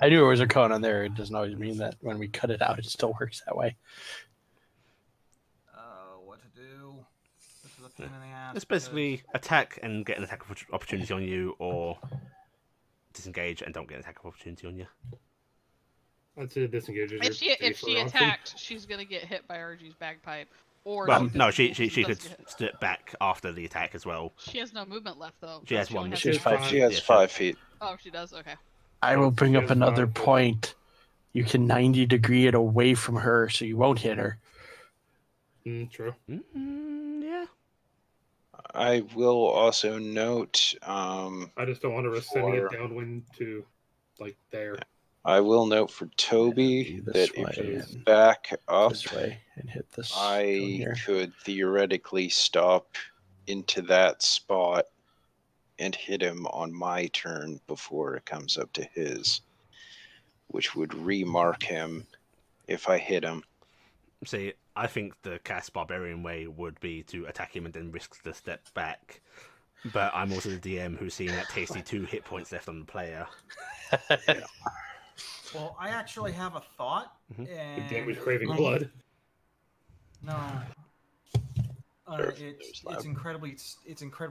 I knew there was a cone on there. It doesn't always mean that when we cut it out, it still works that way. What to do? This is a pain in the ass. It's basically attack and get an attack of opportunity on you, or disengage and don't get an attack of opportunity on you. That's a disengage. If she attacked, she's gonna get hit by RG's bagpipe. Or Well, no, she doesn't could get hit. step back after the attack as well. She has no movement left though. She has only one. has She's two. five She has Yeah, 5 feet. Oh, she does. Okay. I will bring She up has another 5 foot. point. You can 90 degree it away from her so you won't hit her. True. Yeah. I will also note. I just don't want to risk sending it For- downwind to, like, there. I will note for Toby This that if way he's and back up, this way and hit this. cone I here. could theoretically stop into that spot and hit him on my turn before it comes up to his. which would remark him if I hit him. See, I think the cast barbarian way would be to attack him and then risk the step back. But I'm also the DM who's seeing that tasty 2 hit points left on the player. Well, I actually have a thought, Mhm. Big Dave and was craving blood. no, There's it's that. incredibly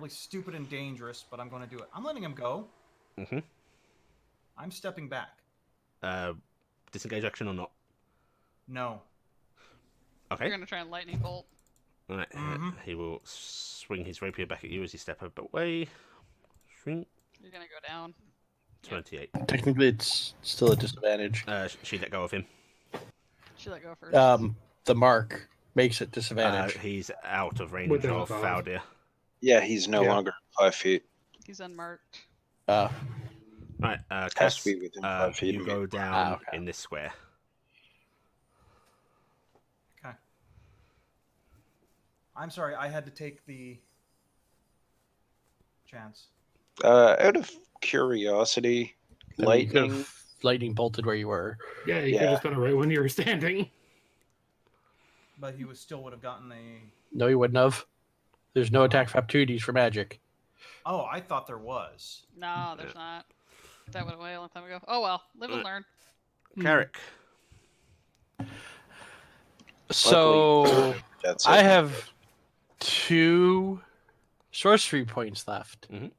stupid and dangerous, but I'm going to do it. I'm letting him go. Mm-hmm. I'm stepping back. Disengage action or not? No. Okay. You're gonna try and lightning bolt. Alright, Mhm. he will swing his rapier back at you as you step away. Shrink. You're gonna go down. 28. Technically, it's still a disadvantage. She let go of him. She let go first. The mark makes it disadvantage. He's out of range Within of 5. Faldir. Yeah, he's no Yeah. longer 5 feet. He's unmarked. Right, Has Cass, to be within 5 feet. you of me. go down okay. in this square. Okay. I'm sorry, I had to take the chance. Out of curiosity, I mean, you could lightning. have lightning bolted where you were. Yeah, you could have just done it right when you were standing. But he still would have gotten a... No, you wouldn't have. There's no attack of opportunities for magic. Oh, I thought there was. No, there's not. That went away a long time ago. Oh well, live and learn. Carrick. So That's I it. have 2 sorcery points left, Mhm.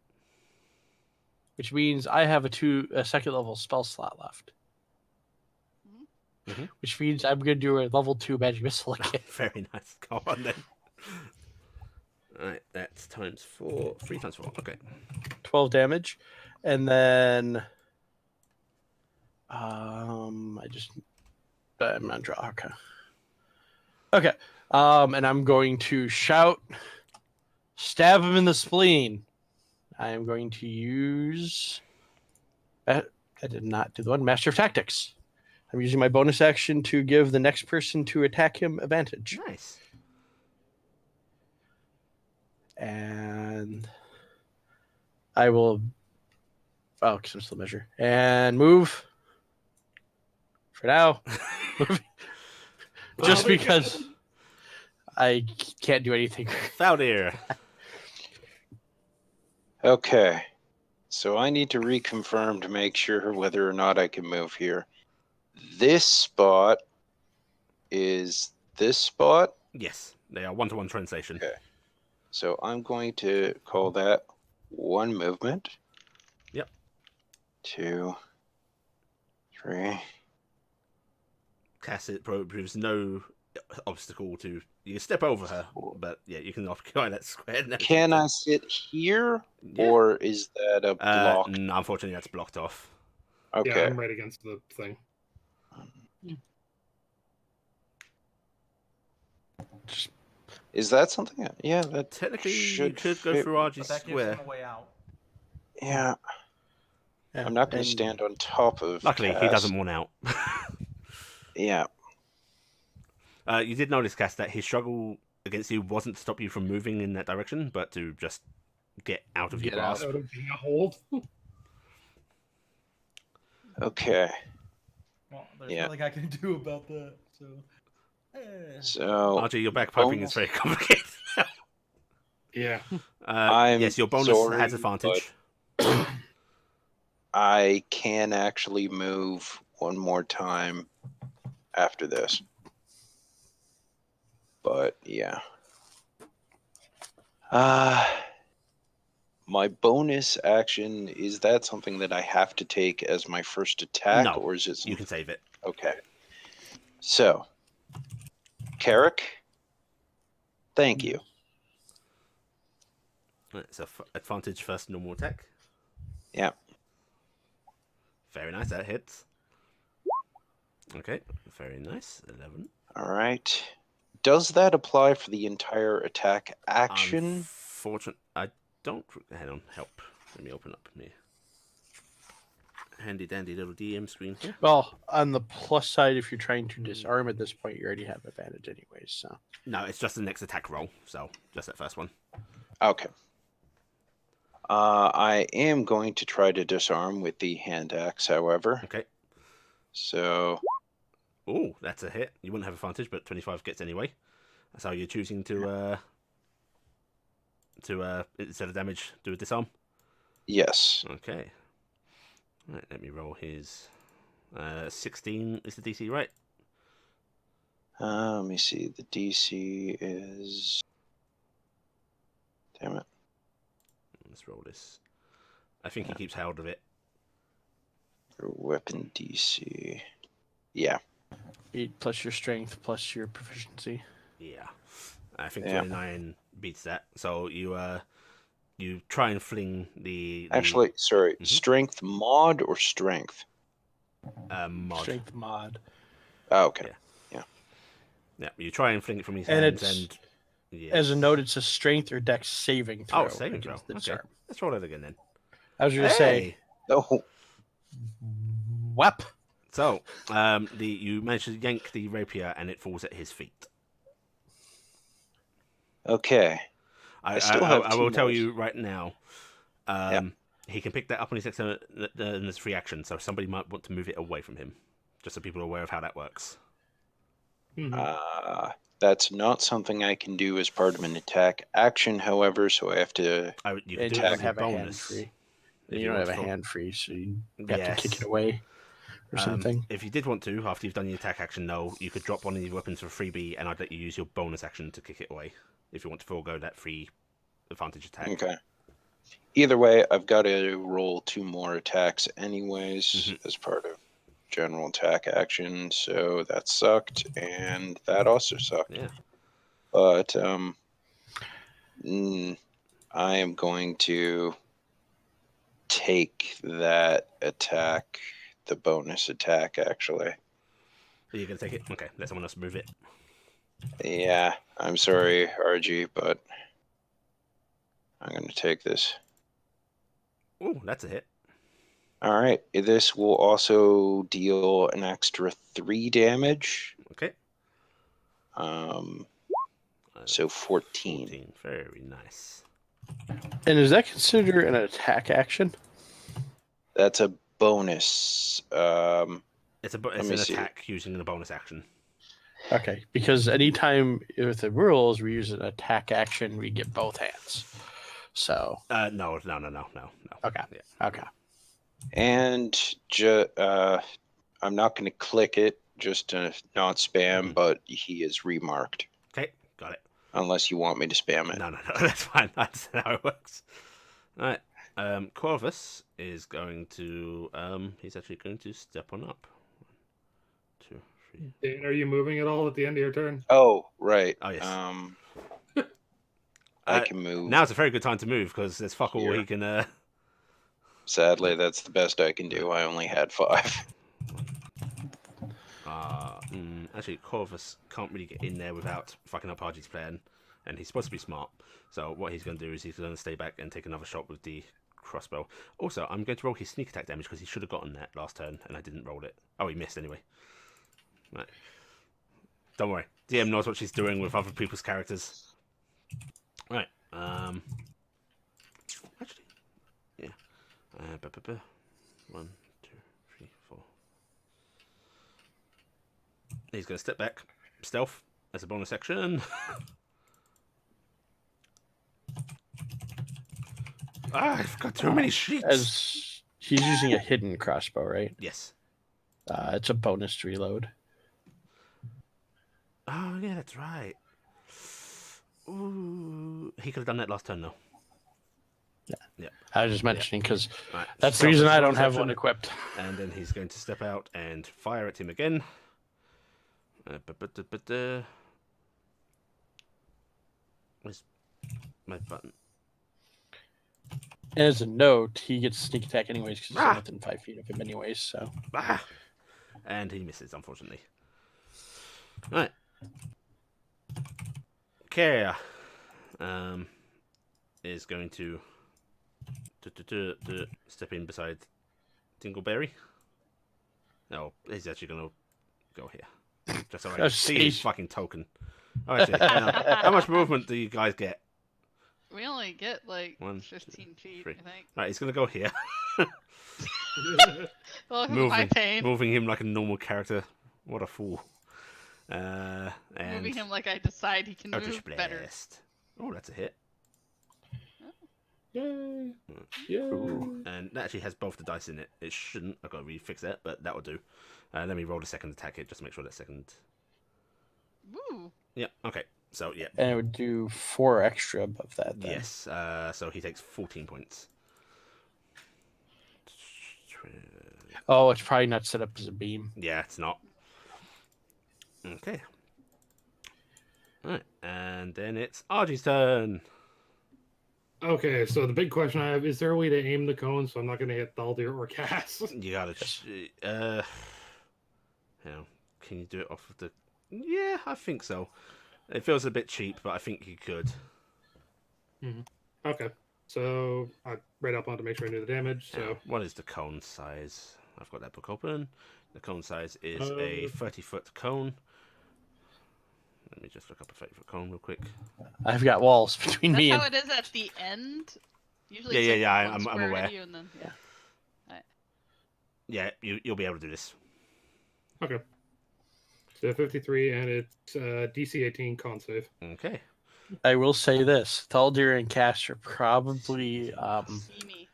which means I have a second level spell slot left. Mhm. Which means I'm going to do a level 2 magic missile again. Very nice. Go on then. Alright, that's times 4. 3 times 4. Okay. 12 damage, and then I'm on draw. Okay. And I'm going to shout, stab him in the spleen. I am going to use. I did not do the one Master of Tactics. I'm using my bonus action to give the next person to attack him advantage, Nice. and I will. Oh, because I'm still measure and move. For now, just because I can't do anything. Faldir. Okay. So I need to reconfirm to make sure whether or not I can move here. This spot is this spot. Yes, they are 1-to-1 translation. Okay. So I'm going to call that 1 movement. Yep. 2, 3. Cass, it proves no obstacle to. You can step over her, but yeah, you can occupy that square now. Can I sit here, Yeah. or is that a block? No, unfortunately, that's blocked off. Okay. Yeah, I'm right against the thing. Is that something? Yeah, that Technically, you should could go fit. through RG But that gives square. him a way out. Yeah, Yeah, I'm not going to and stand on top of. Luckily, he Cass. doesn't want out. Yeah. You did notice, Cass, that his struggle against you wasn't to stop you from moving in that direction, but to just get out of your Get out. grasp. Out of being a hold. Okay. Well, there's Yeah. nothing I can do about that. So. So RG, your backpiping is very complicated. Yeah. I'm yes, your bonus sorry, has advantage. I can actually move one more time after this. But yeah. My bonus action, is that something that I have to take as my first attack, No, or is it You can save it. Okay. So, Carrick, thank you. It's a advantage first normal attack. Yeah. Very nice, that hits. Okay, very nice. 11. All right. Does that apply for the entire attack action? Unfortunate. I don't. Hang on, help. Let me open up me handy dandy little DM screen here. well, on the plus side, if you're trying to disarm at this point, you already have advantage anyways. So No, it's just the next attack roll, so just that first one. Okay. I am going to try to disarm with the hand axe, however. Okay. So Oh, that's a hit. You wouldn't have advantage, but 25 gets anyway. That's how you're choosing to instead of damage, do a disarm. yes. Okay. Right, let me roll his 16 is the DC, right? Let me see. The DC is. Damn it. Let's roll this. I think he keeps hold of it. Your weapon DC. Yeah. 8 plus your strength plus your proficiency. Yeah. I think Yeah. 29 beats that. So you try and fling the Actually, sorry. Mhm. Strength mod or strength? mod. Strength mod. Oh, okay. Yeah, you try and fling it from his And hands, it's- and yes. As a note, it's a strength or dex saving throw. Oh, saving throw. against the Okay, disarm. let's roll it again then. I was going to say, Oh, whap. So, you manage to yank the rapier, and it falls at his feet. okay. I still have I will two tell more. you right now. He can pick that up on his next turn in his free action, so somebody might want to move it away from him, just so people are aware of how that works. Mhm. That's not something I can do as part of an attack action, however, so I have to. You can And do you it don't as a have a hand bonus. free. if You don't have want a to. hand free, so you have to kick Yes. it away or something. If you did want to, after you've done the attack action, no, you could drop one of your weapons for freebie, and I'd let you use your bonus action to kick it away if you want to forego that free advantage attack. Okay. Either way, I've got to roll 2 more attacks anyways Mhm. as part of general attack action, so that sucked, and that also sucked. Yeah. But I am going to take that attack, the bonus attack, actually. Are you going to take it? Okay, let someone else move it. Yeah, I'm sorry, RG, but I'm going to take this. Oh, that's a hit. All right, this will also deal an extra 3 damage. Okay. So 14. 14. Very nice. And is that considered an attack action? That's a bonus. It's me an see. attack using a bonus action. Okay, because anytime with the rules we use an attack action, we get both hands. So No. Okay. Yeah. Okay. And I'm not going to click it just to not spam, but he is remarked. Okay, got it. Unless you want me to spam it. No, that's fine. That's how it works. All right. Corvus is going to. He's actually going to step on up. 1, 2, 3. Dane, are you moving at all at the end of your turn? Oh, right. Oh, yes. I can move. Now's a very good time to move because there's fuck all Here. he can. Sadly, that's the best I can do. I only had 5. Actually, Corvus can't really get in there without fucking up Argy's plan, and he's supposed to be smart. So what he's going to do is he's going to stay back and take another shot with the crossbow. Also, I'm going to roll his sneak attack damage because he should have gotten that last turn, and I didn't roll it. Oh, he missed anyway. Right. Don't worry. DM knows what she's doing with other people's characters. Right. Actually, yeah. 1, 2, 3, 4. He's going to step back, stealth as a bonus action. I've got too many sheets. As he's using a hidden crossbow, right? Yes. It's a bonus to reload. Oh yeah, that's right. Ooh, he could have done that last turn though. Yeah. I was just mentioning because Right. that's the Stealth reason as a I don't bonus have action. one equipped. And then he's going to step out and fire at him again. Where's my button? And as a note, he gets sneak attack anyways because he's Ah! within 5 feet of him anyways. So Ah! And he misses, unfortunately. Right. Kara is going to step in beside Dingleberry. No, he's actually going to go here. Just so I can see his fucking token. Oh, actually, how much movement do you guys get? We only get like 1, 15 feet, three. I think. Right, he's going to go here. Welcome to my pain. moving him like a normal character. What a fool. Moving And him like I decide he can Eldritch move better. Blast. Oh, that's a hit. Yay! Yay! And that actually has both the dice in it. It shouldn't. I've got to refix that, but that will do. Let me roll the second attack hit just to make sure that second. Woo! Yeah. Okay. So yeah. And it would do 4 extra above that. Then. Yes. So he takes 14 points. Oh, it's probably not set up as a beam. Yeah, it's not. Okay. Alright, and then it's Argie's turn. Okay, so the big question I have, is there a way to aim the cone so I'm not going to hit Thaldir or Cass? You gotta... can you do it off of the... Yeah, I think so. It feels a bit cheap, but I think you could. Okay, so I read up on to make sure I knew the damage, so... Now, what is the cone size? I've got that book open. The cone size is a 30-foot cone. Let me just look up a 30-foot cone real quick. I've got walls between That's me how and. it is at the end. Usually Yeah, it's yeah, like yeah, one I'm square aware. at you and then, yeah. Yeah, you'll be able to do this. Okay. So 53, and it's DC 18 con save. Okay. I will say this: Thaldir and Cass are probably See me.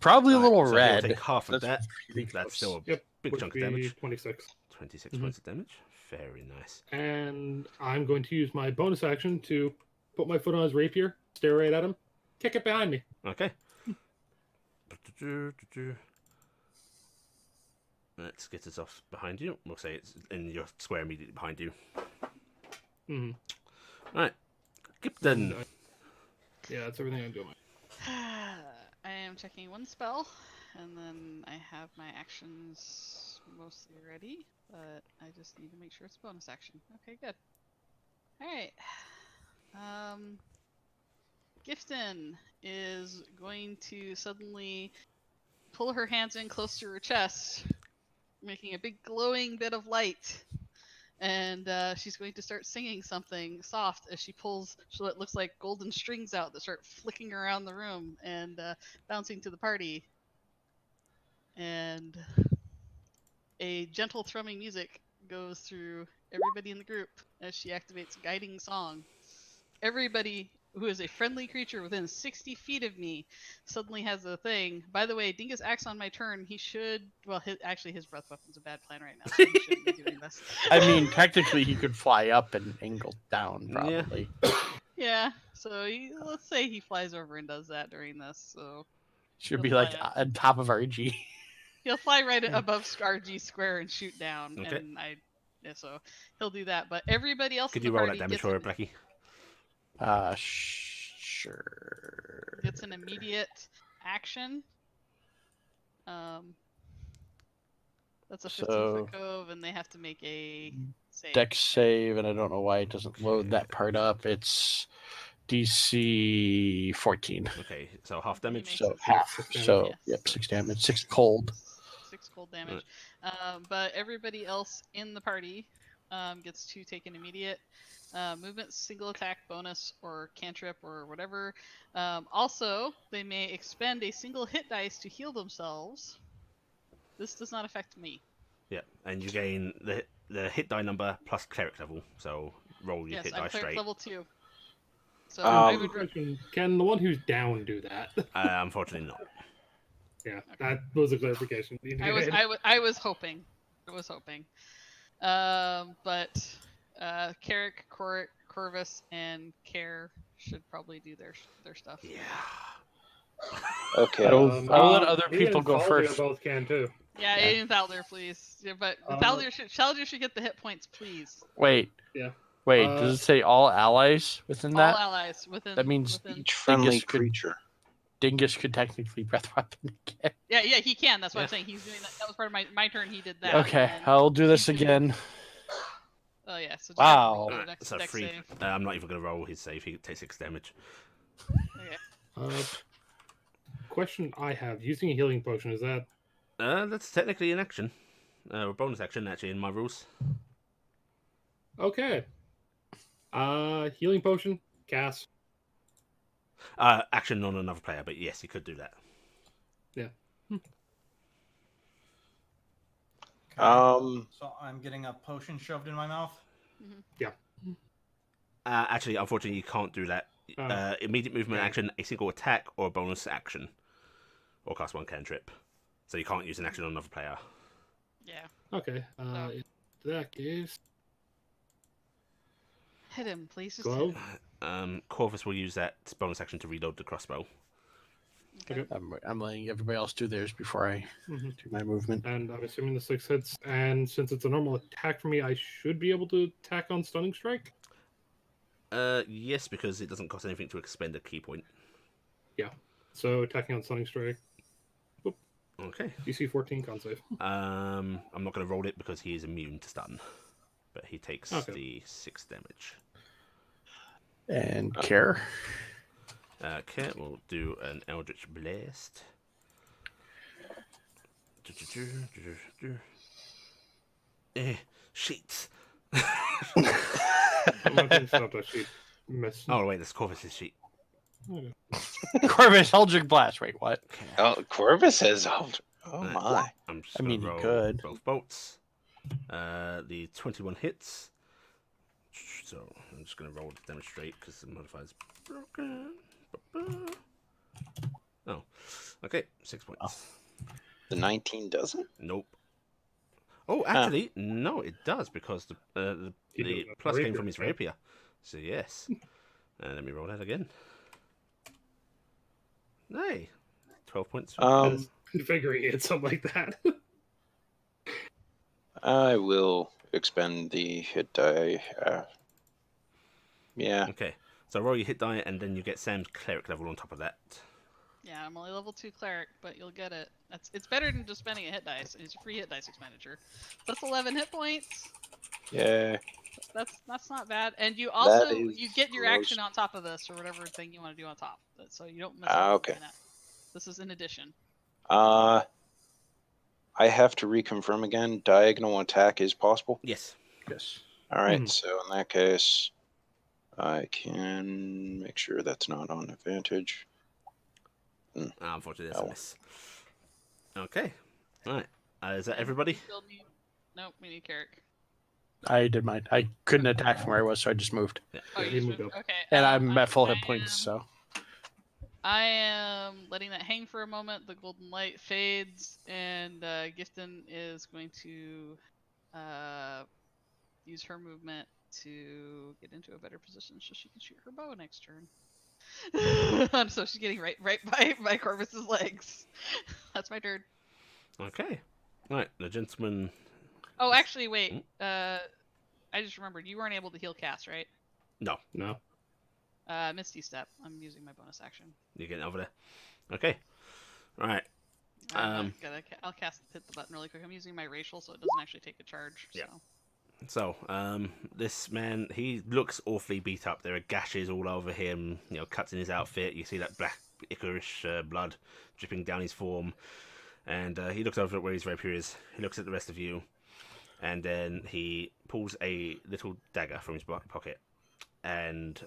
probably a Right, little so he'll red. take half of That's that. really That's close. still a Yep, big would chunk of be damage. 26. 26 Mhm. points of damage. Very nice. And I'm going to use my bonus action to put my foot on his rapier, stare right at him, kick it behind me. Okay. Let's get us off behind you. We'll say it's in your square immediately behind you. Mm-hmm. Alright. Gipton. Yeah, that's everything I'm doing. I am checking one spell, and then I have my actions mostly ready, but I just need to make sure it's a bonus action. Okay, good. Alright. Gifton is going to suddenly pull her hands in close to her chest, making a big glowing bit of light. And she's going to start singing something soft as she pulls what looks like golden strings out that start flicking around the room and bouncing to the party. And a gentle thrumming music goes through everybody in the group as she activates Guiding Song. Everybody who is a friendly creature within 60 feet of me suddenly has a thing. By the way, Dingus acts on my turn. He should... Well, his breath weapon's a bad plan right now, so he shouldn't be doing this. I mean, technically, he could fly up and angle down, Yeah. probably. Yeah, so let's say he flies over and does that during this. So Should He'll be like fly up. on top of RG. he'll fly right above RG square and shoot down, Okay. and so he'll do that. But everybody else Could in you the roll party that damage gets for her, Blackie? Sure. gets an immediate action. That's a 15-foot cove, and they have to make a save. Dex save, and I don't know why it doesn't load that part up. It's DC 14. Okay, so half damage. makes So it half. 6 damage. So, Yes. yep, 6 damage. 6 cold. 6 cold damage. But everybody else in the party gets to take an immediate movement, single attack, bonus, or cantrip, or whatever. Also, they may expend a single hit dice to heal themselves. This does not affect me. Yeah, and you gain the hit die number plus cleric level. So roll your Yes, hit I'm die cleric straight. level 2. So I would. Question, can the one who's down do that? Unfortunately not. Yeah, that was a clarification. I was hoping. But Carrick, Corvus, and Care should probably do their stuff. Yeah. Okay. I will let other me people and go Thaldir first. both can too. Yeah, Yeah. and Thaldir, please. Yeah, but Thaldir should get the hit points, please. Wait. Yeah. Wait, does it say all allies within that? All allies within. That means Each friendly Dingus could- creature. Dingus could technically breath weapon again. Yeah, he can. That's what Yeah. I'm saying. He's doing that. That was part of my turn. He did that. Okay, and then I'll do this he's doing- again. Oh yeah. So just Wow. roll your Alright, next so dex 3. save. I'm not even going to roll his save. He takes 6 damage. Okay. Question I have: using a healing potion, is that That's technically an action. A bonus action, actually, in my rules. okay? Healing potion, Cass. Action on another player, but yes, you could do that. Um, So I'm getting a potion shoved in my mouth. Actually, unfortunately, you can't do that. Immediate movement okay. action, a single attack, or a bonus action, or cast one cantrip. So you can't use an action on another player. Yeah. Okay. In that case, Hit him, please. Just hit glove. him. Corvus will use that bonus action to reload the crossbow. Okay. I'm letting everybody else do theirs before I Mhm. do my movement. And I'm assuming the 6 hits. And since it's a normal attack for me, I should be able to attack on Stunning Strike. Yes, because it doesn't cost anything to expend a key point. So attacking on Stunning Strike. Okay. DC 14 con save. I'm not going to roll it because he is immune to stun, but he takes Okay. the 6 damage. And care. Kurt will do an Eldritch Blast. Sheets. I'm not going to stop that sheet. Miss. Oh wait, that's Corvus's sheet. Okay. Corvus Eldritch Blast. Wait, what? Okay. oh, Corvus has. Oh Right. my. I'm just I gonna mean, you roll could. both bolts. The 21 hits. So I'm just gonna roll to demonstrate because the modifier's broken. Oh, okay, 6 points. The 19 doesn't? Nope. Oh, actually, no, it does because He the does have plus came rapier, from his right? rapier. So yes. Let me roll that again. Hey, 12 points. Figuring it, something like that. I will expend the hit die. Yeah. Okay, so roll your hit die, and then you get Sam's cleric level on top of that. Yeah, I'm only level 2 cleric, but you'll get it. It's better than just spending a hit dice. It's a free hit dice expenditure. That's 11 hit points. Yeah. That's not bad. And you also is you get your gross. action on top of this or whatever thing you want to do on top. So you don't miss out on Okay. doing that. This is in addition. I have to reconfirm again. Diagonal attack is possible. Yes. Yes. All right. So in that case, I can make sure that's not on advantage. Unfortunately, that's Oh. a miss. Okay. All right. Is that everybody? Nope, we need Carrick. I did mine. I couldn't attack from where I was, so I just moved. Yeah. Oh, Yeah, you he just moved moved. up. Okay. And I'm at full I hit points, so. I am letting that hang for a moment. The golden light fades, and Gifton is going to use her movement to get into a better position so she can shoot her bow next turn. So she's getting right by Corvus's legs. That's my turn. Okay. All right. The gentleman. Oh, actually, wait. I just remembered you weren't able to heal Cass, right? No, No. Misty Step. I'm using my bonus action. you're getting over there. Okay. All right. I'll hit the button really quick. I'm using my racial, so it doesn't actually take a charge. Yeah. So. So, this man, he looks awfully beat up. There are gashes all over him, cuts in his outfit. You see that black, ichorish blood dripping down his form. And he looks over at where his rapier is. He looks at the rest of you. And then he pulls a little dagger from his pocket. And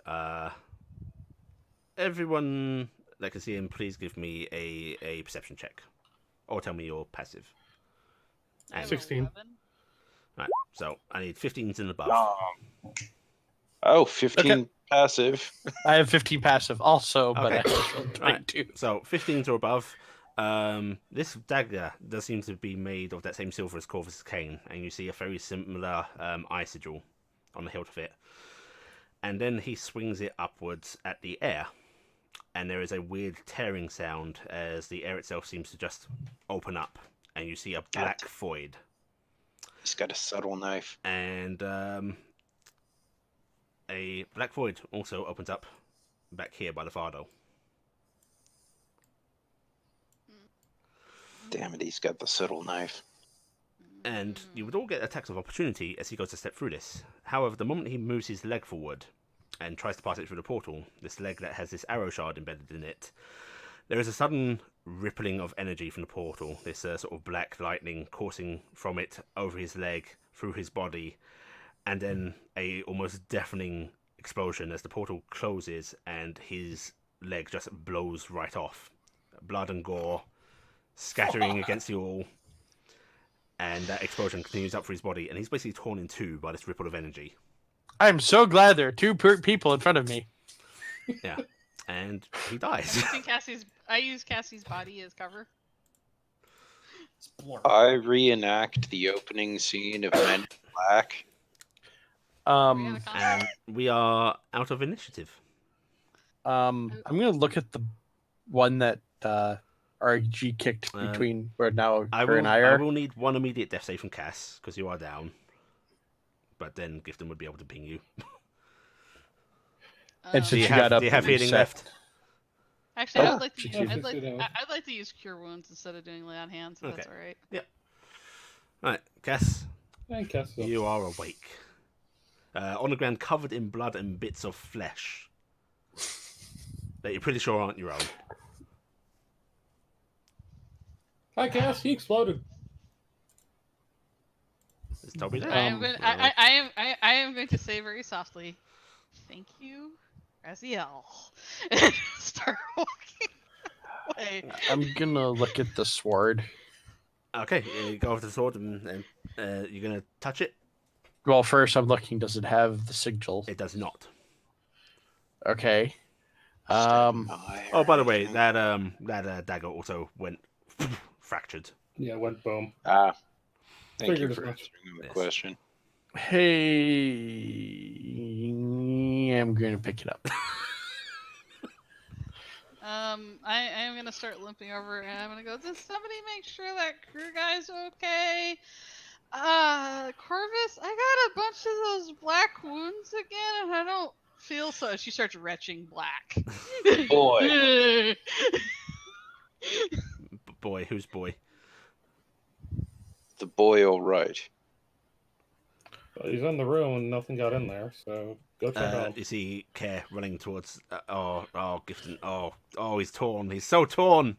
everyone that can see him, please give me a perception check. Or tell me your passive. I have 16. 11. Right, so I need 15s and above. Oh, 15 Okay. passive. I have 15 passive also, but Okay. I also rolled Right. 22. So 15s or above. This dagger does seem to be made of that same silver as Corvus' cane, and you see a very similar eye sigil on the hilt of it. And then he swings it upwards at the air, and there is a weird tearing sound as the air itself seems to just open up, and you see a black void. He's got a subtle knife. And a black void also opens up back here by the Fardo. Damn it, he's got the subtle knife. And you would all get attacks of opportunity as he goes to step through this. However, the moment he moves his leg forward and tries to pass it through the portal, this leg that has this arrow shard embedded in it, there is a sudden rippling of energy from the portal, this sort of black lightning coursing from it over his leg, through his body, and then a almost deafening explosion as the portal closes and his leg just blows right off. Blood and gore scattering against you all. and that explosion continues up through his body, and he's basically torn in two by this ripple of energy. I'm so glad there are two people in front of me. Yeah, and he dies. I use Cassie's body as cover. It's blurry. I reenact the opening scene of Men in Black. And we are out of initiative. I'm gonna look at the one that RG kicked between where now her and I are. I will need one immediate death save from Cass because you are down. But then Gifton would be able to ping you. And do you have healing left? Actually, I'd like to use Cure Wounds instead of doing Lay on Hands. So that's all right. Yeah. All right, Cass. And Cass. You are awake. On the ground, covered in blood and bits of flesh that you're pretty sure aren't your own. Hi, Cass. He exploded. Is Toby there? I am going to say very softly, "Thank you, Raziel." And start walking away. I'm gonna look at the sword. Okay, you go over to the sword and you're gonna touch it. Well, first I'm looking. Does it have the sigil? It does not. Okay. Oh, by the way, that dagger also went fractured. Yeah, went boom. Thank you for answering the question. Hey, I'm going to pick it up. I am gonna start limping over, and I'm gonna go. Does somebody make sure that crew guy's okay? Corvus, I got a bunch of those black wounds again, and I don't feel so. She starts retching black. Boy. Boy, who's boy? The boy, all right. Well, he's in the room and nothing got in there, so go check out. You see Care running towards. Gifton. Oh, he's torn. He's so torn.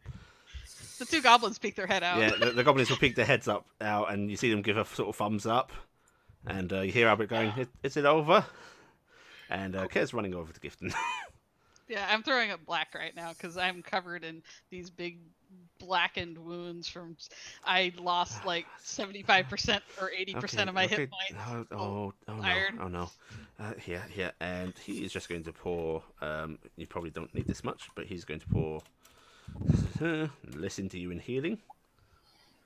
The two goblins peek their head out. Yeah, the goblins will peek their heads out, and you see them give a sort of thumbs up, and you hear Albert going, "Is it over?" And Care's running over to Gifton. Yeah, I'm throwing up black right now because I'm covered in these big blackened wounds from. I lost like 75% or 80% of my hit points. Oh no. Here, and he is just going to pour. You probably don't need this much, but he's going to pour. Listen to you in healing.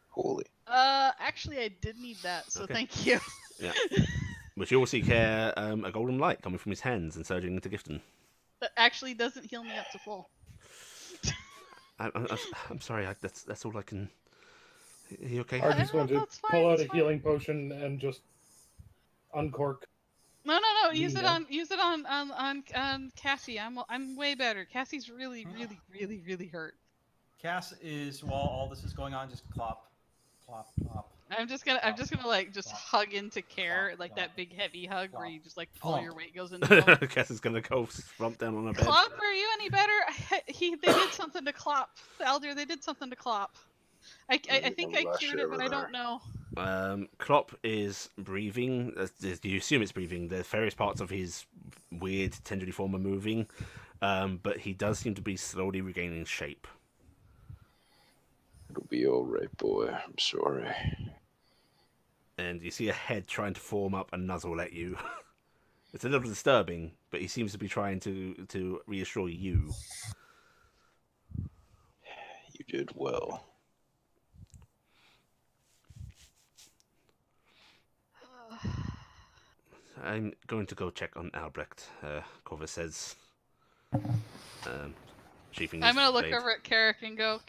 Holy. Actually, I did need that, so thank you. Yeah. Which you will see Care a golden light coming from his hands and surging into Gifton. That actually doesn't heal me up to full. I'm sorry. That's all I can. Are you okay? Archie's going to pull out a healing potion and just uncork. No. Use it on Cassie. I'm way better. Cassie's really hurt. Cass is, while all this is going on, just clop. I'm just gonna hug into Care, like that big heavy hug where you just like all your weight goes into him. Cass is gonna go slump down on her bed. Clop, are you any better? They did something to Clop. Aldir, they did something to Clop. I think I cured it, but I don't know. Clop is breathing. You assume it's breathing. The various parts of his weird tenderly form are moving, but he does seem to be slowly regaining shape. It'll be all right, boy. I'm sorry. And you see a head trying to form up and nuzzle at you. It's a little disturbing, but he seems to be trying to reassure you. You did well. I'm going to go check on Albrecht, Corvus says. I'm going to look over at Carrick and go...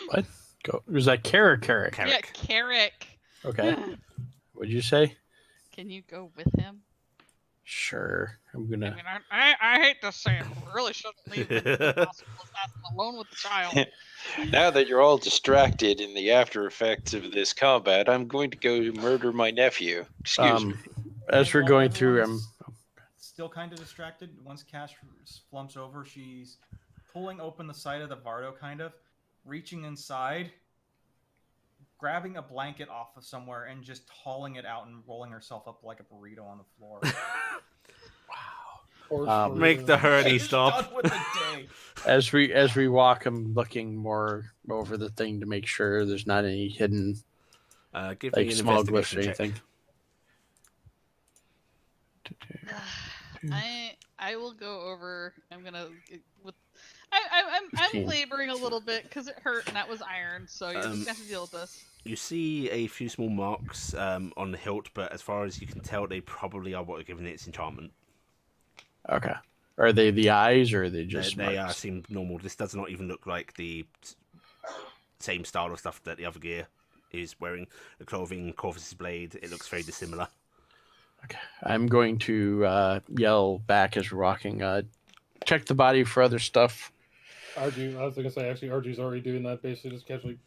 What? Was that Carrick? Yeah, Carrick. Okay. What'd you say? Can you go with him? Sure. I'm gonna. I mean, I hate to say it, but really shouldn't leave him alone with the child. Now that you're all distracted in the after effects of this combat, I'm going to go murder my nephew. Excuse me. As we're going through, I'm still kind of distracted. Once Cash flumps over, she's pulling open the side of the Vardo, kind of reaching inside, grabbing a blanket off of somewhere, and just hauling it out and rolling herself up like a burrito on the floor. Make the hurdy He's stop. done with the day. As we walk, I'm looking more over the thing to make sure there's not any hidden Give like me an small glyphs investigation or check. anything. I will go over. I'm gonna with. I'm 15. laboring a little bit because it hurt and that was iron, so you're just gonna have to deal with this. You see a few small marks on the hilt, but as far as you can tell, they probably are what are giving it its enchantment. Okay. Are they the eyes or are they They, just they marks? seem normal. This does not even look like the same style of stuff that the other gear is wearing. The clothing, Corvus's blade, it looks very dissimilar. Okay. I'm going to yell back as we're walking. Check the body for other stuff. Arju, I was going to say, actually, Arju's already doing that, basically just casually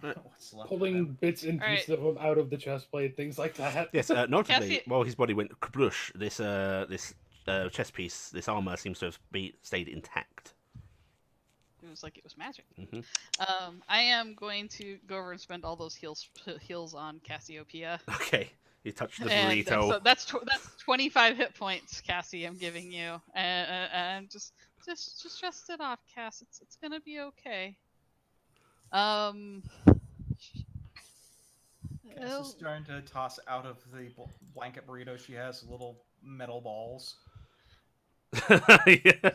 What's left of pulling him? bits and Alright. pieces of him out of the chest plate, things like that. Yes, notably, Cassie- while his body went kablush, this chest piece, this armor seems to have stayed intact. It was like it was magic. Mhm. I am going to go over and spend all those heals on Cassiopeia. Okay, you touched the And burrito. so that's 25 hit points, Cassie. I'm giving you, and just rest it off, Cass. It's gonna be okay. Cass Oh, is starting to toss out of the blanket burrito she has little metal balls. Yeah.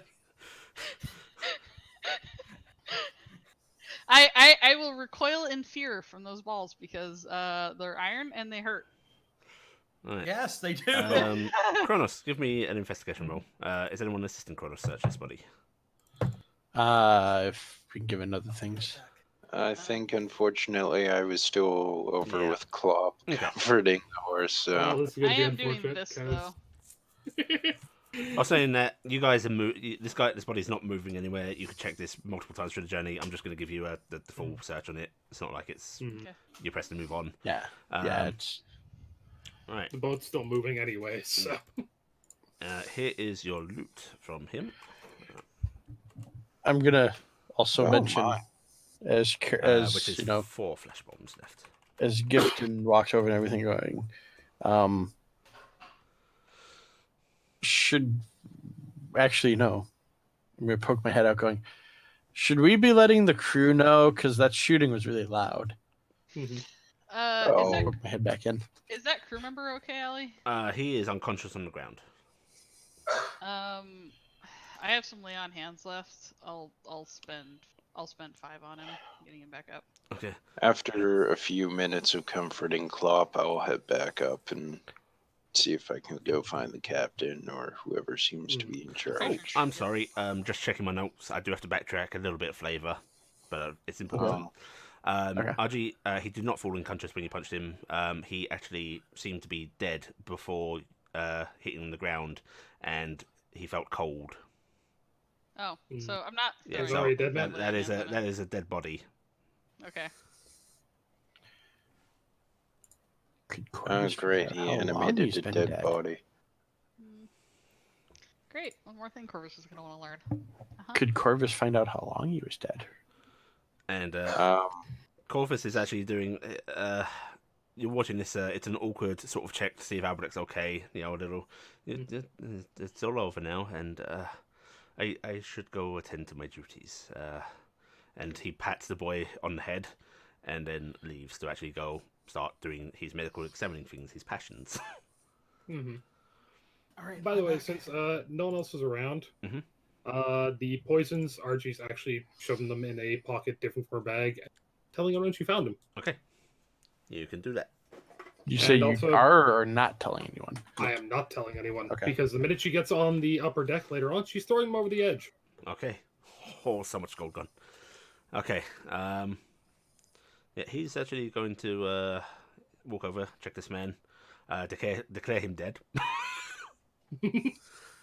I will recoil in fear from those balls because they're iron and they hurt. Right. Yes, they do. Kronos, give me an investigation roll. Is anyone assisting Kronos search this body? If we can give another things. I think, unfortunately, I was still over Yeah. with Klopp Okay. comforting the horse. Well, So this is I going to be am doing unfortunate. this 'cause- though. I was saying that you guys are this body's not moving anywhere. You could check this multiple times through the journey. I'm just going to give you the full search on it. It's not like it's Mhm. you press to move on. Yeah. Yeah, it's All right. The boat's still moving anyway, so. Here is your loot from him. I'm gonna also Oh, mention my. as Which is you know, 4 flash bombs left. as Gifton walks over and everything going, should actually no. I'm gonna poke my head out going, should we be letting the crew know? Because that shooting was really loud. Mhm. Oh. Poke my head back in. Is that crew member okay, Allie? He is unconscious on the ground. I have some lay on hands left. I'll spend 5 on him, getting him back up. Okay. after a few minutes of comforting Klopp, I'll head back up and see if I can go find the captain or whoever seems to be in Oh, charge. I'm sorry. Just checking my notes. I do have to backtrack a little bit of flavour, but it's important. Okay. Argy, he did not fall unconscious when you punched him. He actually seemed to be dead before hitting the ground, and he felt cold. Oh, Mm. so I'm not. Yeah, throwing so already dead now? lay that on is hands a on him. that is a dead body. Okay. Could Oh, Corvus great. figure He out how long animated he's a been dead dead? body. Great. One more thing Corvus is gonna want to learn. Could Corvus find out how long he was dead? And Um, Corvus is actually doing. You're watching this. It's an awkward sort of check to see if Alberic's okay. You know, a little. It's all over now, and I should go attend to my duties. And he pats the boy on the head, and then leaves to actually go start doing his medical examining things, his passions. Mhm. All right. By the I'm way, back. since no one else was around, Mhm. The poisons, Archie's actually shoving them in a pocket different from her bag, telling everyone she found them. Okay, you can do that. You say And you also- are or not telling anyone? I am not telling anyone, Okay. because the minute she gets on the upper deck later on, she's throwing them over the edge. Okay. Oh, so much gold gone. Okay. Yeah, he's actually going to walk over, check this man, declare him dead.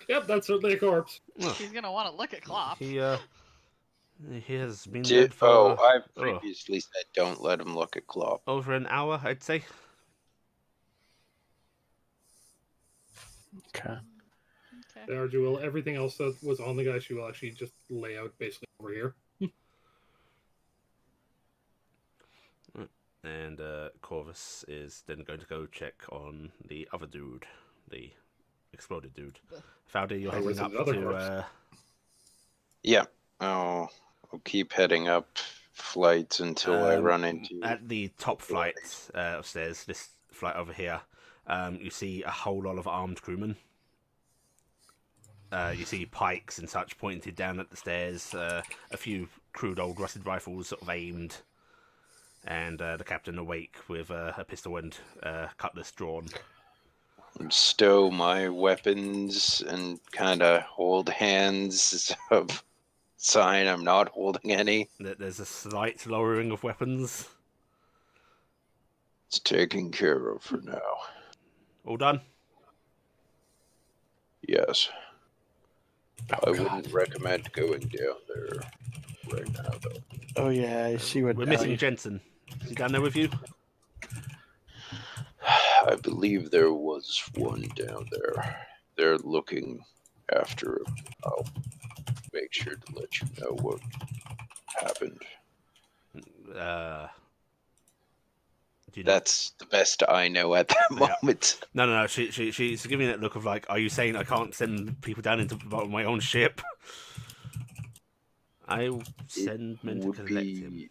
Yep, that's certainly a corpse. Oh, He's gonna want to look at Klopp. he has been dead did, for I previously said don't let him look at Klopp. over an hour, I'd say. Okay. Okay. Arju will, everything else that was on the guy, she will actually just lay out basically over here. And Corvus is then going to go check on the other dude, the exploded, dude. Faldi, you're Oh, heading it's up another to. corpse. Yeah. I'll keep heading up flights until I run into. At the top flight of stairs, this flight over here, you see a whole lot of armed crewmen. You see pikes and such pointed down at the stairs, a few crude old rusted rifles sort of aimed, and the captain awake with a pistol and cutlass drawn. Stow my weapons and kind of hold hands of sign I'm not holding any. There's a slight lowering of weapons. It's taken care of for now. All done? Yes. Oh, I God. wouldn't recommend going down there right now, though. Oh yeah, I see what. We're missing Jensen. Is he down there with you? I believe there was one down there. They're looking after him. I'll make sure to let you know what happened. Do you know? That's the best I know at the Yeah. moment. No. She's giving that look of like, are you saying I can't send people down into my own ship? I'll send men to Would collect him. be.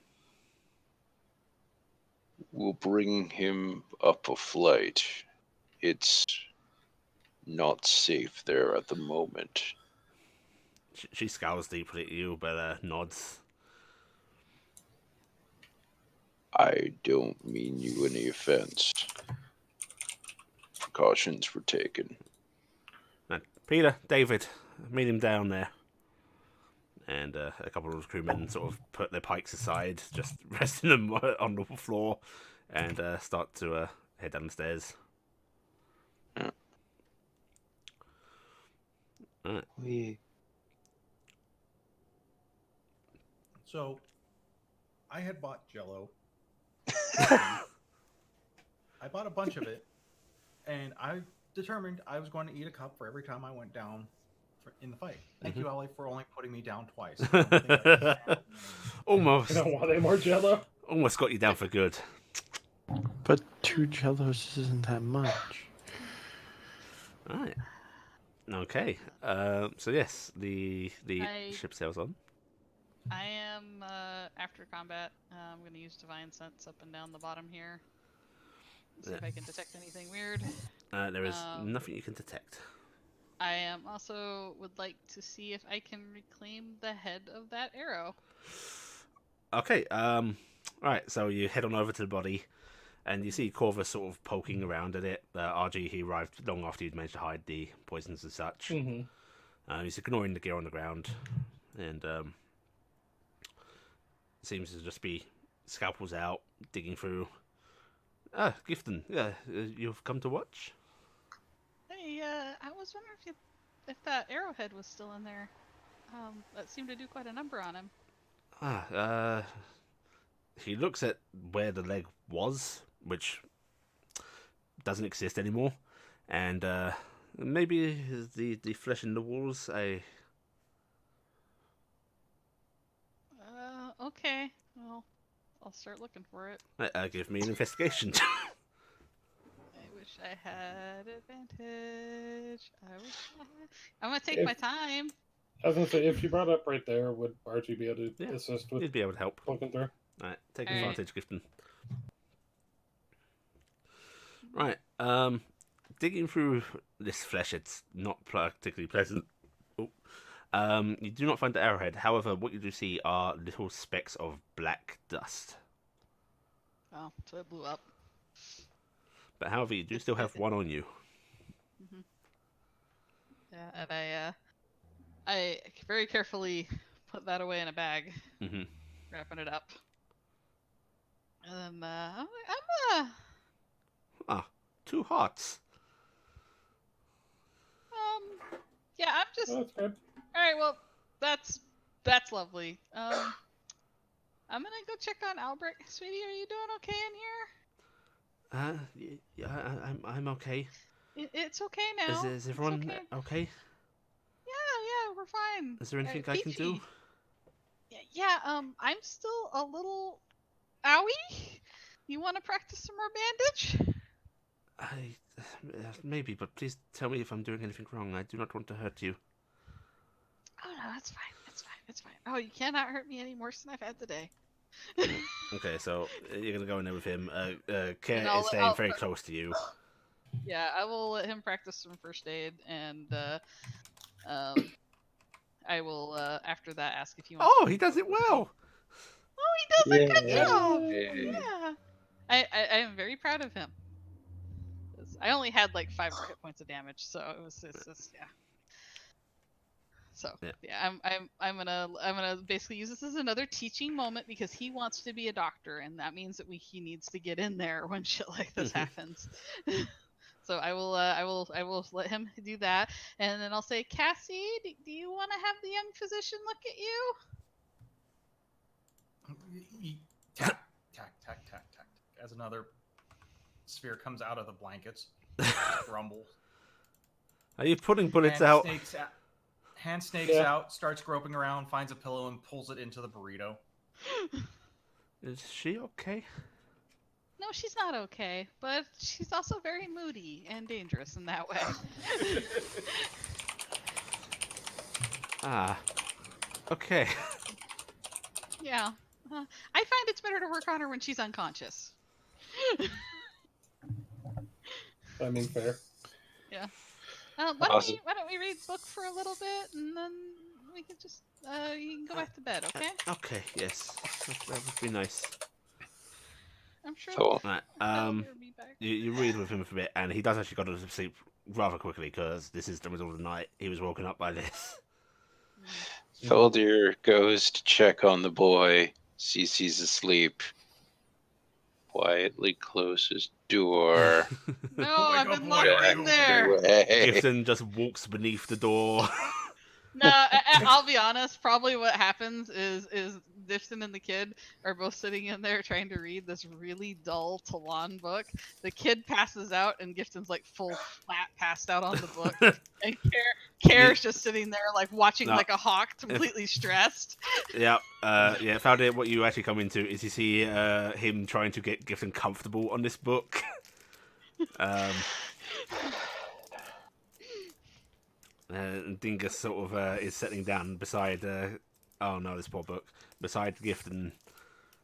We'll bring him up a flight. It's not safe there at the moment. She scowls deeply at you, but nods. I don't mean you any offense. Precautions were taken. Peter, David, meet him down there. And a couple of crewmen sort of put their pikes aside, just resting them on the floor, and start to head down the stairs. Yeah. Alright. So, I had bought Jello. I bought a bunch of it, and I determined I was going to eat a cup for every time I went down in the fight. Thank you, Ellie, for only putting me down twice. I don't think I Almost. You don't want any more Jello? Almost got you down for good. But 2 Jellos isn't that much. Alright. Okay. So yes, the ship sails on. I am after combat. I'm going to use Divine Sense up and down the bottom here. See if I can detect anything weird. There is nothing you can detect. I am also would like to see if I can reclaim the head of that arrow. Okay. Right. So you head on over to the body, and you see Corvus sort of poking around at it. RG, he arrived long after you'd managed to hide the poisons and such. Mm-hmm. He's ignoring the gear on the ground, and seems to just be scalpels out, digging through. Gifton, yeah, you've come to watch? Hey, I was wondering if that arrowhead was still in there. That seemed to do quite a number on him. He looks at where the leg was, which doesn't exist anymore, and maybe the flesh in the walls. Okay. Well, I'll start looking for it. Give me an investigation. I wish I had advantage. I'm gonna take my time. I was gonna say, if you brought it up right there, would Archie be able to Yeah, assist with You'd be able to help. looking through? Right, take All right. advantage, Gifton. Right, digging through this flesh, it's not particularly pleasant. You do not find the arrowhead. However, what you do see are little specks of black dust. Oh, so it blew up. But however, you do still have one on you. Yeah, and I very carefully put that away in a bag, wrapping it up. And then I'm 2 hearts. yeah, I'm just. Oh, that's good. All right, well, that's lovely. I'm gonna go check on Albrecht. Sweetie, are you doing okay in here? Yeah, I'm okay. It's okay now. Is everyone okay? okay? Yeah, we're fine. Is there anything I can do? Yeah, I'm still a little owie. You want to practice some more bandage? Maybe, but please tell me if I'm doing anything wrong. I do not want to hurt you. Oh no, that's fine. It's fine. It's fine. Oh, you cannot hurt me any worse than I've had today. Okay, so you're gonna go in there with him. And Care is staying very close to you. Yeah, I will let him practice some first aid, and I will after that ask if he wants. Oh, to he does it well. Oh, he does a good Yeah. job. Yay. Yeah, I am very proud of him. 'Cause I only had like 5 hit points of damage, so it's just yeah. So Yeah. yeah, I'm gonna basically use this as another teaching moment because he wants to be a doctor, and that means that he needs to get in there when shit like this happens. So I will let him do that, and then I'll say, Cassie, do you want to have the young physician look at you? Tack, tack, tack, tack, tack. As another sphere comes out of the blankets, grumbles. Are you putting bullets out? Hand snakes out, starts groping around, finds a pillow, and pulls it into the burrito. Is she okay? No, she's not okay, but she's also very moody and dangerous in that way. Ah. Okay. Yeah. I find it's better to work on her when she's unconscious. I mean, fair. Yeah. Awesome. Why don't we read the book for a little bit, and then we can just you can go back to bed, okay? Okay. Yes. That would be nice. I'm sure. So, Right. Will be back. You read with him for a bit, and he does actually go to sleep rather quickly because this is the middle of the night. He was woken up by this. Feldir goes to check on the boy, sees he's asleep, quietly closes door. No, Wake I've up, been boy, locked are in you there. Away. Gifton just walks beneath the door. No, I'll be honest. Probably what happens is Difton and the kid are both sitting in there trying to read this really dull Talon book. The kid passes out, and Gifton's like full flat passed out on the book, and Care's just sitting there like watching No. like a hawk, completely stressed. Yeah, Faldir, what you actually come into is you see him trying to get Gifton comfortable on this book. And Dingus sort of is sitting down beside, oh no, this poor book, beside Gifton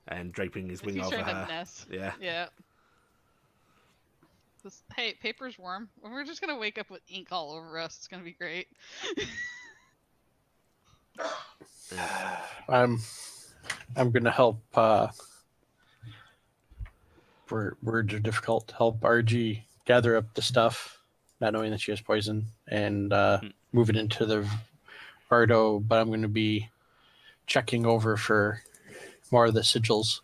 and draping his wing He's over trying to her. nest. Yeah. Yeah. Hey, paper's warm. We're just gonna wake up with ink all over us. It's gonna be great. I'm gonna help. Words are difficult. Help RG gather up the stuff, not knowing that she has poison, and move it into the Bardo. But I'm going to be checking over for more of the sigils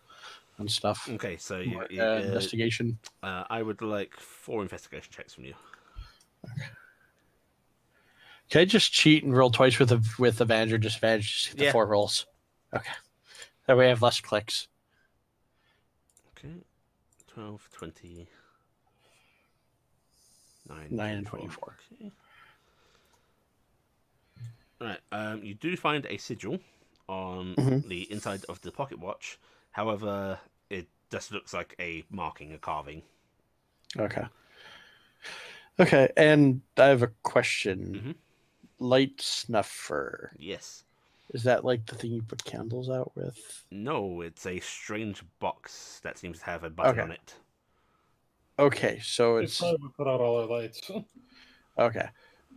and stuff. Okay, so More, investigation. I would like 4 investigation checks from you. Can I just cheat and roll twice with advantage, or just advantage, just hit the 4 rolls? Okay. That way I have less clicks. Okay. 12, 20, 9 and 24. Okay. Right. You do find a sigil on the inside of the pocket watch. However, it just looks like a marking, a carving. Okay. Okay, and I have a question. Light snuffer. Yes. Is that like the thing you put candles out with? No, it's a strange box that seems to have a button on it. Okay, so It's probably would put out all our lights. Okay.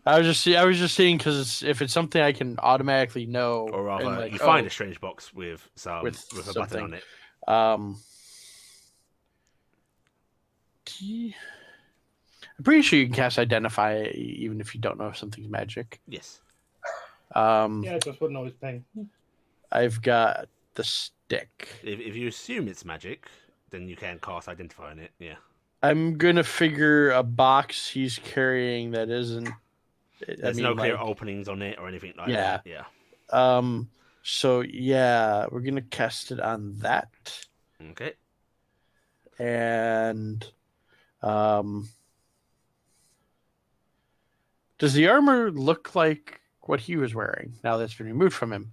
I was just seeing because if it's something I can automatically know, Or rather, and like, you find a strange box with a button on it. I'm pretty sure you can cast Identify even if you don't know if something's magic. Yes. Yeah, it just wouldn't always ping. I've got the stick. If you assume it's magic, then you can cast Identify on it. Yeah. I'm gonna figure a box he's carrying that isn't. There's no clear openings on it or anything like that. Yeah. So yeah, we're gonna cast it on that. Okay. And does the armor look like what he was wearing now that's been removed from him?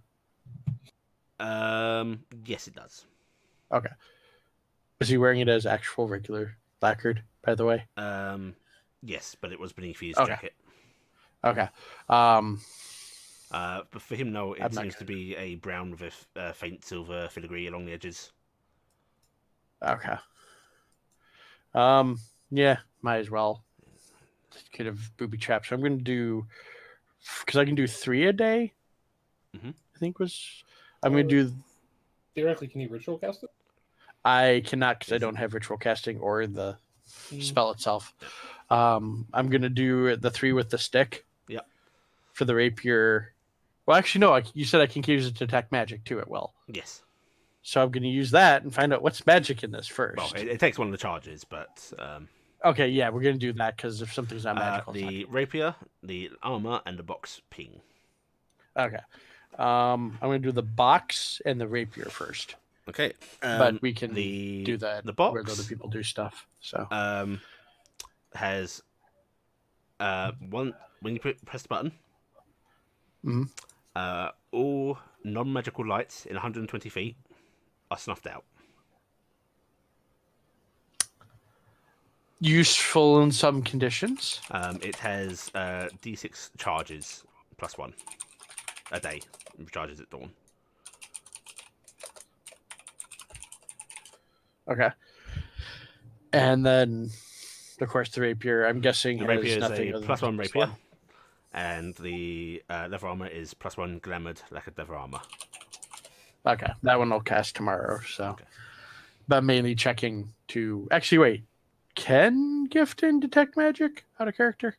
Yes, it does. Okay. Was he wearing it as actual regular lacquered? by the way? Yes, but it was beneath his Okay. jacket. Okay. But for him, no, I'm it not seems to be a brown with a faint silver filigree along the edges. Okay. Yeah, might as well. Could have booby trapped. So I'm going to do, because I can do 3 a day. Mhm. I think I'm going to do. Theoretically, can you ritual cast it? I cannot because I Is it- don't have ritual casting or the Mm. spell itself. I'm going to do the 3 with the stick. Yeah. For the rapier. Well, actually, no. You said I can use it to attack magic too. It will. Yes. So I'm going to use that and find out what's magic in this first. Well, it takes one of the charges, but Okay, yeah, we're going to do that because if something's not magical, the rapier, the armor, and the box ping. okay. I'm going to do the box and the rapier first, Okay. but we can the do that the box where the other people do stuff. So has one when you press the button. Mhm. All non-magical lights in 120 feet are snuffed out. Useful in some conditions. It has D6 charges +1 a day. Charges at dawn. Okay. And then, of course, the rapier. I'm guessing The has rapier is nothing a other than +1 rapier, +1. and the leather armor is +1 glamoured lacquered leather armor. Okay, that one I'll cast tomorrow. So, Okay. but mainly checking to actually wait. Can Gifton detect magic out of character?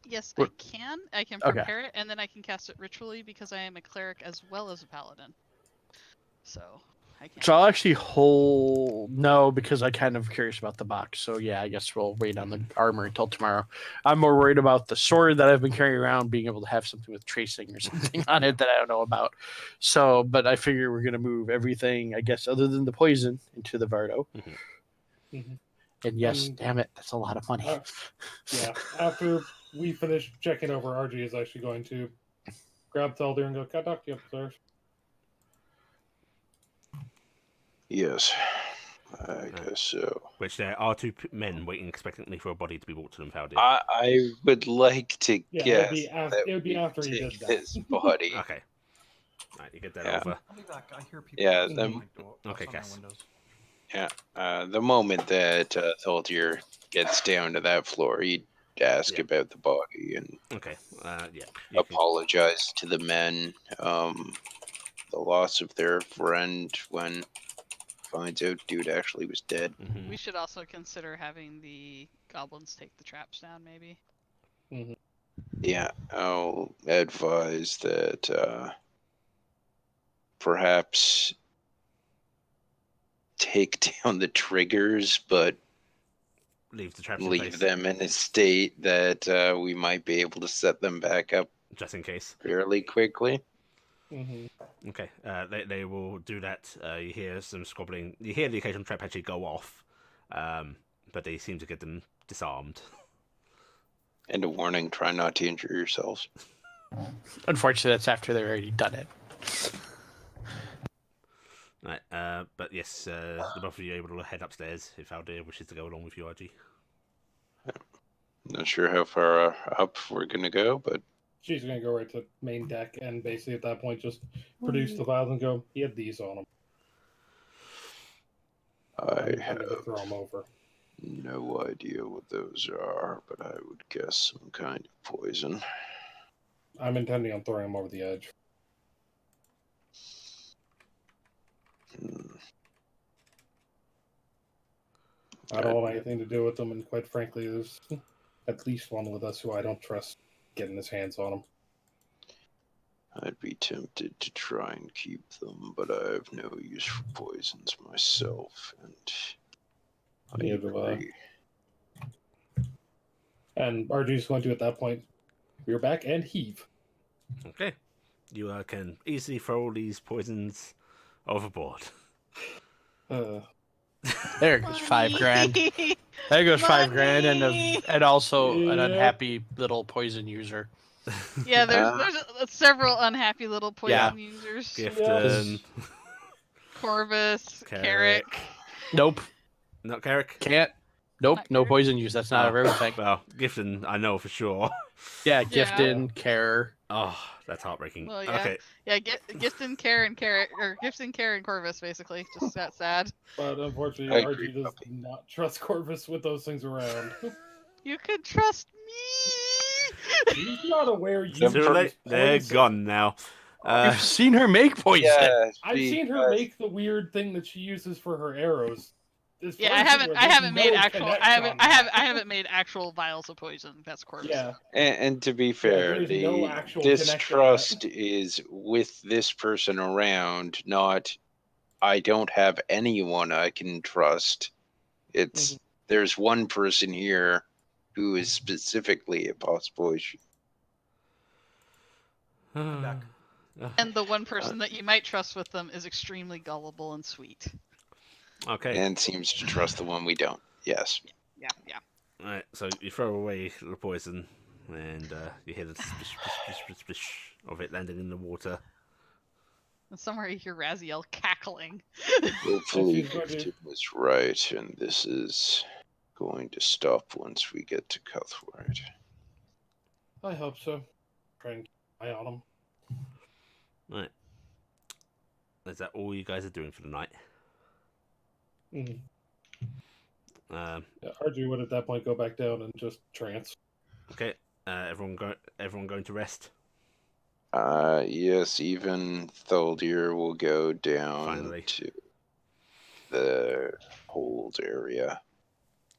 Yes, What- I can. I can Okay. prepare it, and then I can cast it ritually because I am a cleric as well as a paladin. So I can. So I'll actually hold no because I kind of curious about the box. So yeah, I guess we'll wait on the armor until tomorrow. I'm more worried about the sword that I've been carrying around being able to have something with tracing or something on it that I don't know about. So, but I figure we're gonna move everything, I guess, other than the poison into the Vardo. Mhm. And yes, And- damn it, that's a lot of money. Yeah. After we finish checking over, RG is actually going to grab Thaldir and go, "Can I talk to you upstairs?" Yes, I guess so. Which there are two men waiting expectantly for a body to be brought to them. How I would like to Yeah, guess it would be we after he take did that. his body. Okay. Right, you get that Yeah. over. I'll be back. I hear people. Yeah, outside them- my door, Okay, outside my Cass. windows. The moment that Thaldir gets down to that floor, he'd ask Yeah. about the body and Okay. Yeah. You can- apologize to the men. The loss of their friend when finds out dude actually was dead. Mhm. We should also consider having the goblins take the traps down, maybe. Yeah, I'll advise that perhaps take down the triggers, but Leave the traps in leave place, them in a state that we might be able to set them back up just in case. fairly quickly. Okay. They will do that. You hear some squabbling. You hear the occasional trap actually go off, but they seem to get them disarmed. And a warning: try not to injure yourselves. Unfortunately, that's after they've already done it. Right. But yes, the both of you are able to head upstairs if Aldir wishes to go along with you, RG. Not sure how far up we're gonna go, but She's going to go right to main deck and basically at that point just produce the vials and go, "He had these on him. I I'm going to have throw them over." no idea what those are, but I would guess some kind of poison. I'm intending on throwing them over the edge. Hmm. I don't want anything to do with them, and quite frankly, there's at least one with us who I don't trust getting his hands on them. I'd be tempted to try and keep them, but I have no use for poisons myself, and I Neither do I. agree. And RG's going to, at that point, rear back and heave. Okay. You can easily throw all these poisons overboard. There goes $5,000. There goes $5,000 and also an Yeah. unhappy little poison user. Yeah, there's several unhappy little poison Yeah. users. Gifton. Corvus, Carrick. Carrick. Nope, Not Carrick. can't. Nope, Not no yours? poison use. That's not Oh, of everything. Well, Gifton, I know for sure. Yeah, Yeah. Gifton, Care. Oh, that's heartbreaking. Well, yeah. Okay. Yeah, Gifton, Care, and Gifton, Care, and Corvus, basically. Just that sad. But unfortunately, I agree, RG does puppy. not trust Corvus with those things around. You could trust me! He's not aware you Too Them late. use They're poison. gone now. You've seen her make poison. Yeah, I've seen her make the weird thing that she uses for her arrows. As Yeah, far I as haven't. aware, I there's haven't made no actual. connect I haven't. on I have. that. I haven't made actual vials of poison. That's Corvus. Yeah. And to be Yeah, fair, there is no actual distrust is with this person around, not I don't have anyone I can trust. It's there's one person here who is specifically a possible issue. back. And the one person that you might trust with them is extremely gullible and sweet. Okay. And seems to trust the one we don't. Yes. Yeah, yeah. Alright, so you throw away the poison, and you hear the splish, splish, splish, splish, splish of it landing in the water. And somewhere you hear Raziel cackling. Hopefully she's going to- Gifton was right, and this is going to stop once we get to Cuthward. I hope so. Try and keep an eye on him. Right. Is that all you guys are doing for the night? Mhm. Um, Yeah, RG would at that point go back down and just trance. okay. Everyone going to rest. Yes, even Thaldir will go down Finally. to the hold area.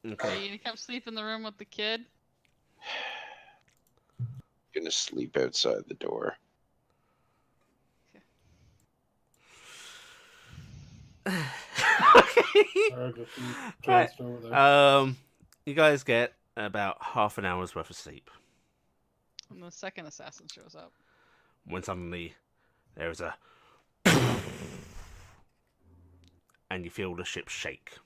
Are Okay. you gonna come sleep in the room with the kid? Gonna sleep outside the door. Or just be Right. tranced over there. You guys get about half an hour's worth of sleep And the second assassin shows up. when suddenly there is a and you feel the ship shake.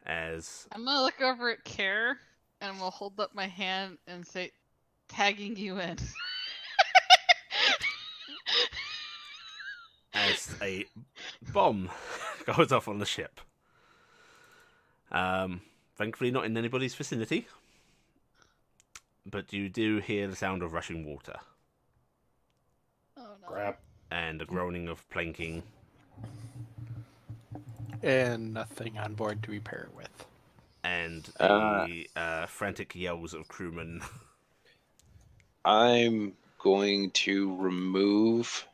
As I'm gonna look over at Care and I'm gonna hold up my hand and say, tagging you in. as a bomb goes off on the ship. Thankfully not in anybody's vicinity, but you do hear the sound of rushing water Oh no. Crap. and the groaning of planking And nothing on board to repair it with. and the frantic yells of crewmen. I'm going to remove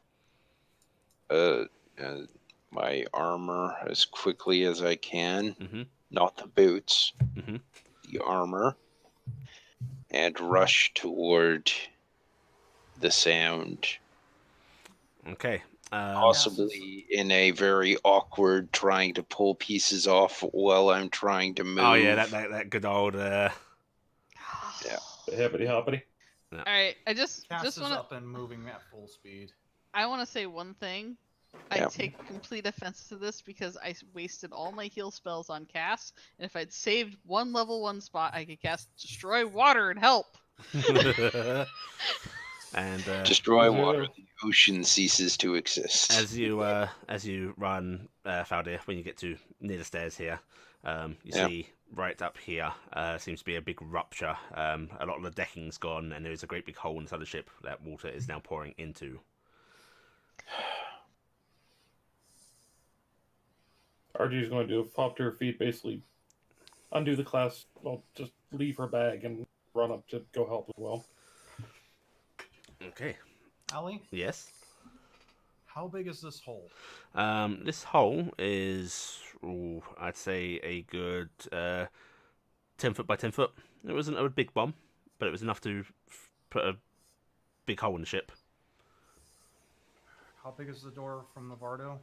my armor as quickly as I can. Mm-hmm. Not the boots, Mm-hmm. the armor, and rush toward the sound. Okay. Possibly in a very awkward trying to pull pieces off while I'm trying to move. Oh yeah, that good old. Yeah. Hippity hoppity. All right, I just Cass is want to. up and moving at full speed. I want to say one thing. I Yep. take complete offense to this because I wasted all my heal spells on Cass, and if I'd saved one level 1 spot, I could cast Destroy Water and help. And Destroy Yeah. water, the ocean ceases to exist. as you run, Faldir, when you get to near the stairs here, you Yeah. see right up here seems to be a big rupture. A lot of the decking's gone, and there is a great big hole inside the ship that water is now pouring into. RG's going to pop to her feet, basically undo the class, well, just leave her bag and run up to go help as well. Okay. Ali, Yes. how big is this hole? This hole is, I'd say, a good 10 foot by 10 foot. It wasn't a big bomb, but it was enough to put a big hole in the ship. How big is the door from the Vardo?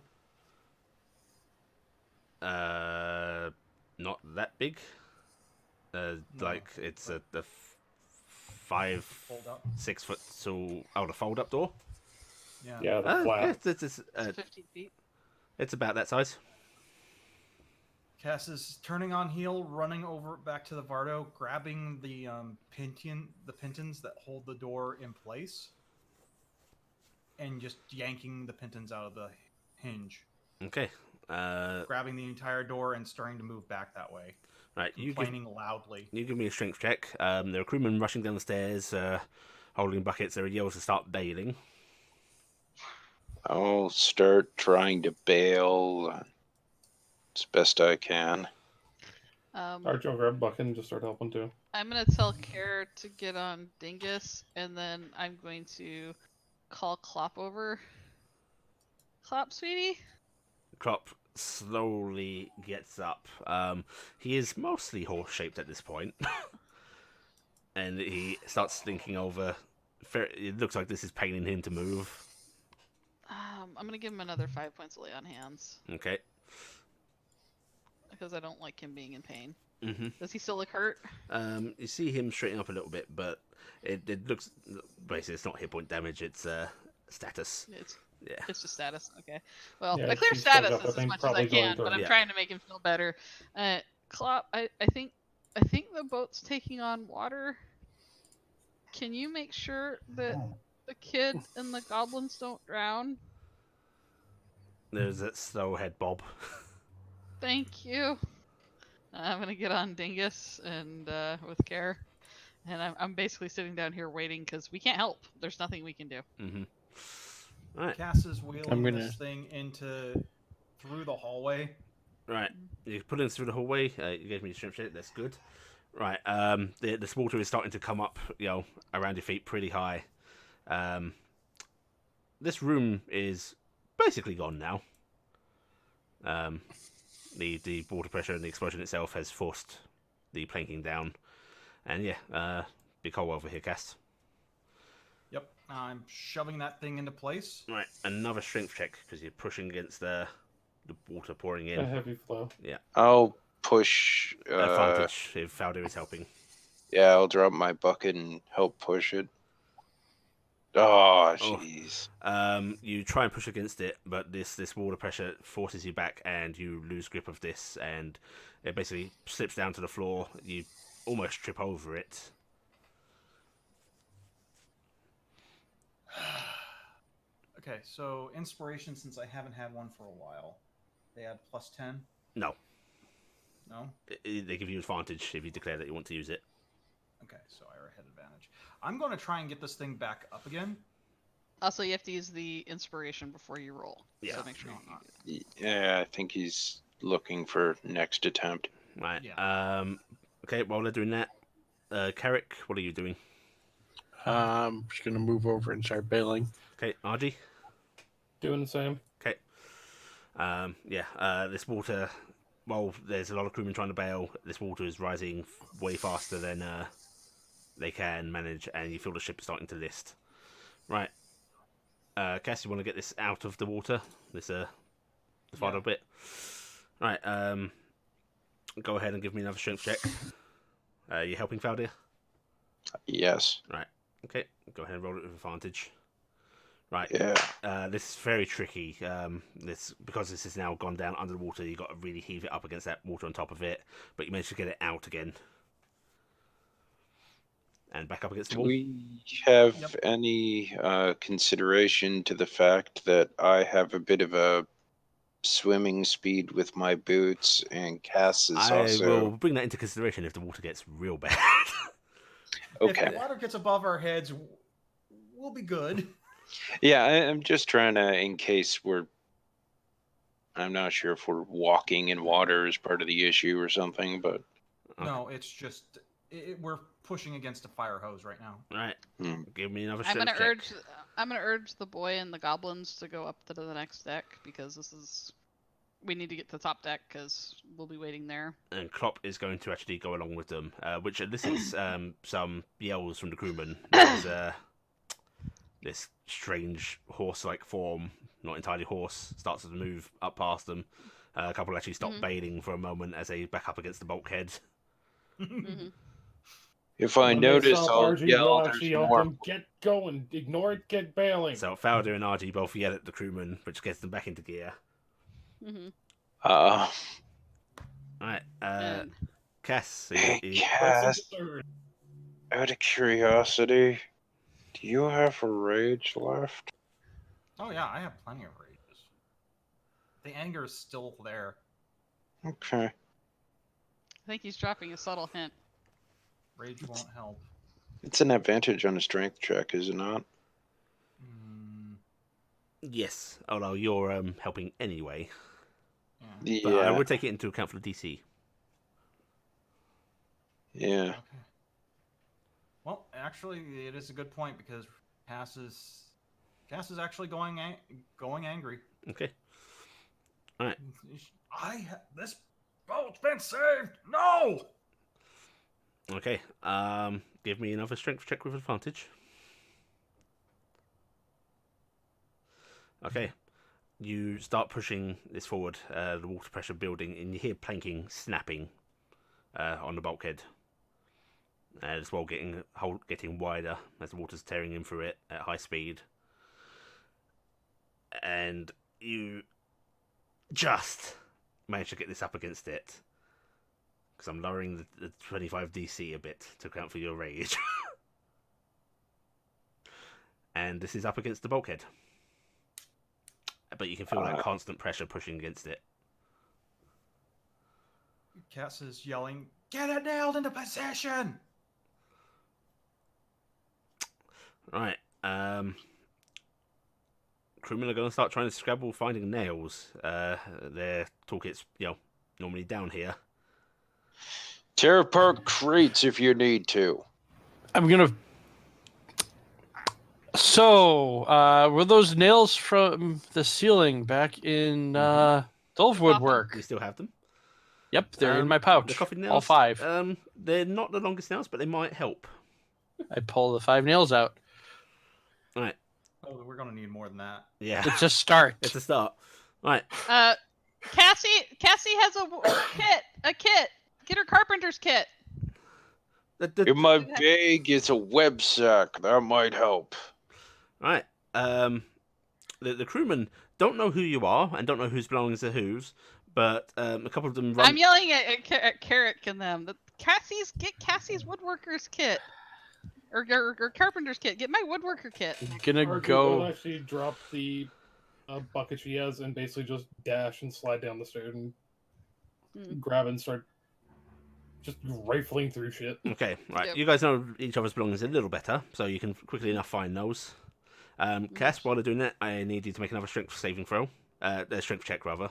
Not that big. Like it's a 5, Fold up? 6 foot tall. Oh, the fold up door. Yeah. Yeah, the flat. It's 15 feet. It's about that size. Cass is turning on heel, running over back to the Vardo, grabbing the pintons that hold the door in place, and just yanking the pintons out of the hinge, Okay. grabbing the entire door and starting to move back that way, Right. complaining loudly. You give me a strength check. There are crewmen rushing down the stairs, holding buckets. There are yells to start bailing. I'll start trying to bail as best I can. Arch over a bucket and just start helping too. I'm gonna tell Care to get on Dingus, and then I'm going to call Clop over. Clop, sweetie. Klopp slowly gets up. He is mostly horse-shaped at this point. And he starts thinking over. It looks like this is paining him to move. I'm gonna give him another 5 points of lay on hands Okay. because I don't like him being in pain. Mm-hmm. Does he still look hurt? You see him straighten up a little bit, but it looks basically it's not hit point damage. It's status. Yeah. It's just status. Okay. Well, Yeah, I clear she's still status got that as thing much as I probably going can, through. but I'm Yeah. trying to make him feel better. Clop, I think the boat's taking on water. Can you make sure that the kid and the goblins don't drown? There's that slow head bob. Thank you. I'm gonna get on Dingus and with Care, and I'm basically sitting down here waiting because we can't help. There's nothing we can do. Mm-hmm. All right. Cass is wheeling I'm gonna- this thing through the hallway. Right. You put him through the hallway. You gave me the strength check. That's good. Right. The water is starting to come up, around your feet pretty high. This room is basically gone now. The water pressure and the explosion itself has forced the planking down. And yeah, big hole over here, Cass. Yep, I'm shoving that thing into place. Right. Another strength check because you're pushing against the water pouring A in. heavy flow. I'll push. Advantage if Faldo is helping. Yeah, I'll drop my bucket and help push it. Oh, Oh. jeez. You try and push against it, but this water pressure forces you back, and you lose grip of this, and it basically slips down to the floor. You almost trip over it. Okay, so inspiration, since I haven't had one for a while, they add +10? No, No? they give you advantage if you declare that you want to use it. Okay, so I already had advantage. I'm going to try and get this thing back up again. Also, you have to use the inspiration before you roll. Yeah. So make sure you do that. Yeah, I think he's looking for next attempt. Right. Yeah. Okay. While they're doing that, Carrick, what are you doing? Just gonna move over and start bailing. Okay, RG. Doing the same. Okay. This water. Well, there's a lot of crewmen trying to bail. This water is rising way faster than they can manage, and you feel the ship is starting to list. Right. Cass, you want to get this out of the water? This final bit. Right. Go ahead and give me another strength check. You helping Faldir? Yes. Right. Okay. Go ahead and roll it with advantage. Right. Yeah. This is very tricky. Because this has now gone down under the water, you got to really heave it up against that water on top of it, but you managed to get it out again. And back up against the Do wall. we have Yep. any consideration to the fact that I have a bit of a swimming speed with my boots, and Cass is I also will bring that into consideration if the water gets real bad. If okay? the water gets above our heads, we'll be good. Yeah, I'm just trying to, in case I'm not sure if we're walking in water is part of the issue or something, but Okay. No, it's just we're pushing against a fire hose right now. Right. Hmm. Give me another I'm strength gonna check. I'm gonna urge the boy and the goblins to go up to the next deck because we need to get to the top deck because we'll be waiting there. And Klopp is going to actually go along with them, which elicits some yells from the crewmen. There's this strange horse-like form, not entirely horse, starts to move up past them. A couple actually stop bailing for a moment as they back up against the bulkhead. Mm-hmm. if I When they notice, stop, I'll RG yell. will There's actually help more. them. Get going. Ignore it. Get bailing. So Faldo and RG both yell at the crewmen, which gets them back into gear. Mm-hmm. Alright, And Cass, so Hey, you, Cass, out of curiosity, do you have a rage left? Oh yeah, I have plenty of rages. the anger is still there. Okay. I think he's dropping a subtle hint. Rage won't help. It's an advantage on a strength check, is it not? Mm, Yes, although you're helping anyway. yeah. But I Yeah. would take it into account for the DC. Yeah. Okay. Well, actually, it is a good point because Cass is actually going angry. Okay. This boat's been saved. No. Okay. Give me another strength check with advantage. Okay. You start pushing this forward, the water pressure building, and you hear planking snapping on the bulkhead. This wall getting wider as the water's tearing in through it at high speed. And you just manage to get this up against it. Because I'm lowering the 25 DC a bit to account for your rage. And this is up against the bulkhead. But you can feel that constant pressure pushing against it. Cass is yelling, "Get it nailed into position!" Right. Crewmen are going to start trying to scrabble finding nails. Their toolkit's, normally down here. Tear apart crates if you need to. I'm gonna. So, were those nails from the ceiling back in Dulve Woodwork? You still have them? Yep, they're in my pouch. The coffin nails. All 5. They're not the longest nails, but they might help. I pull the 5 nails out. All right. Oh, we're gonna need more than that. Yeah. It's a start. It's a start. Right. Cassie has a kit. Get her carpenter's kit. In my bag is a web sack. That might help. Right. The crewmen don't know who you are and don't know whose belongings are whose, but a couple of them run. I'm yelling at Carrick and them. Get Cassie's woodworker's kit. Or carpenter's kit. Get my woodworker kit. Gonna Archie go. will actually drop the bucket she has and basically just dash and slide down the stairs and grab and start just rifling through shit. Okay, right. Yep. You guys know each other's belongings a little better, so you can quickly enough find those. Cass, while they're doing that, I need you to make another strength saving throw. Strength check, rather.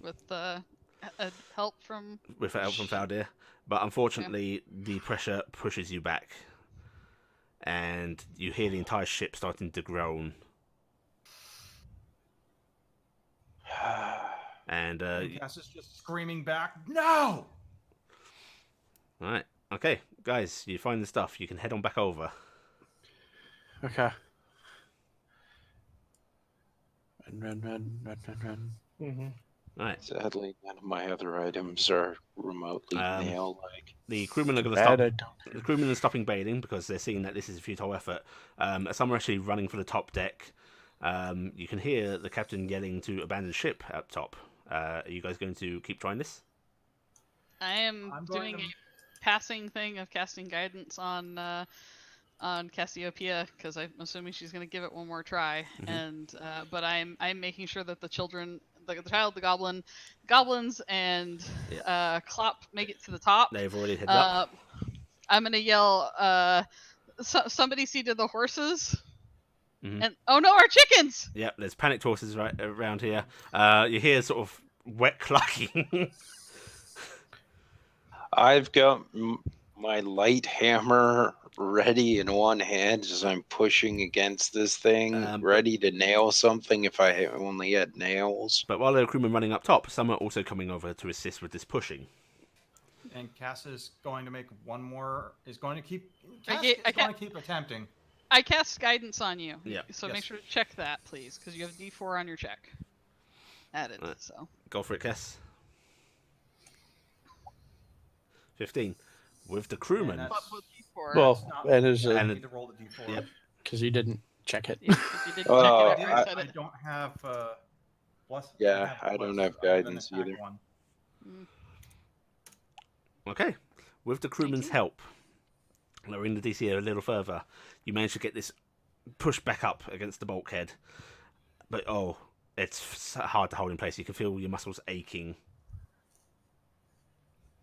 With help from... With help from Faldir. But unfortunately, the pressure pushes you back. And you hear the entire ship starting to groan. And Cass is just screaming back, "No!" Alright. Okay, guys, you find the stuff. You can head on back over. Okay. Run. Mm-hmm. Alright. Sadly, none of my other items are remotely nail-like. The crewmen are going to Bad, stop. I don't. The crewmen are stopping bathing because they're seeing that this is a futile effort. Some are actually running for the top deck. You can hear the captain yelling to abandon ship up top. Are you guys going to keep trying this? I am doing a passing thing of casting guidance on Cassiopeia because I'm assuming she's going to give it one more try. And but I'm making sure that the children, the child, the goblins, and Klopp make it to the top. They've already headed up. I'm going to yell, somebody see to the horses. And oh no, our chickens! Yep, there's panicked horses right around here. You hear sort of wet clucking. I've got my light hammer ready in one hand as I'm pushing against this thing, ready to nail something if I only had nails. But while there are crewmen running up top, some are also coming over to assist with this pushing. And Cass is going to make one more. Is going to keep attempting. I cast guidance on you. Yeah. So Yes. make sure to check that, please, because you have D4 on your check added. Right. So Go for it, Cass. 15. With the crewmen. And but with D4. Well, and there's I a need to roll the d4. Yep. because he didn't check it. Yeah, 'cause you didn't Oh, check it after I said I it. don't have bless. Yeah, I don't have I an guidance attack either. one. Okay. With the crewmen's you. help, lowering the DC a little further, you manage to get this pushed back up against the bulkhead. But it's hard to hold in place. You can feel your muscles aching.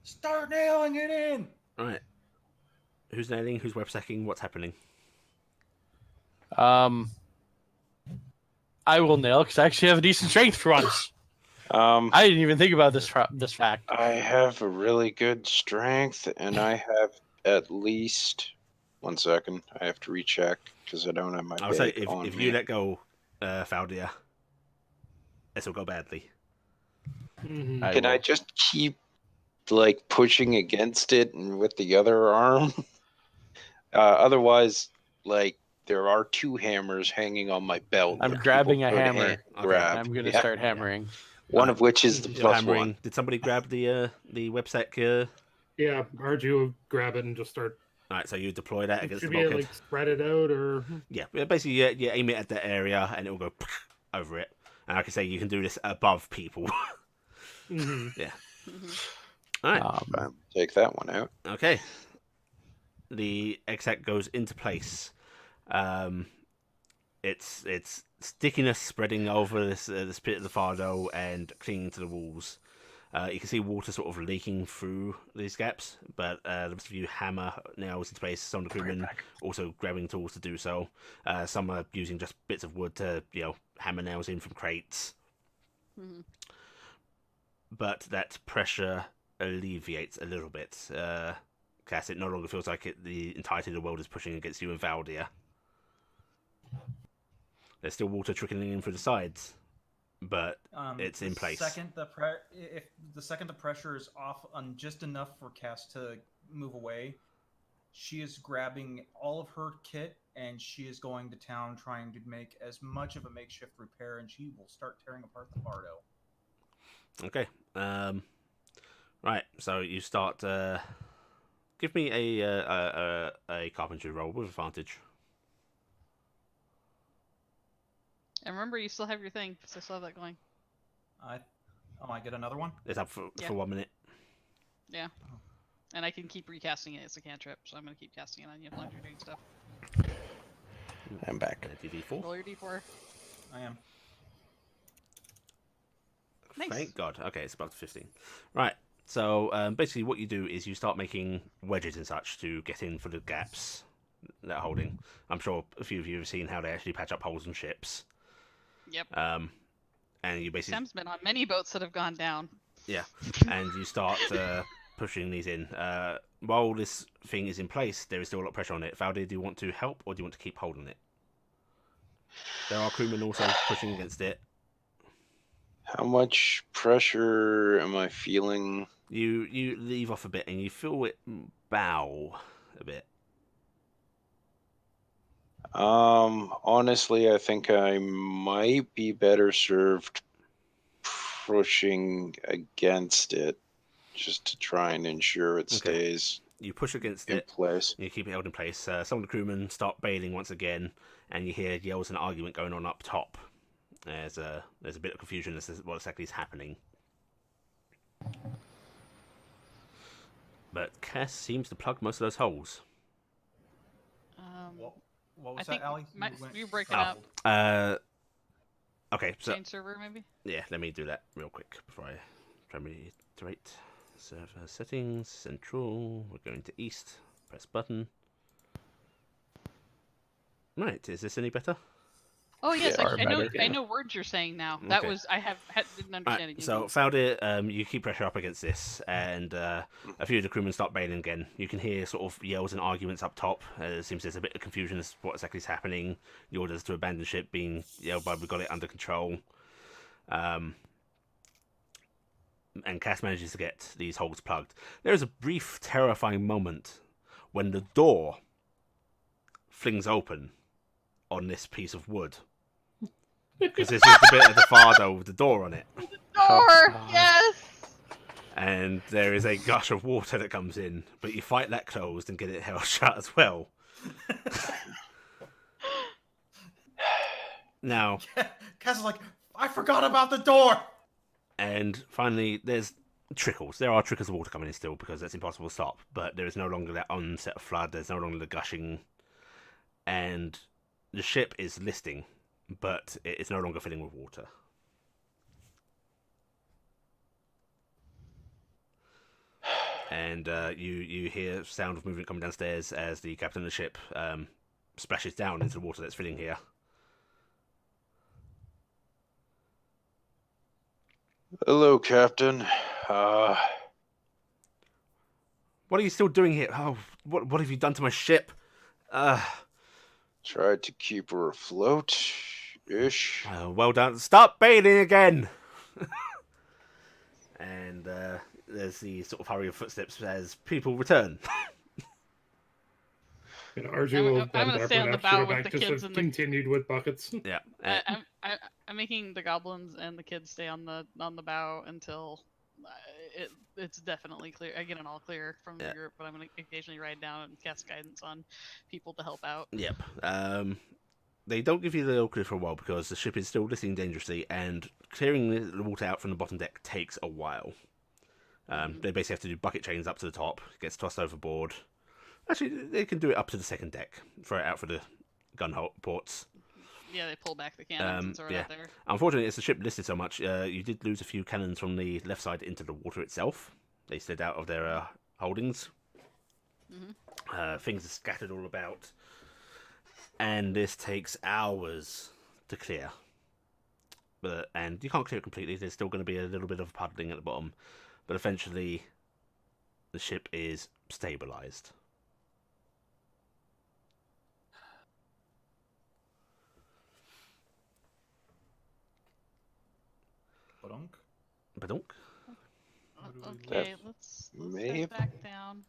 Start nailing it in. Right. Who's nailing? Who's web sacking? What's happening? I will nail because I actually have a decent strength for once. I didn't even think about this fact. I have a really good strength, and I have at least 1 second. I have to recheck because I don't have my I would say bag on if me. you let go, Faldia, this will go badly. Mhm. Can I just keep like pushing against it and with the other arm? Otherwise, like there are 2 hammers hanging on my belt. I'm that grabbing people a could hammer. grab. I'm gonna Yeah. start hammering. One of which is the You're +1. hammering. Did somebody grab the web sack? Yeah, Arju will grab it and just start. Alright, so you deploy that against Should the be bulkhead. like spread it out or. Yeah, basically you aim it at that area and it will go over it. And like I say, you can do this above people. Mhm. Yeah. Mhm. Alright. Take that one out. Okay. The exact goes into place. Its stickiness spreading over this pit of the Fardo and clinging to the walls. You can see water sort of leaking through these gaps, but the rest of you hammer nails into place. Some of the crewmen also grabbing tools to do so. Some are using just bits of wood to, hammer nails in from crates. Mhm. But that pressure alleviates a little bit. Cass, it no longer feels like the entirety of the world is pushing against you and Valdia. There's still water trickling in through the sides, but it's in place. If the second the pressure is off on just enough for Cass to move away, she is grabbing all of her kit and she is going to town trying to make as much of a makeshift repair, and she will start tearing apart the Bardo. Okay. Right. So you start. Give me a carpentry roll with advantage. And remember, you still have your thing, so I still have that going. I get another one? It's up for Yeah. 1 minute. Yeah. And I can keep recasting it as a cantrip, so I'm going to keep casting it on you as long as you're doing stuff. I'm back. DD4. Roll your d4. I am. Nice. Thank God. Okay, it's above 15. Right. So basically, what you do is you start making wedges and such to get in for the gaps that are holding. I'm sure a few of you have seen how they actually patch up holes in ships. Yep. And you basically Sam's been on many boats that have gone down. Yeah, and you start pushing these in. While this thing is in place, there is still a lot of pressure on it. Valdir, do you want to help or do you want to keep holding it? There are crewmen also pushing against it. How much pressure am I feeling? You leave off a bit and you feel it bow a bit. Honestly, I think I might be better served pushing against it just to try and ensure it stays You push against in it. place. You keep it held in place. Some of the crewmen start bailing once again, and you hear yells and argument going on up top. There's a bit of confusion as to what exactly is happening. But Cass seems to plug most of those holes. What was I that, think Allie? you break it up. Okay, so Change server, maybe? yeah, let me do that real quick before I try and reiterate. Server settings, central, we're going to east, press button. Right, is this any better? Oh yes, Yeah, I know words you're saying now. That Okay. was didn't understand it. So Faldir, you keep pressure up against this, and a few of the crewmen start bailing again. You can hear sort of yells and arguments up top. It seems there's a bit of confusion as to what exactly is happening. The orders to abandon ship being yelled by "We've got it under control." And Cass manages to get these holes plugged. There is a brief, terrifying moment when the door flings open on this piece of wood. Because this is the bit of the Fardo with the door on it. Door, yes. And there is a gush of water that comes in, but you fight that closed and get it held shut as well. Now, Cass is like, I forgot about the door! and finally, there's trickles. There are trickles of water coming in still because that's impossible to stop, but there is no longer that onset of flood, there's no longer the gushing, and the ship is listing, but it is no longer filling with water. and you hear sound of movement coming downstairs as the captain of the ship splashes down into the water that's filling here. Hello, Captain. What are you still doing here? Oh, what have you done to my ship? Tried to keep her afloat, ish. Well done. Stop bailing again. And there's the sort of hurry of footsteps as people return. RG will I'm then gonna stay on the perhaps should bow go with back the to kids have and the. continued with buckets. Yeah. I'm making the goblins and the kids stay on the bow until it's definitely clear. I get an all clear from the group, but I'm gonna occasionally ride down and cast guidance on people to help out. Yep. They don't give you the all clear for a while because the ship is still listing dangerously, and clearing the water out from the bottom deck takes a while. They basically have to do bucket chains up to the top, gets tossed overboard. Actually, they can do it up to the second deck, throw it out for the gun ports. Yeah, they pull back the cannons and throw it out there. Unfortunately, as the ship listed so much, you did lose a few cannons from the left side into the water itself. They slid out of their holdings. Things are scattered all about. And this takes hours to clear. And you can't clear it completely. There's still going to be a little bit of puddling at the bottom. But eventually, the ship is stabilized. Badunk. Badunk. Okay, let's may- head back down.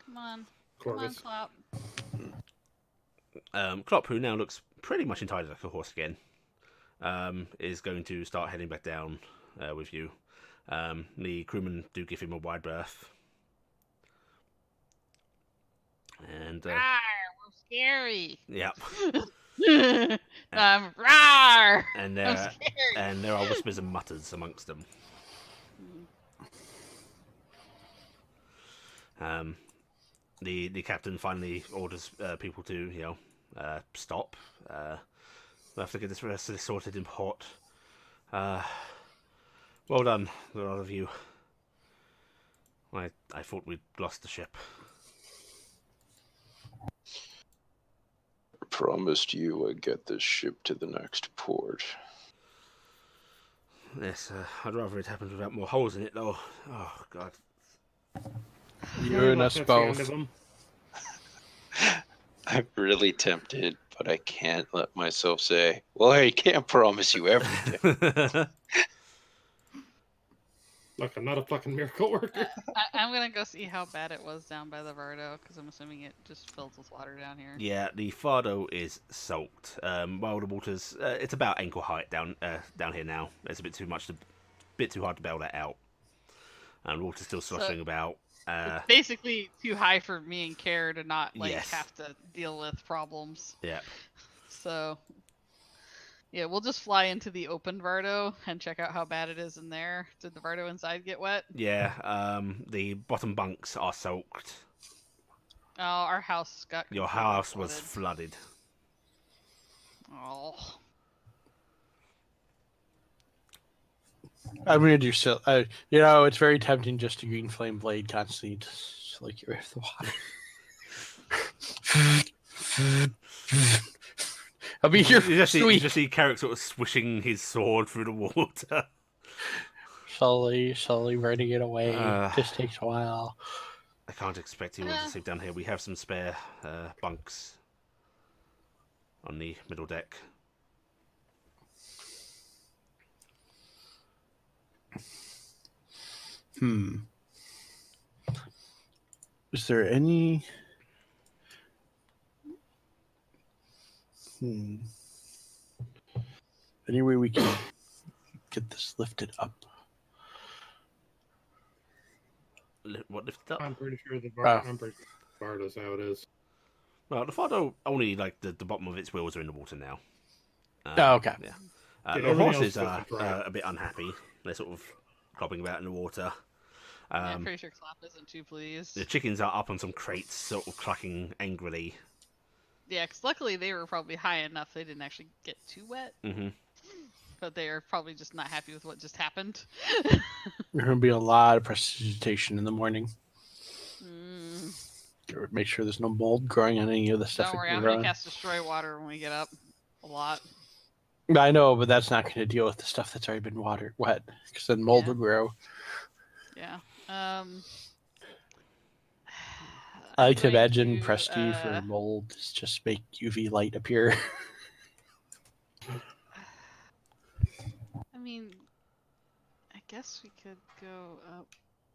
Come on, Corvus. Clop. Klopp, who now looks pretty much entirely like a horse again, is going to start heading back down with you. The crewmen do give him a wide berth. And We're scary. yep. Rawr! And I'm scared. and there are whispers and mutters amongst them. The captain finally orders people to stop. We'll have to get this rest of this sorted in port. Well done, a lot of you. I thought we'd lost the ship. Promised you I'd get this ship to the next port. Yes, I'd rather it happened without more holes in it, though. Oh, God. You and us That's the end of both. them. I'm really tempted, but I can't let myself say, well, I can't promise you everything. Look, I'm not a fucking miracle worker. I'm gonna go see how bad it was down by the Vardo, because I'm assuming it just fills with water down here. Yeah, the Fardo is soaked. While the water's it's about ankle height down here now. It's a bit too hard to bail that out. And water's still sloshing about. It's basically too high for me and Care to not Yes. have to deal with problems. Yeah. So yeah, we'll just fly into the open Vardo and check out how bad it is in there. Did the Vardo inside get wet? Yeah. The bottom bunks are soaked. Oh, our house got Your completely house was flooded. flooded. Oh. I'm gonna do so. It's very tempting just to green flame blade constantly, just like get rid of the water. I'll be here. You Sweet. just see Carrick sort of swishing his sword through the water. Slowly burning it away. Uh. This takes a while. I can't expect you all to sleep down here. We have some spare bunks on the middle deck. Is there any? Any way we can get this lifted up? What lifted up? I'm pretty sure the Ah. Vardo's how it is. Well, the Fardo only like the bottom of its wheels are in the water now. Oh, okay. Yeah. Yeah, The everything horses else are is dry. a bit unhappy. They're sort of clopping about in the water. Yeah, I'm pretty sure Clop isn't too pleased. The chickens are up on some crates, sort of clucking angrily. Yeah, because luckily they were probably high enough they didn't actually get too wet. Mm-hmm. but they are probably just not happy with what just happened. There's going to be a lot of precipitation in the morning. Mm. Make sure there's no mold growing on any of the stuff Don't that worry, can I'm grow gonna on. cast Destroy Water when we get up. A lot. I know, but that's not going to deal with the stuff that's already been wet, because then mold Yeah. will grow. Yeah. I I'm like to going imagine to, Prestige for mold is just make UV light appear. I mean, I guess we could go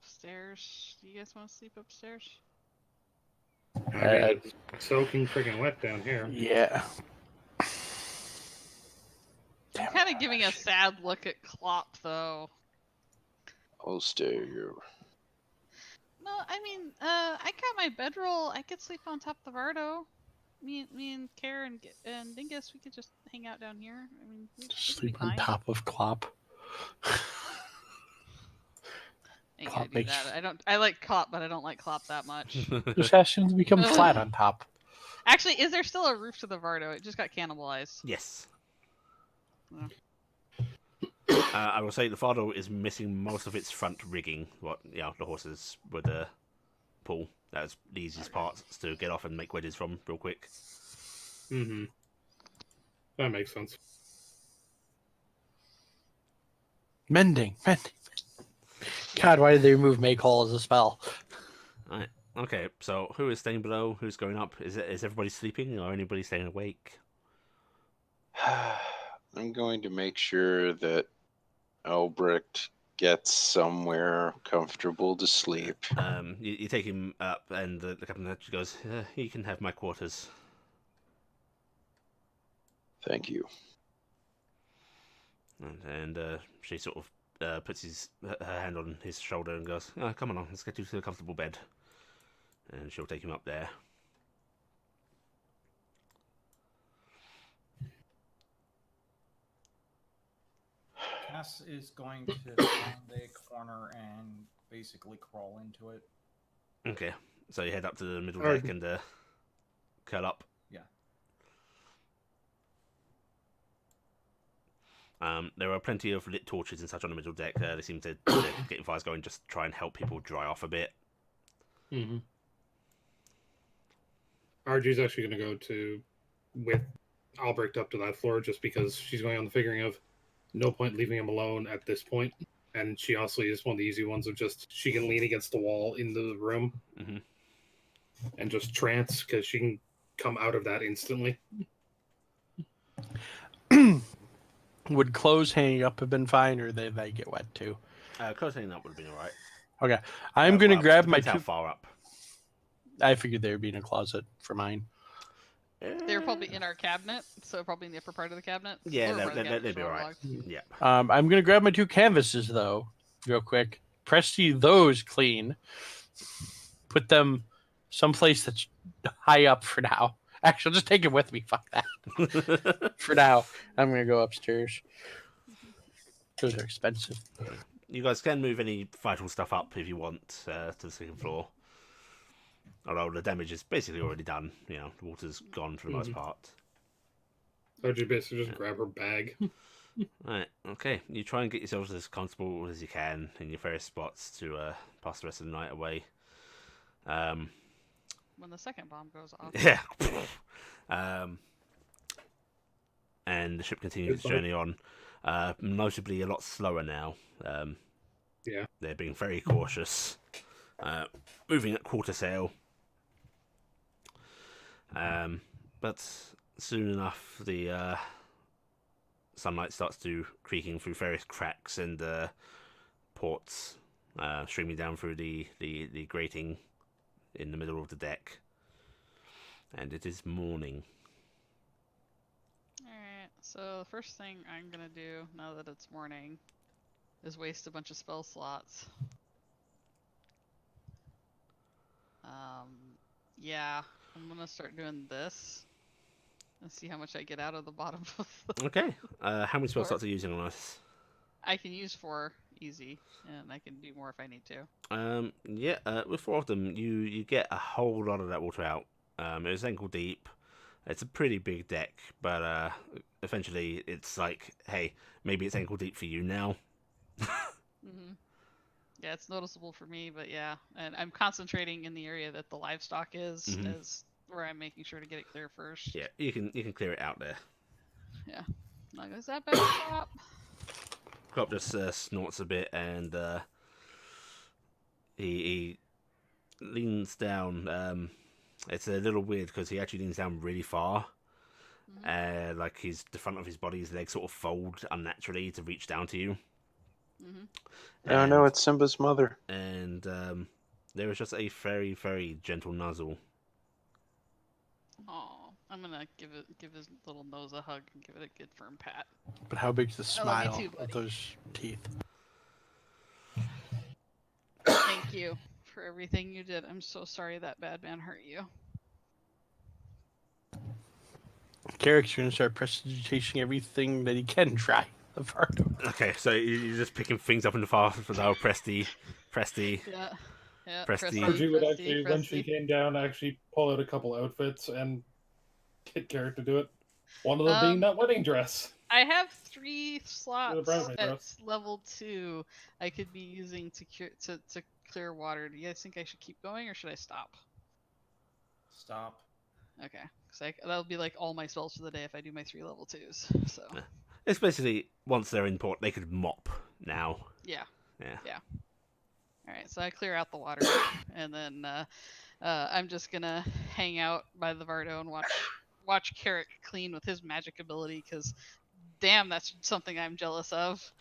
upstairs. Do you guys want to sleep upstairs? I mean, it's soaking freaking wet down here. Yeah. I'm Damn, kind of giving a sad look at Klopp, though. I'll stay here. No, I mean, I got my bedroll. I could sleep on top of the Vardo. Me and Kara and Dingus, we could just hang out down here. I mean, we could be sleep on fine. top of Clop. Ain't Klopp gonna do that. I like Klopp, but I don't like Klopp that much. Just ask him to become flat on top. Actually, is there still a roof to the Vardo? It just got cannibalized. Yes. Oh. I will say the Fardo is missing most of its front rigging. What the horses would pull. That's the easiest part to get off and make wedges from real quick. Mm-hmm. That makes sense. Mending. God, why did they remove Make Hole as a spell? Alright. Okay, so who is staying below? Who's going up? Is everybody sleeping or anybody staying awake? I'm going to make sure that Albrecht gets somewhere comfortable to sleep. You take him up, and the captain actually goes, "You can have my quarters." Thank you. And she sort of puts her hand on his shoulder and goes, "Come along, let's get you to a comfortable bed." And she'll take him up there. Cass is going to find a corner and basically crawl into it. Okay, so you head up to the middle Alright. deck and curl up. Yeah. There are plenty of lit torches and such on the middle deck. They seem to they're getting fires going, just try and help people dry off a bit. Mm-hmm. RG's actually going to go with Albrecht up to that floor just because she's going on the figuring of no point leaving him alone at this point. And she also is one of the easy ones of just she can lean against the wall in the room and just trance because she can come out of that instantly. Would clothes hanging up have been fine, or they get wet too? Close hanging up would have been alright. Okay, I'm gonna Well, grab my depends how two. far up. I figured they would be in a closet for mine. They were probably in our cabinet, so probably in the upper part of the cabinet. Yeah, Lower part of the cabinet they'd be for alright. logs. Yeah. I'm gonna grab my two canvases though, real quick. Prestige those clean. Put them someplace that's high up for now. Actually, I'll just take it with me. Fuck that. For now, I'm gonna go upstairs. Those are expensive. You guys can move any vital stuff up if you want to the second floor. Although the damage is basically already done. The water's gone for the most part. RG basically just grab her bag. Right, okay. You try and get yourselves as comfortable as you can in your various spots to pass the rest of the night away. When the second bomb goes off. Yeah. And the ship continues its Goodbye. journey on. Notably a lot slower now. Yeah. They're being very cautious. Moving at quarter sail. But soon enough, the sunlight starts to creaking through various cracks and ports, streaming down through the grating in the middle of the deck. And it is morning. Alright, so the first thing I'm gonna do, now that it's morning, is waste a bunch of spell slots. Yeah, I'm gonna start doing this. And see how much I get out of the bottom of the... Okay. How many spell Four. slots are you using on us? I can use 4 easy, and I can do more if I need to. With 4 of them, you get a whole lot of that water out. It's ankle deep. It's a pretty big deck, but eventually it's like, hey, maybe it's ankle deep for you now. Hmm. Yeah, it's noticeable for me, but yeah, and I'm concentrating in the area that the livestock is, Mhm. as where I'm making sure to get it clear first. Yeah, you can clear it out there. Yeah. Like, is that better, Crop? Crop just snorts a bit and he leans down. It's a little weird because he actually leans down really far. Hmm. Like the front of his body, his legs sort of fold unnaturally to reach down to you. Hmm. Oh no, it's Simba's mother. And there is just a very, very gentle nuzzle. Oh, I'm gonna give his little nose a hug and give it a good firm pat. But how big's the I love you smile too, of buddy. those teeth? Thank you for everything you did. I'm so sorry that bad man hurt you. Carrick's gonna start prestidigitating everything that he can try. The Vardo. Okay, so you're just picking things up in the fast for now. Presty. Yeah. Yeah. Presty. Archie would Presty, actually, when she Presty. came down, actually pull out a couple outfits and get Garrett to do it. One of them being that wedding dress. I have 3 The slots bridesmaid at dress. level 2 I could be using to clear water. Do you guys think I should keep going or should I stop? Stop. Okay, because that'll be like all my spells for the day if I do my 3 level 2s. So It's basically once they're in port, they could mop now. yeah. Yeah. All right, so I clear out the water, and then I'm just gonna hang out by the Vardo and watch Carrick clean with his magic ability, because damn, that's something I'm jealous of.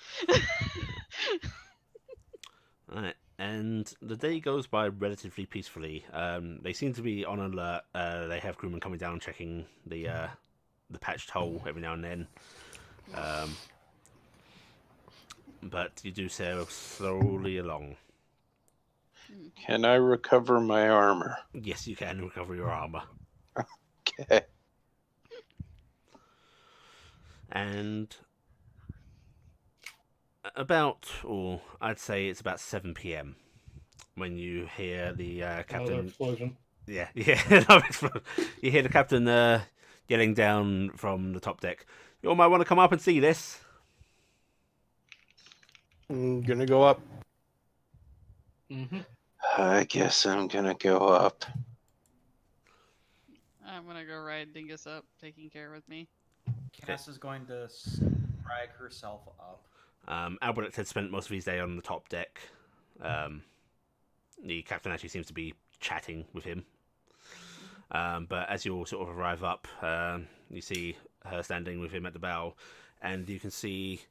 Alright, and the day goes by relatively peacefully. They seem to be on alert. They have crewmen coming down checking the patched hole every now and then. But you do sail slowly along. Can I recover my armor? Yes, you can recover your armor. Okay. And or I'd say it's about 7 p.m. when you hear the Another captain. explosion. Yeah. You hear the captain yelling down from the top deck. You all might want to come up and see this. I'm gonna go up. Mm-hmm. I guess I'm gonna go up. I'm gonna go ride Dingus up, taking care with me. Cass is going to drag herself up. Albert had spent most of his day on the top deck. The captain actually seems to be chatting with him. But as you all sort of arrive up, you see her standing with him at the bow, and you can see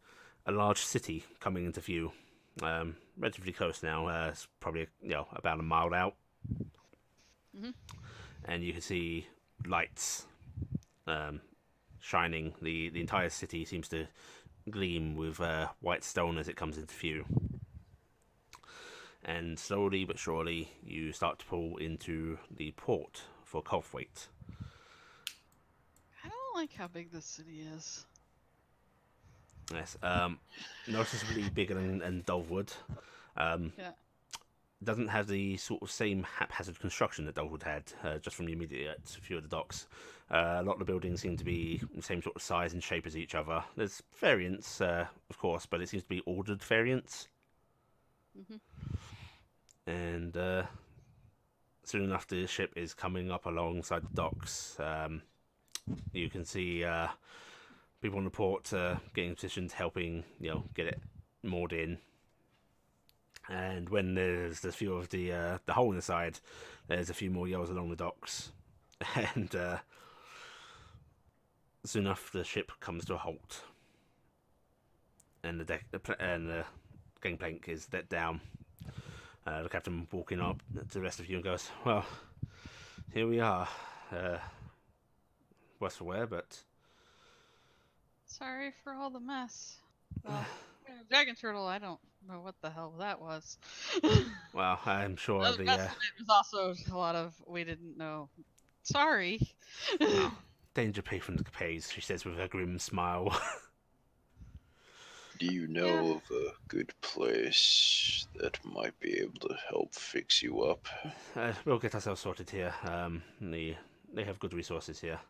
a large city coming into view. Relatively close now. It's probably about a mile out. Mhm. And you can see lights shining. The entire city seems to gleam with white stone as it comes into view. And slowly but surely, you start to pull into the port for Colthwaite. I don't like how big this city is. Yes, noticeably bigger than Dulwood. Yeah. Doesn't have the sort of same haphazard construction that Dulwood had, just from the immediate view of the docks. A lot of the buildings seem to be the same sort of size and shape as each other. There's variants, of course, but it seems to be ordered variants. Mhm. And soon enough, the ship is coming up alongside the docks. You can see people on the port getting positioned, helping get it moored in. And when there's a few of the hole in the side, there's a few more yells along the docks, and soon enough the ship comes to a halt, and the gangplank is let down. The captain walking up to the rest of you and goes, "Well, here we are. Worse for wear, but Sorry for all the mess. Well, dragon turtle, I don't know what the hell that was. well, I'm sure The rest of it was also a lot of we didn't know. Sorry. well, danger pays," she says with a grim smile. Do you know of a good place that might be able to help fix you up? We'll get ourselves sorted here. They have good resources here.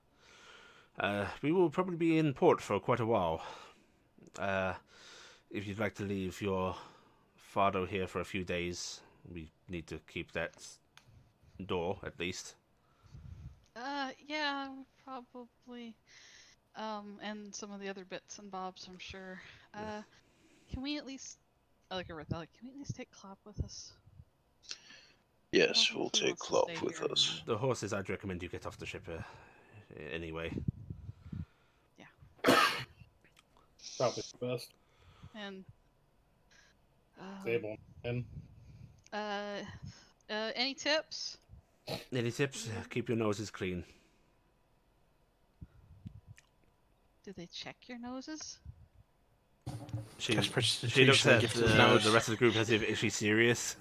We will probably be in port for quite a while. If you'd like to leave your father here for a few days, we need to keep that door at least. Yeah, probably. And some of the other bits and bobs, I'm sure. Can we at least, I look over at that, can we at least take Clop with us? I don't Yes, know we'll if he take wants to Clop stay with here. us. The horses, I'd recommend you get off the ship anyway. Probably the best. And, Table. And uh, any tips? Any tips? Keep your noses clean. Do they check your noses? She Cast looks prestidigitation on at Gifton's the nose. rest of the group as if is she serious?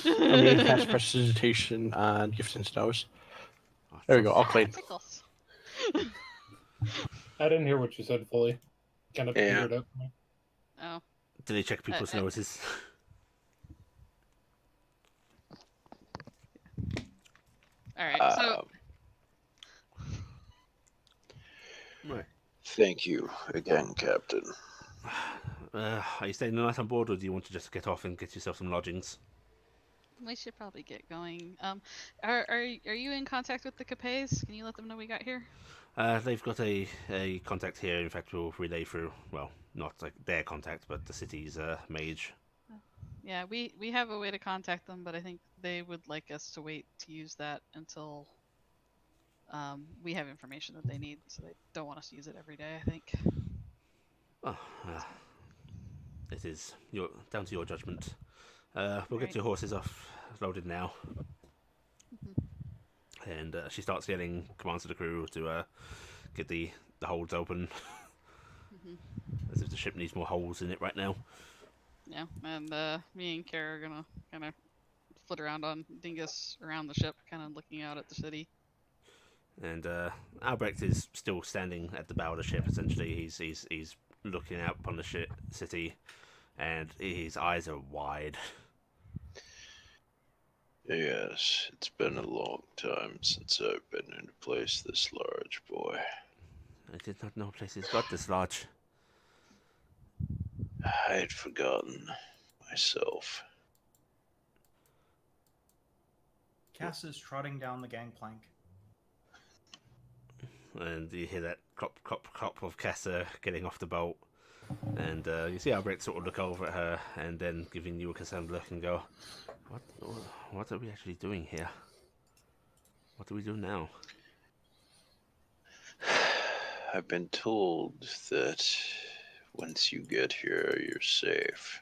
I'm going to cast prestidigitation on Gifton's nose. Oh, There we go. All Ah, clean. tickles. I didn't hear what you said fully. Kind of Yeah. petered out for me. Oh. Do they check people's noses? Alright, so... Right. Thank you again, Captain. Are you staying the night on board, or do you want to just get off and get yourself some lodgings? We should probably get going. Are you in contact with the Capes? Can you let them know we got here? They've got a contact here. In fact, we'll relay through. Well, not like their contact, but the city's mage. Yeah, we have a way to contact them, but I think they would like us to wait to use that until we have information that they need. So they don't want us to use it every day, I think. Oh, it is down to your judgment. We'll get Right. your horses off loaded now. And she starts yelling commands to the crew to get the holds open, as if the ship needs more holes in it right now. Yeah, and me and Kara are gonna kind of flit around on Dingus around the ship, kind of looking out at the city. And Albrecht is still standing at the bow of the ship. Essentially, he's looking out upon the city, and his eyes are wide. Yes, it's been a long time since I've been in a place this large, boy. I did not know places got this large. I had forgotten myself. Cass is trotting down the gangplank. And you hear that clop, clop, clop of Kessa getting off the boat. And you see Albrecht sort of look over at her and then giving you a concerned look and go, What are we actually doing here? What do we do now? I've been told that once you get here, you're safe.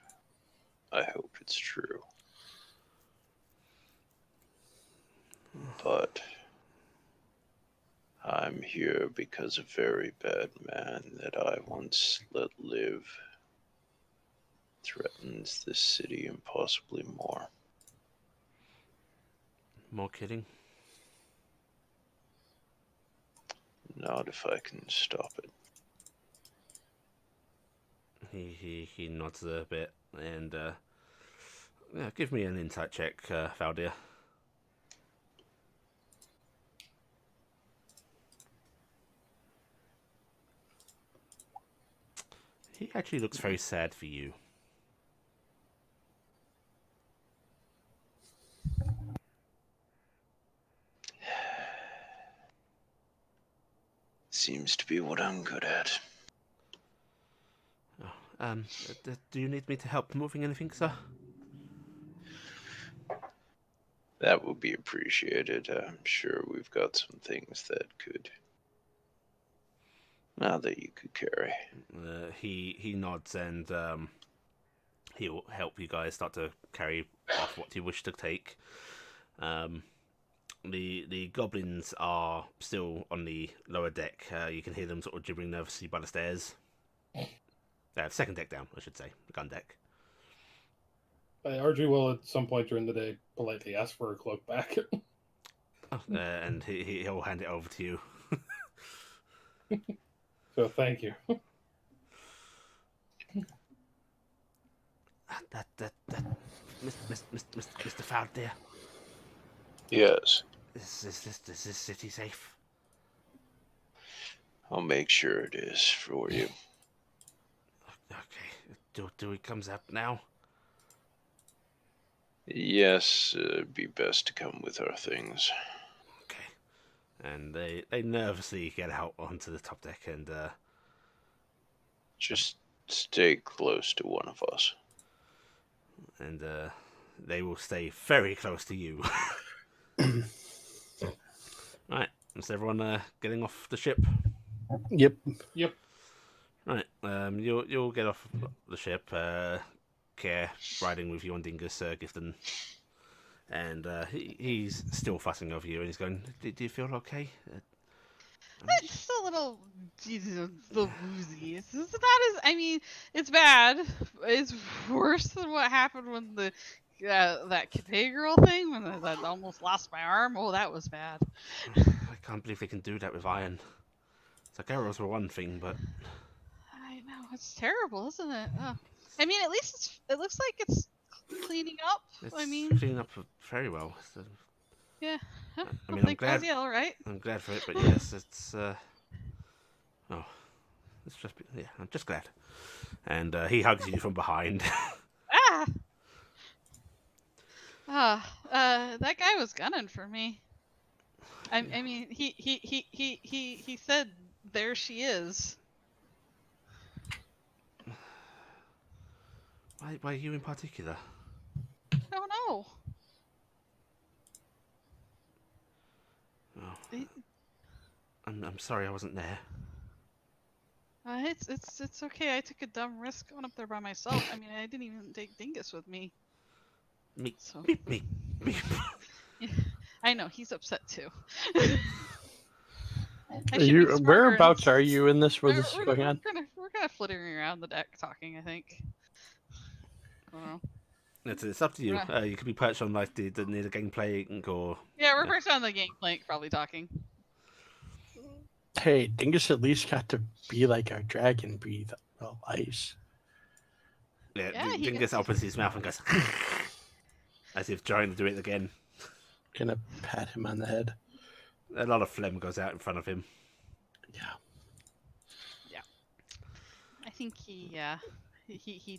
I hope it's true. But I'm here because a very bad man that I once let live threatens this city and possibly more. More kidding? Not if I can stop it. He nods a bit and yeah, give me an insight check, Valdir. He actually looks very sad for you. Seems to be what I'm good at. Do you need me to help moving anything, sir? That would be appreciated. I'm sure we've got some things that could. Now that you could carry. He nods and he'll help you guys start to carry off what you wish to take. The goblins are still on the lower deck. You can hear them sort of gibbering nervously by the stairs. Second deck down, I should say, the gun deck. RG will at some point during the day politely ask for a cloak back. And he'll hand it over to you. So thank you. Mr. Faldir, Yes. is this city safe? I'll make sure it is for you. Okay. Do he comes up now? Yes, it'd be best to come with our things. Okay. And they nervously get out onto the top deck and Just stay close to one of us. and they will stay very close to you. Right. Is everyone getting off the ship? Yep. Yep. Right. You'll get off the ship. Care riding with you on Dingus, Gifton, and he's still fussing over you, and he's going, Do you feel okay? It's a little, woozy. It's not as. I mean, it's bad. It's worse than what happened when the that Capet girl thing when I almost lost my arm. Oh, that was bad. I can't believe they can do that with iron. It's like arrows were one thing, but I know it's terrible, isn't it? I mean, at least it looks like it's cleaning up. it's I mean, cleaning up very well. yeah. I Well, mean, thank God, yeah, all right. I'm glad for it, but yes, it's it's just yeah, I'm just glad. And he hugs you from behind. That guy was gunning for me. I mean, he said, "There she is." Why you in particular? I don't know. Oh, I'm sorry I wasn't there. It's okay. I took a dumb risk going up there by myself. I mean, I didn't even take Dingus with me. Me, So me. I know he's upset too. Whereabouts are you in this? Where this is going on? We're kind of flittering around the deck talking. I think. I don't know. It's up to you. You could be perched on like the near the gangplank, or Yeah, we're perched on the gangplank, probably talking. Hey, Dingus at least got to be like our dragon, breathe well ice. yeah. Dingus opens his mouth and goes as if trying to do it again. Gonna pat him on the head. A lot of phlegm goes out in front of him. Yeah. I think he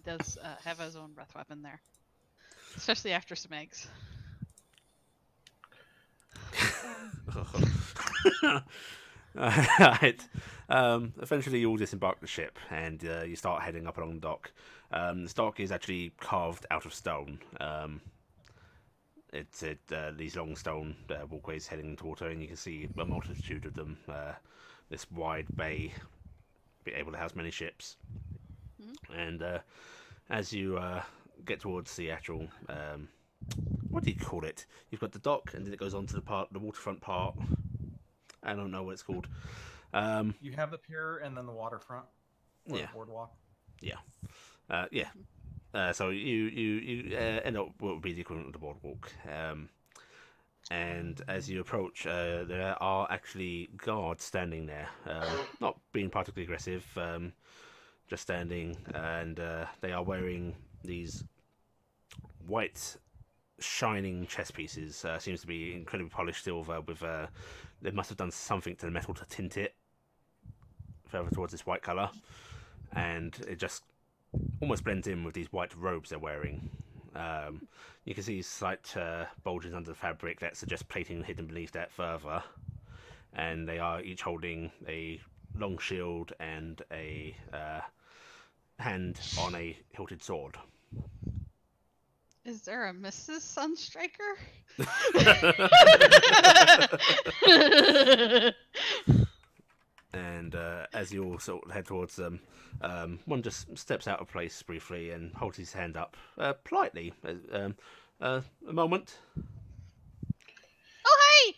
does have his own breath weapon there, especially after some eggs. Right. Eventually, you all disembark the ship and you start heading up along the dock. The dock is actually carved out of stone. It's these long stone walkways heading into water, and you can see a multitude of them. This wide bay, be able to house many ships. Mm-hmm. And as you get towards the actual, what do you call it? You've got the dock, and then it goes on to the waterfront part. I don't know what it's called. You have the pier and then the waterfront. Or the boardwalk. Yeah. So you end up what would be the equivalent of the boardwalk. And as you approach, there are actually guards standing there, not being particularly aggressive, just standing, and they are wearing these white, shining chess pieces. Seems to be incredibly polished silver. With they must have done something to the metal to tint it further towards this white color, and it just almost blends in with these white robes they're wearing. You can see slight bulges under the fabric that suggest plating hidden beneath that further, and they are each holding a long shield and a hand on a hilted sword. Is there a Mrs. Sunstriker? And as you all sort of head towards them, one just steps out of place briefly and holds his hand up politely. A moment. Oh, hey!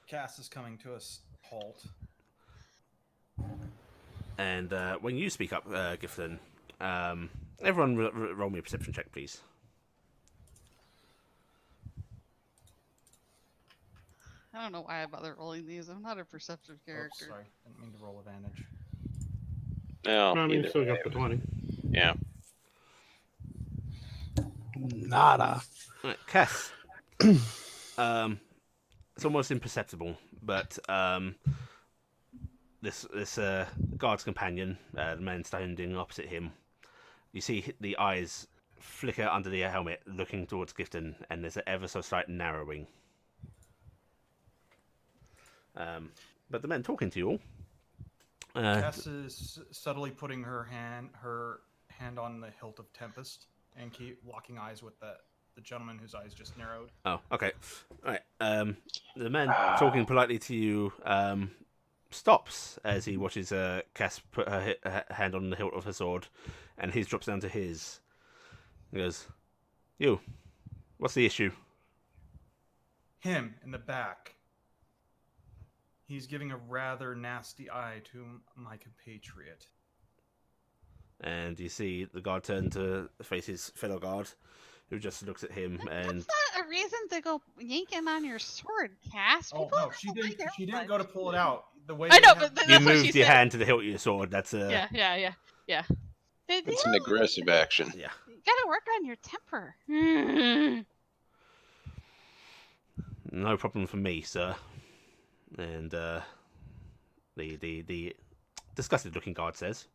Cass is coming to a halt. And when you speak up, Gifton, everyone roll me a perception check, please. I don't know why I bother rolling these. I'm not a perceptive character. Oh, sorry. Didn't mean to roll advantage. No, I mean, you still got the 20. Yeah. Nada. Right, Cass. It's almost imperceptible, but this guard's companion, the man standing opposite him, you see the eyes flicker under the helmet, looking towards Gifton, and there's an ever so slight narrowing. But the man talking to you all. Cass is subtly putting her hand on the hilt of Tempest and keep locking eyes with the gentleman whose eyes just narrowed. Oh, okay. All right. The man talking politely to you stops as he watches Cass put her hand on the hilt of her sword, and his drops down to his. He goes, "You, what's the issue?" Him in the back. He's giving a rather nasty eye to my compatriot. And you see the guard turn to face his fellow guard, who just looks at him and. That's not a reason to go yanking on your sword, Cass. Oh People no, don't she like didn't. their She didn't blood. go to pull it out. The way I know, they but have- You that's what she moved your said. hand to the hilt of your sword. That's Yeah. It's an aggressive action. Yeah. You gotta work on your temper. No problem for me, sir. And the disgusted looking guard says,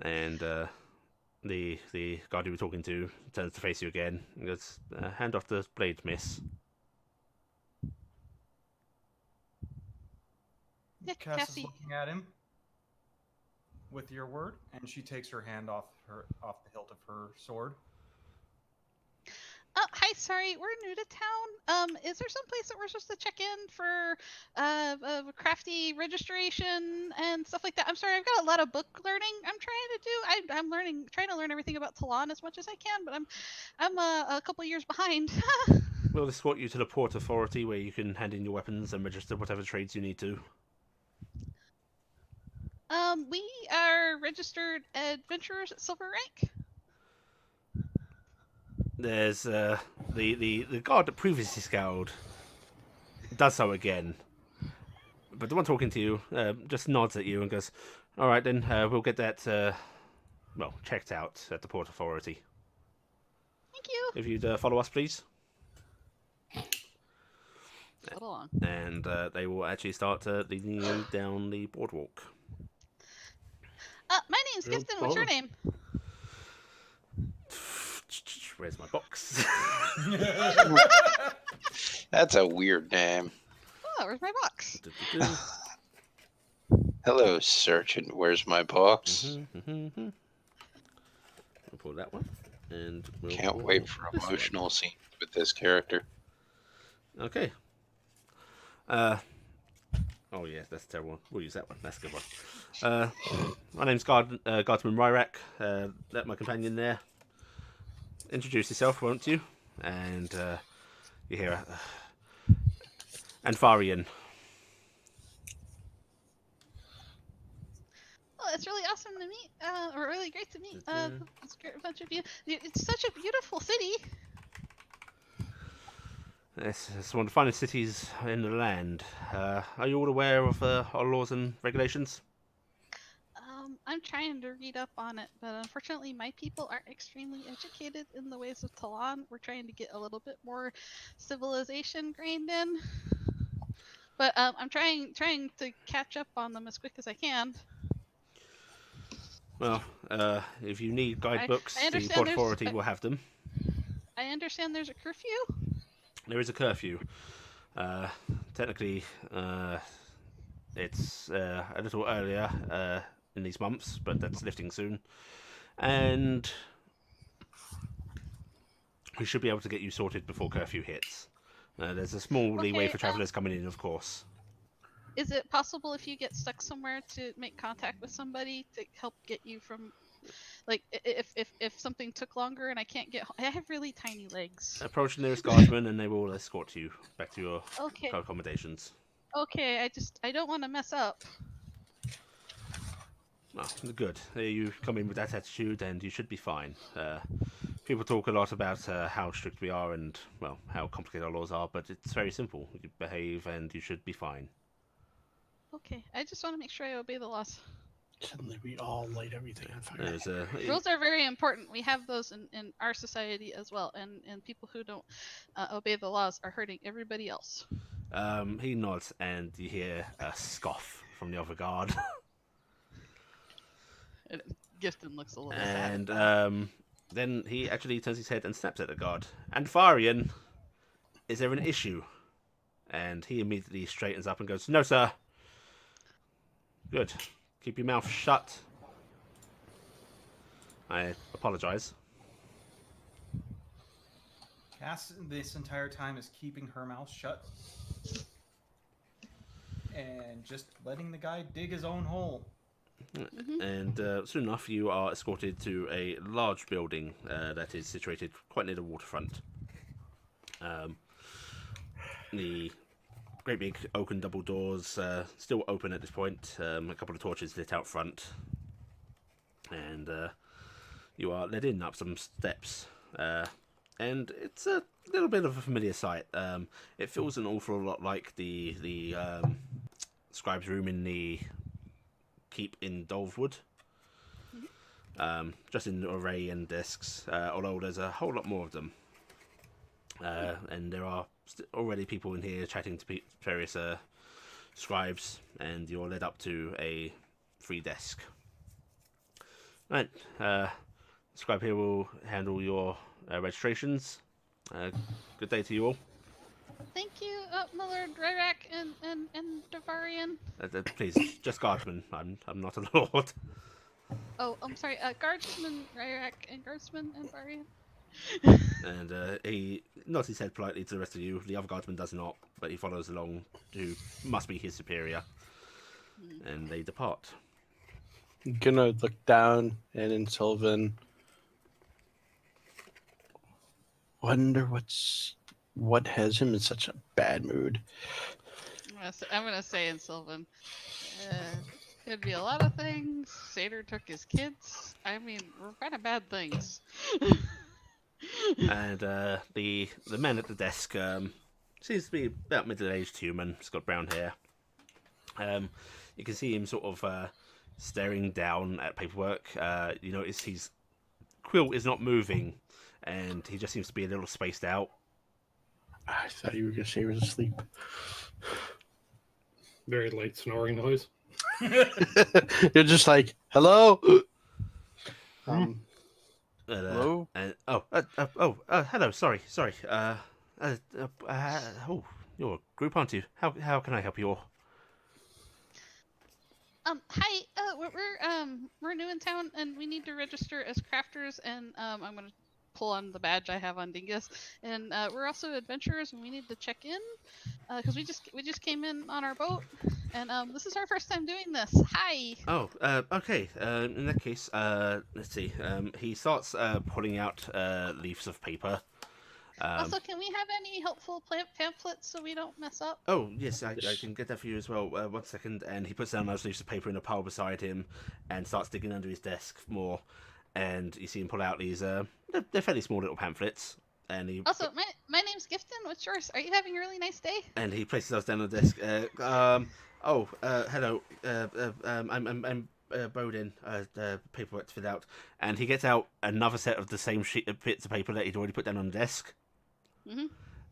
and the guard you were talking to turns to face you again and goes, "Hand off the blade, miss." Yeah, Cass Cassie. is looking at him with your word, and she takes her hand off the hilt of her sword. Hi, sorry, we're new to town. Is there some place that we're supposed to check in for crafty registration and stuff like that? I'm sorry, I've got a lot of book learning I'm trying to do. I'm trying to learn everything about Talon as much as I can, but I'm a couple years behind. We'll escort you to the Port Authority, where you can hand in your weapons and register whatever trades you need to. We are registered adventurers at Silver Rank. There's the guard that previously scowled does so again, but the one talking to you just nods at you and goes, "All right, then we'll get that checked out at the Port Authority. Thank you. If you'd follow us, please." Hold on. And they will actually start leading you down the boardwalk. My name's Real Gifton. What's your baller. name? Where's my box? That's a weird name. Oh, where's my box? Hello, Sergeant. Where's my box? We'll pull that one, and we'll Can't pull wait for this one. emotional scenes with this character. Okay. Oh yeah, that's terrible. We'll use that one. That's a good one. My name's Guardsman Ryrak. Let my companion there. Introduce yourself, won't you? And you hear Anfarian. Oh, it's really awesome to meet. Or really great to meet. It's a bunch of you. It's such a beautiful city. It's one of the finest cities in the land. Are you all aware of our laws and regulations? I'm trying to read up on it, but unfortunately my people aren't extremely educated in the ways of Talon. We're trying to get a little bit more civilization grained in. But I'm trying to catch up on them as quick as I can. Well, if you need guidebooks, I the understand Port there's- Authority will have them. I understand there's a curfew. There is a curfew. Technically, it's a little earlier in these months, but that's lifting soon. And we should be able to get you sorted before curfew hits. There's a small leeway Okay, for travellers coming in, of course. Is it possible if you get stuck somewhere to make contact with somebody to help get you from, like, if something took longer and I can't get home? I have really tiny legs. Approach the nearest guardsman and they will escort you back to your Okay. accommodations. Okay, I don't want to mess up. Well, good. You come in with that attitude and you should be fine. People talk a lot about how strict we are and, well, how complicated our laws are, but it's very simple. You behave and you should be fine. Okay, I just want to make sure I obey the laws. Suddenly we all light everything on fire. There's Rules are very important. We have those in our society as well, and people who don't obey the laws are hurting everybody else. He nods, and you hear a scoff from the other guard. And Gifton looks a little sad. And then he actually turns his head and snaps at the guard. And Farian, is there an issue? And he immediately straightens up and goes, "No, sir." "Good. Keep your mouth shut." I apologize. Cass, this entire time, is keeping her mouth shut and just letting the guy dig his own hole. And soon enough, you are escorted to a large building that is situated quite near the waterfront. The great big oaken double doors still open at this point. A couple of torches lit out front. And you are led in up some steps. And it's a little bit of a familiar sight. It feels an awful lot like the scribe's room in the keep in Dolvewood. Just in array and desks, although there's a whole lot more of them. And there are already people in here chatting to various scribes, and you're led up to a free desk. Right, scribe here will handle your registrations. Good day to you all. Thank you, my lord Ryrak and Devarian. Please, just guardsman. I'm not a lord. Oh, I'm sorry, Guardsman Ryrak and Guardsman and Devarian. And he nods his head politely to the rest of you. The other guardsman does not, but he follows along, who must be his superior. And they depart. I'm gonna look down and in Sylvan. Wonder what has him in such a bad mood. I'm gonna say in Sylvan, could be a lot of things. Satyr took his kids. I mean, we're kind of bad things. And the man at the desk seems to be about middle-aged human. He's got brown hair. You can see him sort of staring down at paperwork. You notice his quill is not moving, and he just seems to be a little spaced out. I thought you were gonna say he was asleep. Very light snoring noise. You're just like, hello. Hello. And hello. Sorry. You're a group, aren't you? How can I help you all? Hi. We're new in town, and we need to register as crafters. And I'm gonna pull on the badge I have on Dingus. And we're also adventurers, and we need to check in because we just came in on our boat, and this is our first time doing this. Hi. Oh, okay. In that case, let's see. He starts pulling out leaves of paper. Also, can we have any helpful pamphlets so we don't mess up? Oh, yes, I can get that for you as well. 1 second. And he puts down those leaves of paper in a pile beside him and starts digging under his desk more. And you see him pull out these, they're fairly small little pamphlets. And he Also, my name's Gifton. What's yours? Are you having a really nice day? And he places those down on the desk. Hello. I'm Bowden. Paperwork to fill out. And he gets out another set of the same bits of paper that he'd already put down on the desk. Mm-hmm.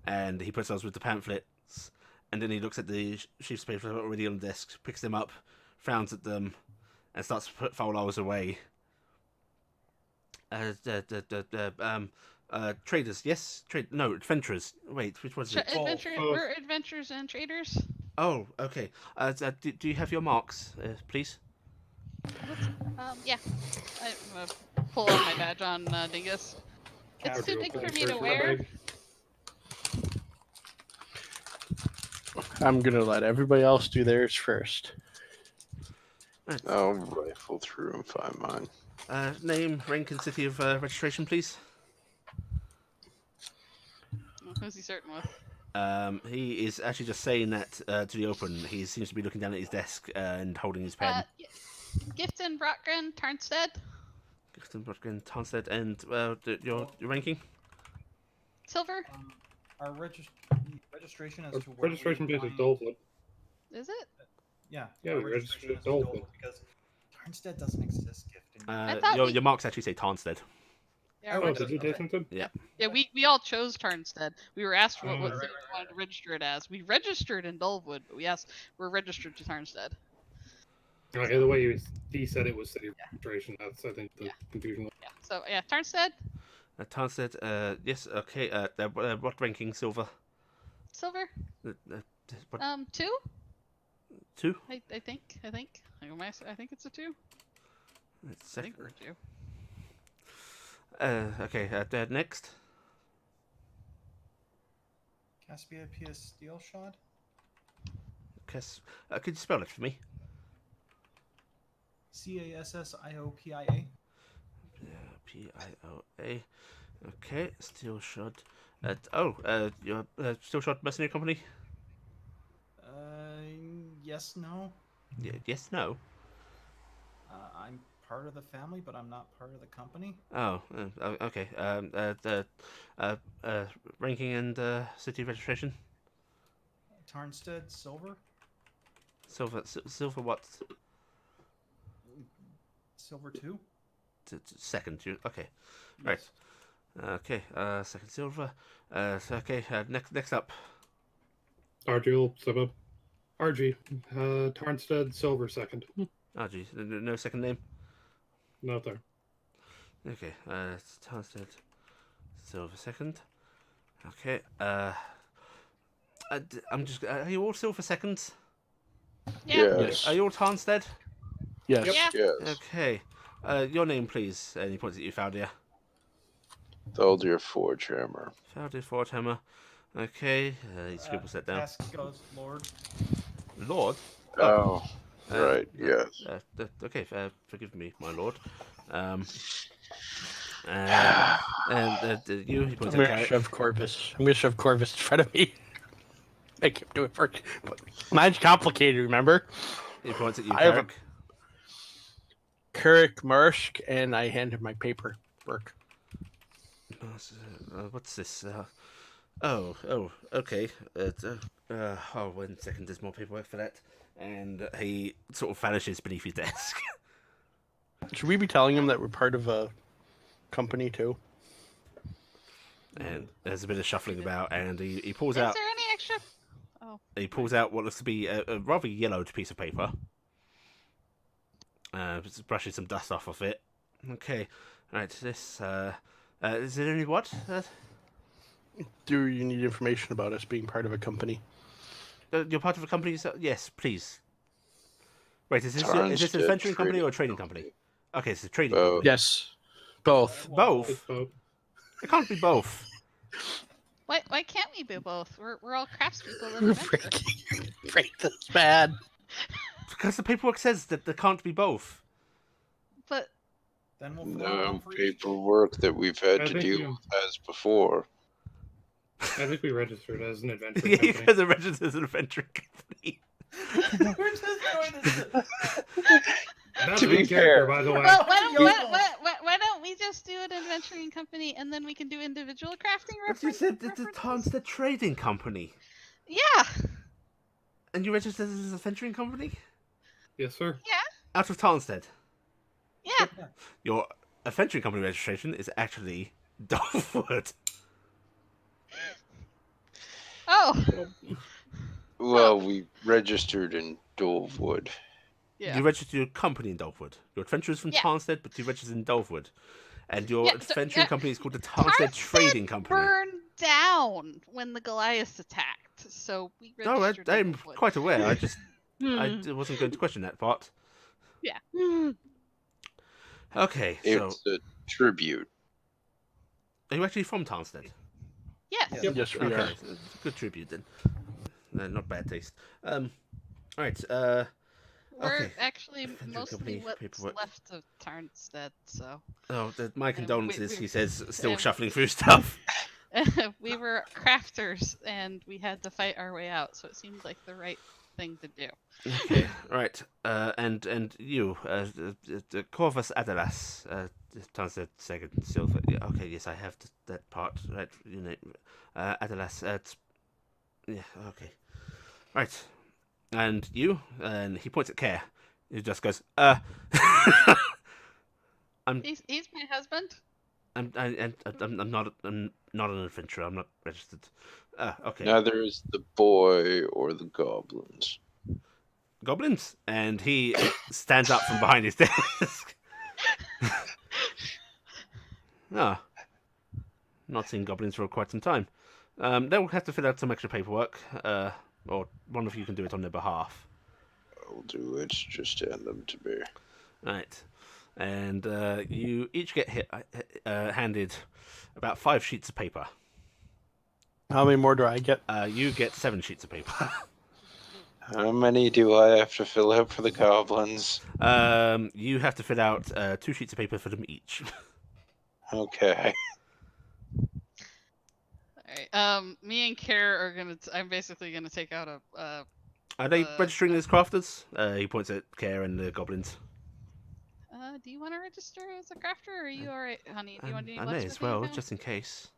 And he puts those with the pamphlets. And then he looks at the sheets of paper that are already on the desk, picks them up, frowns at them, and starts to put folders away. Traders, yes? Adventurers. Wait, which was it? We're adventurers and traders. Oh, okay. Do you have your marks, please? Yeah. I'm gonna pull out my badge on Dingus. It's too big for me to wear. I'm gonna let everybody else do theirs first. I'll rifle through and find mine. Name, rank, and city of registration, please. Who's he starting with? He is actually just saying that to the open. He seems to be looking down at his desk and holding his pen. Gifton Brockgren Tarnstead. Gifton Brockgren Tarnstead, and your ranking? Silver. Our registration as to registration base is Dolphin. Is it? Yeah. Yeah, our we registered registration as is Dolphin Dolphin. because Tarnstead doesn't exist, Gifton. I thought your marks actually say Tarnstead. Yeah, Oh, Oh, we're did you just- take something? yeah, we all chose Tarnstead. We were asked what Oh. thing we wanted to register it as. We registered in Dulwood, but we're registered to Tarnstead. Okay, the way he said it was city registration. That's, I think, the Yeah. confusion. Yeah. So yeah, Tarnstead, Tarnstead, yes, okay. What ranking? Silver? silver. What, 2. 2? I think. I think it's a 2. I think Second. we're 2. Okay, next. Cassiopeia Steel Shot. Could you spell it for me? Cassiopia. Pioa. Okay, Steel Shot. Your Steel Shot Mercenary Company? Yes, no. Yes, no. I'm part of the family, but I'm not part of the company. Oh, okay. Ranking and city registration? Tarnstead Silver. Silver what? Silver 2. Second. Okay. Yes. Right. Okay. Second silver. Okay. Next up. Argyle, suburb. RG. Tarnstead, silver second. Oh, geez. No second name. Not there. Okay. Tarnstead, silver second. Okay. I'm just. Are you all silver seconds? Yeah. Yes. Are you all Tarnstead? Yes. Yeah. Yes. Okay. Your name, please. And he points at you, Faldir. Thaldir Forgehammer. Faldir Forthammer. Okay. He scribbles that down. Cass goes Lord. Lord. Oh, Uh, right. Yes. Okay. Forgive me, my lord. And you. He I'm points gonna at Carrick. shove Corvus. I'm gonna shove Corvus in front of me. Make him do it for. But mine's complicated. Remember, He points at you, I have a- Carrick. Kirk Marsh, and I hand him my paper work. What's this? Okay. 1 second. There's more paperwork for that. And he sort of vanishes beneath his desk. Should we be telling him that we're part of a company too? And there's a bit of shuffling about, and he pulls Is out. there any extra? Oh. He pulls out what looks to be a rather yellowed piece of paper. Just brushes some dust off of it. Okay. Right. This. Is it only what? Do you need information about us being part of a company? You're part of a company? Yes, please. Wait, is this an Tarnstead adventuring company or a Trading trading company? Okay, it's a trading Both. company. Yes, both. Both? It's both. It can't be both. Why can't we be both? We're all craftspeople and adventurers. Break this bad. Because the paperwork says that there can't be both. But Then we'll fill out No one for each. paperwork that we've had I to think deal you- with as before. I think we registered as an adventure Yeah, you company. guys are registered as an adventuring company. We're just doing this. That's To be in character, fair- by the way. well, Yo. why don't we just do an adventuring company and then we can do individual crafting But you reference? said it's a Tarnstead trading company. Yeah. And you registered as an adventuring company? Yes, sir. Out of Tarnstead. Yeah. Your adventuring company registration is actually Dolfwood. Oh. Well, we registered in Dolvewood. Yeah. You registered your company in Dolfwood. Your adventure is from Yeah. Tarnstead, but you registered in Dolfwood. And your Yeah, so- adventuring yeah, company is called the Tarnstead Tarnstead Trading Company. Burned down when the Goliaths attacked, so we Oh, registered. I'm in Wood. quite aware. I just I Hmm. wasn't going to question that part. Yeah. Okay, so It's a tribute. are you actually from Tarnstead? Yes. Yep. Yes, we Okay, are. so it's a good tribute then. Not bad taste. All right. We're Okay. actually Adventuring mostly company what's paperwork. left of Tarnstead, so My we- condolences. we- He says, still and- shuffling through stuff. we were crafters and we had to fight our way out, so it seemed like the right thing to do. Okay, right. And you, Corvus Adalas, Tarnstead second silver. Yeah, okay, yes, I have that part. Right, you know, Adalas. Yeah, okay. Right. And you, and he points at Care. He just goes, He's my husband. I'm not an adventurer. I'm not registered. Okay. Neither is the boy or the goblins. Goblins, and he stands up from behind his desk. Ah, not seen goblins for quite some time. They'll have to fill out some extra paperwork, or one of you can do it on their behalf. I'll do it. Just hand them to me. Right, and you each get handed about 5 sheets of paper. How many more do I get? You get 7 sheets of paper. How many do I have to fill out for the goblins? You have to fill out 2 sheets of paper for them each. Okay. Alright, me and Kara are gonna. I'm basically gonna take out a. Are they registering as crafters? He points at Care and the goblins. Do you want to register as a crafter, or are you alright, honey? Do you want to do I may as blacksmithing well, now? just in case.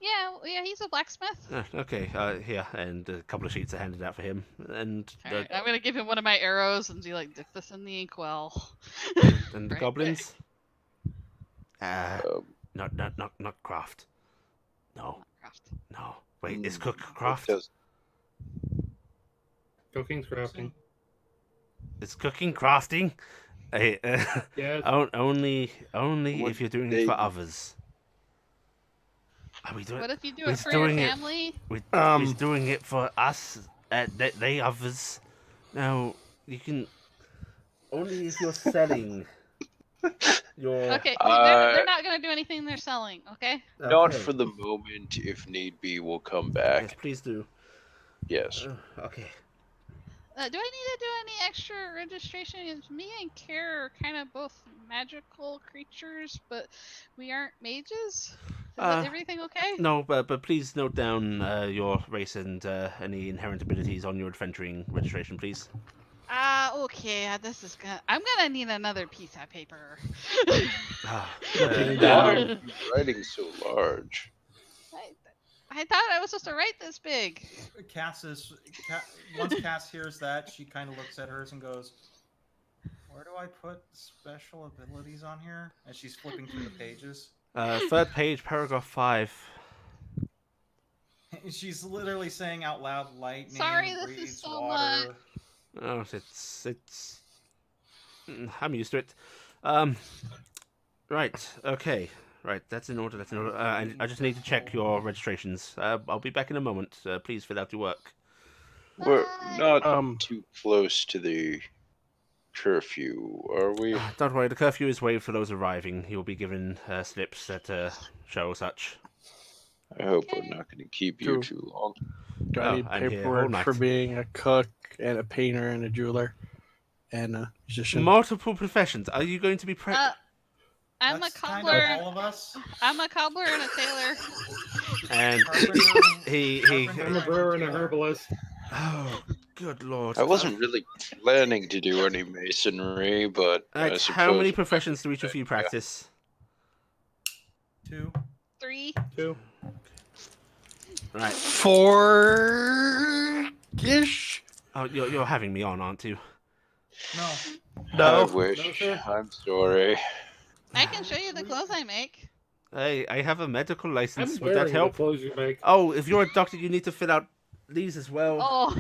Yeah, he's a blacksmith. Okay, here, and a couple of sheets are handed out for him. And Alright, I'm gonna give him one of my arrows and be like, dip this in the inkwell. and the Right. goblins? Not craft. No, Craft. no. Wait, is cook It craft? does- Cooking's crafting. Is cooking crafting? Hey, Yes. only Would if you're doing it they- for others. Are we doing? What if you do we're it for your doing it- family? We're doing it for us. They others. Now you can only if you're selling. Your Okay, Uh, they're not gonna do anything they're selling, okay? Not Okay. for the moment. If need be, we'll come back. Yes, please do. Yes. Okay. Do I need to do any extra registration? 'Cause me and Kara are kind of both magical creatures, but we aren't mages. Is everything okay? No, but please note down your race and any inherent abilities on your adventuring registration, please. Okay. I'm gonna need another piece of paper. Looking Why down. are you writing so large? I thought I was supposed to write this big. Once Cass hears that, she kind of looks at hers and goes, "Where do I put special abilities on here?" And she's flipping through the pages. 3rd page, paragraph 5. She's literally saying out loud, "Lightning Sorry, this is breathes so water." Oh, it's. I'm used to it. Right. Okay. Right. That's in order. I just need to check your registrations. I'll be back in a moment. Please fill out your work. We're not Um, too close to the curfew, are we? Don't worry. The curfew is waived for those arriving. You'll be given slips that show such. I hope Okay. I'm not going to keep you True. too long. Do I need I'm here all paperwork night. for being a cook and a painter and a jeweler and a musician? Multiple professions. Are you going to be I'm That's a kind cobbler. of all of us. I'm a cobbler and a tailor. And he. I'm a brewer and a herbalist. Oh, good lord. I wasn't really planning to do any masonry, but I Right, suppose. how many professions do each of you practice? 2. 3. 2. Right. 4-ish? Oh, you're having me on, aren't you? No. I No. wish. No, sir. I'm sorry. I can show you the clothes I make. Hey, I have a medical license. I'm Would that wearing the help? clothes you make. Oh, if you're a doctor, you need to fill out these as well. Oh,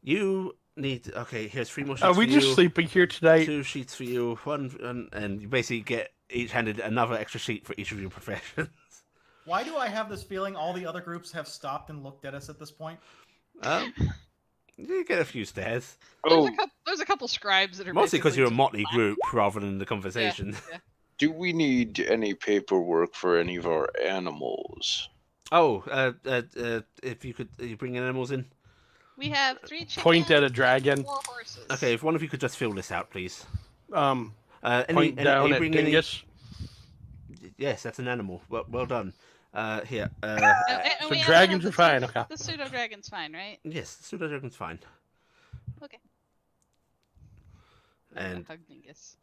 You need. Okay, here's 3 more sheets Are for we you. just sleeping here tonight? 2 sheets for you. And you basically get each handed another extra sheet for each of your professions. Why do I have this feeling all the other groups have stopped and looked at us at this point? You get a few stares. Oh, there's a couple scribes that are Mostly because basically you're a just motley black. group rather than the conversation. Yeah. do we need any paperwork for any of our animals? Oh, if you could, you bring animals in. We have 3 chickens. Point at a dragon. 4 horses. Okay, if one of you could just fill this out, please. Point down at bring Dingus. Yes, that's an animal. Well done. Here. And So we have dragons the are fine, pseudo- okay. The pseudo dragon's fine, right? Yes, pseudo dragon's fine. Okay. And Hug dingus.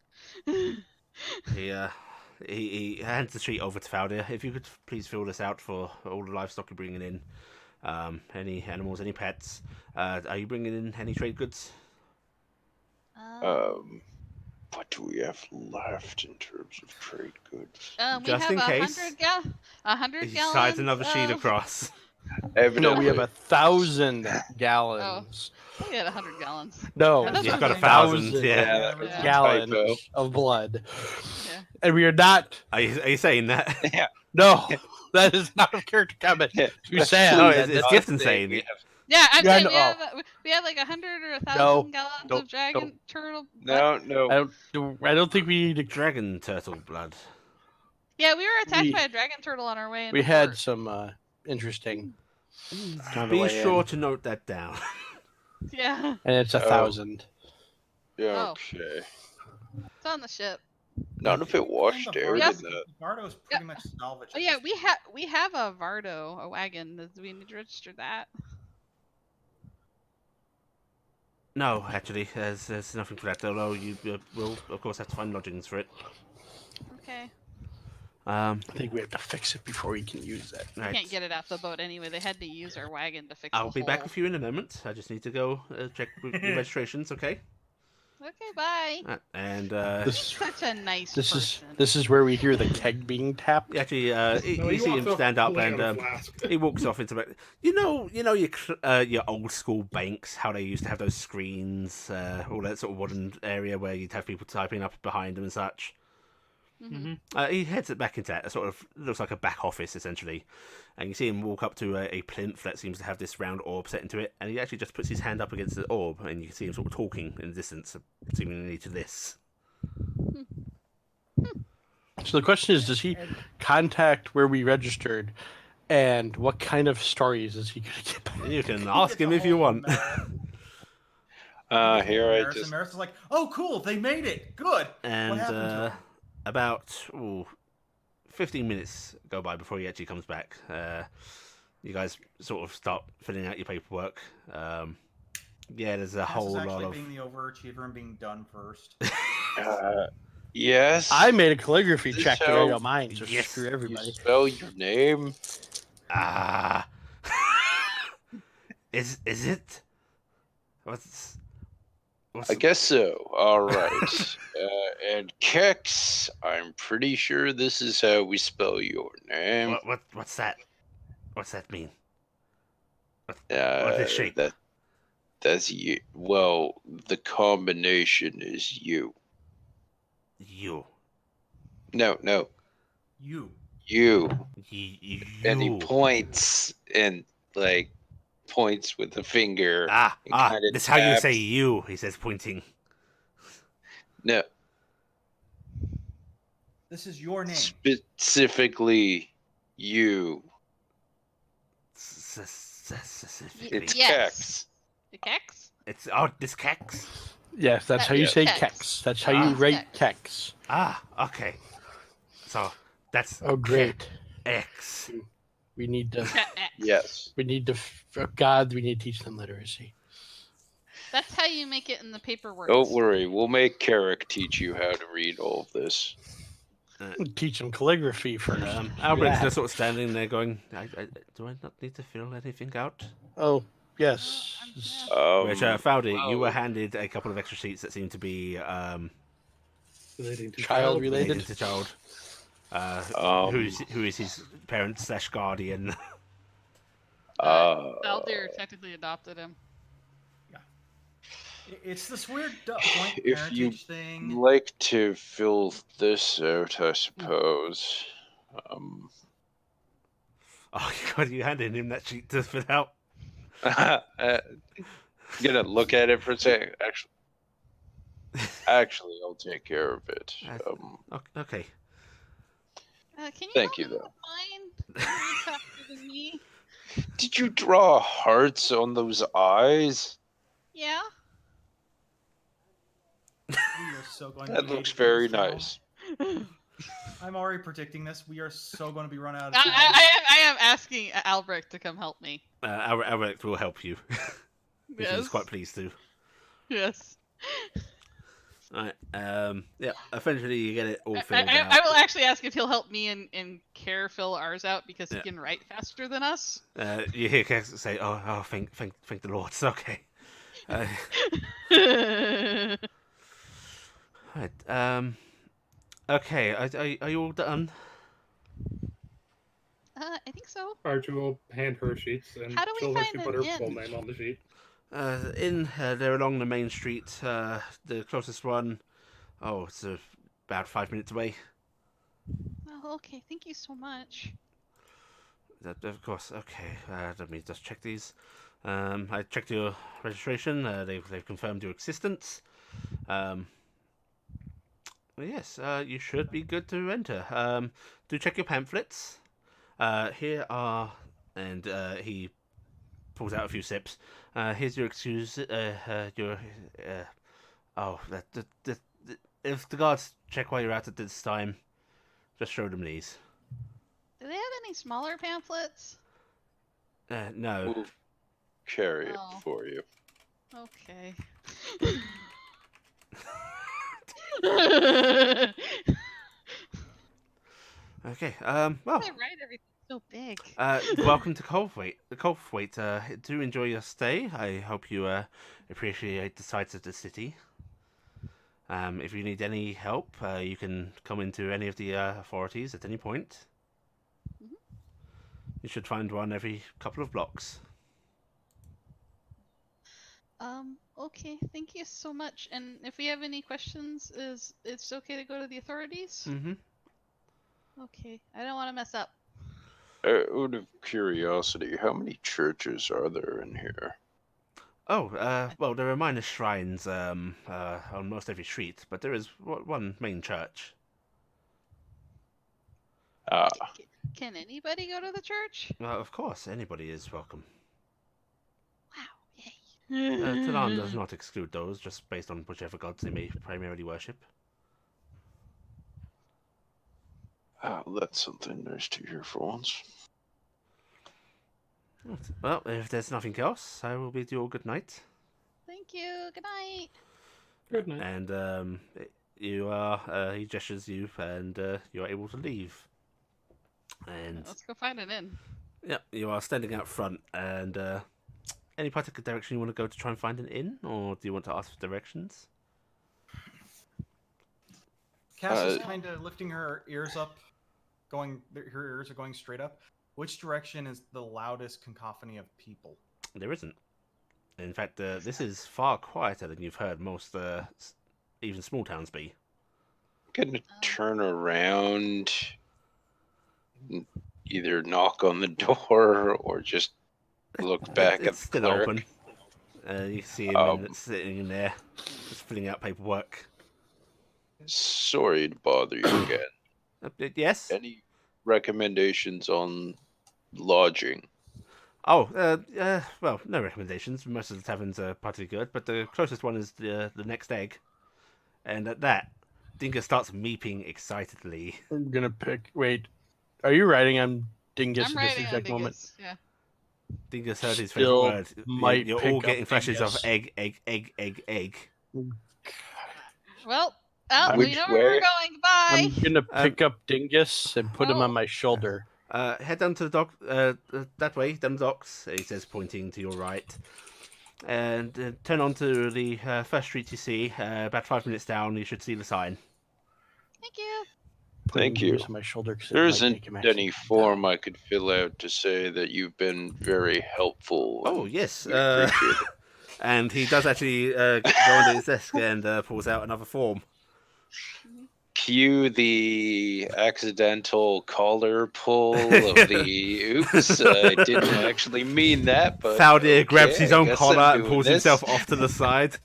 he hands the sheet over to Faldir. If you could please fill this out for all the livestock you're bringing in. Any animals, any pets. Are you bringing in any trade goods? Um, What do we have left in terms of trade goods? We Just have in case. 100 He gallons. slides another sheet of- across. Evidently. No, we have 1,000 gallons. We had 100 gallons. No, That's He's what got I'm 1,000. saying. Yeah. Yeah, that was Yeah. a gallons typo. of blood. Yeah. And we are not. Are you saying that? Yeah. No, that is not a character comment. Yeah. To Sam. No, that- it's that's- Gifton saying we it. have Yeah, I'm Yeah, saying no, we have like 100 or 1,000 No, gallons don't- of dragon turtle. no. I don't think we need to. Dragon turtle blood. Yeah, we were attacked We- by a dragon turtle on our way into We had port. some interesting. on the Be way sure in. to note that down. Yeah, And it's 1,000. Yeah, Oh. okay. it's on the ship. None of it washed The out in Yes. the. Vardo's pretty much salvaged. Oh yeah, we have a Vardo, a wagon. Do we need to register that? No, actually, there's nothing for that. Although you will, of course, have to find lodgings for it. Okay. I think we have to fix it before we can use that. We Right. can't get it off the boat anyway. They had to use our wagon to fix I'll the be back hole. with you in a moment. I just need to go check your registrations, okay? Okay, bye. And This, Such a nice this is person. this is where we hear the keg being tapped. actually, No, you he see walks him off stand up pulling and out a flask. he walks off into back. You know your old school banks, how they used to have those screens, all that sort of wooden area where you'd have people typing up behind them and such. Mhm. He heads it back into that. It sort of looks like a back office essentially, and you see him walk up to a plinth that seems to have this round orb set into it, and he actually just puts his hand up against the orb, and you can see him sort of talking in the distance, seemingly to this. So the question is, does he contact where we registered, and what kind of stories is he going to get back? You can ask him if you want. Here I Maris, just. and Maris is like, "Oh, cool, they made it. Good." And what happened to him? about 15 minutes go by before he actually comes back. You guys sort of start filling out your paperwork. Yeah, there's a Cass whole is lot actually of. being the overachiever and being done first. Yes. I made a calligraphy This check, is and I how- got mine, so Yes, screw You everybody. spell your name. Ah. Is it? What's I guess so. All right. And Kex, I'm pretty sure this is how we spell your name. what's that? What's that mean? What is shape? That's you. Well, the combination is you. You. No, You. you. You. And he points and points with the finger. It kinda That's how you say taps. you, he says, pointing. No, This is your name. specifically you. It's Yes. Kex. The Kex? It's this Kex. Yes, that's how you Yeah. say Kex. kex. That's how you Ah. write kex. Okay. So that's Oh, great. X. We need to. Yes. We need to. Oh God, we need to teach them literacy. That's how you make it in the paperwork. Don't worry, we'll make Carrick teach you how to read all of this. Teach them calligraphy first. Albert's Yeah. just sort of standing there going, do I not need to fill anything out? Oh yes. Which, Fowdy, you were well, handed a couple of extra sheets that seem to be Relating to Child related. related to child. Who is his parent / guardian? Valdir technically adopted him. It's this weird joint If you parentage thing. like to fill this out, I suppose. Oh God, you handed him that sheet to fill out. Gonna look at it for a second. Actually, I'll take care of it. Okay. Can you Thank help you, him though. with mine? You're faster than me. Did you draw hearts on those eyes? Yeah. We are so going to That be looks hated in very this town. nice. I'm already predicting this. We are so going to be run out of I, time. I am asking Albrecht to come help me. Albrecht will help you. He's Yes. quite pleased to. Yes. Alright. Yeah. Eventually, you get it all filled out. I will actually ask if he'll help me and Care fill ours out because he Yeah. can write faster than us. You hear Kex say, "Oh, thank the Lord." It's okay. Right. Okay. Are you all done? I think so. Archie will hand her sheets, and How do we she'll find actually an put her inn? full name on the sheet. They're along the main street. The closest one. Oh, it's about 5 minutes away. Oh, okay. Thank you so much. Of course. Okay. Let me just check these. I checked your registration. They've confirmed your existence. Yes. You should be good to enter. Do check your pamphlets. Here are, and he pulls out a few sips. Here's your excuse. Oh, if the guards check while you're out at this time, just show them these. Do they have any smaller pamphlets? No. We'll carry it Oh. for you. Okay. Okay. Well. They write everything so big. Welcome to Colthwaite. Do enjoy your stay. I hope you appreciate the sights of the city. If you need any help, you can come into any of the authorities at any point. Mhm. You should find one every couple of blocks. Okay, thank you so much. And if we have any questions, it's okay to go to the authorities? Mm-hmm. Okay, I don't want to mess up. Out of curiosity, how many churches are there in here? Oh, well, there are minor shrines on most every street, but there is one main church. Ah, Can anybody go to the church? Of course, anybody is welcome. Wow, yay. Talan does not exclude those, just based on whichever gods they may primarily worship. that's something nice to hear for once. Well, if there's nothing else, I will bid you all good night. Thank you. Good night. Good night. And you are he gestures you, and you are able to leave. And Let's go find an inn. yeah, you are standing out front. And any particular direction you want to go to try and find an inn, or do you want to ask for directions? Cass is kind of lifting her ears up, her ears are going straight up. Which direction is the loudest cacophony of people? There isn't. In fact, this is far quieter than you've heard most, even small towns be. Gonna turn around, either knock on the door or just look back at It's the still cleric. open. You see him sitting in there, just filling out paperwork. Sorry to bother you again. Yes? Any recommendations on lodging? Oh, well, no recommendations. Most of the taverns are particularly good, but the closest one is the next egg. And at that, Dinka starts meeping excitedly. I'm gonna pick. Wait, are you writing on Dingus I'm at this writing on exact moment? Dingus. Yeah. Dingus heard his Still favorite word. might You're pick all up getting flashes of Dingus. egg. Well, Which we know where we're way? going. Goodbye. I'm gonna pick up Dingus and put him Oh. on my shoulder. Head down to the dock, that way, down the docks, he says, pointing to your right. And turn onto the first street you see. About 5 minutes down, you should see the sign. Thank you. Putting Thank you. Dingus on my shoulder 'cause it There might isn't make him actually any come form down. I could fill out to say that you've been very helpful. Oh, and yes. we appreciate it. And he does actually go onto his desk and pulls out another form. Cue the accidental collar pull of the oops, I didn't actually mean that, but Faldir grabs okay, his I own guess collar I'm and doing pulls this. himself off to the side.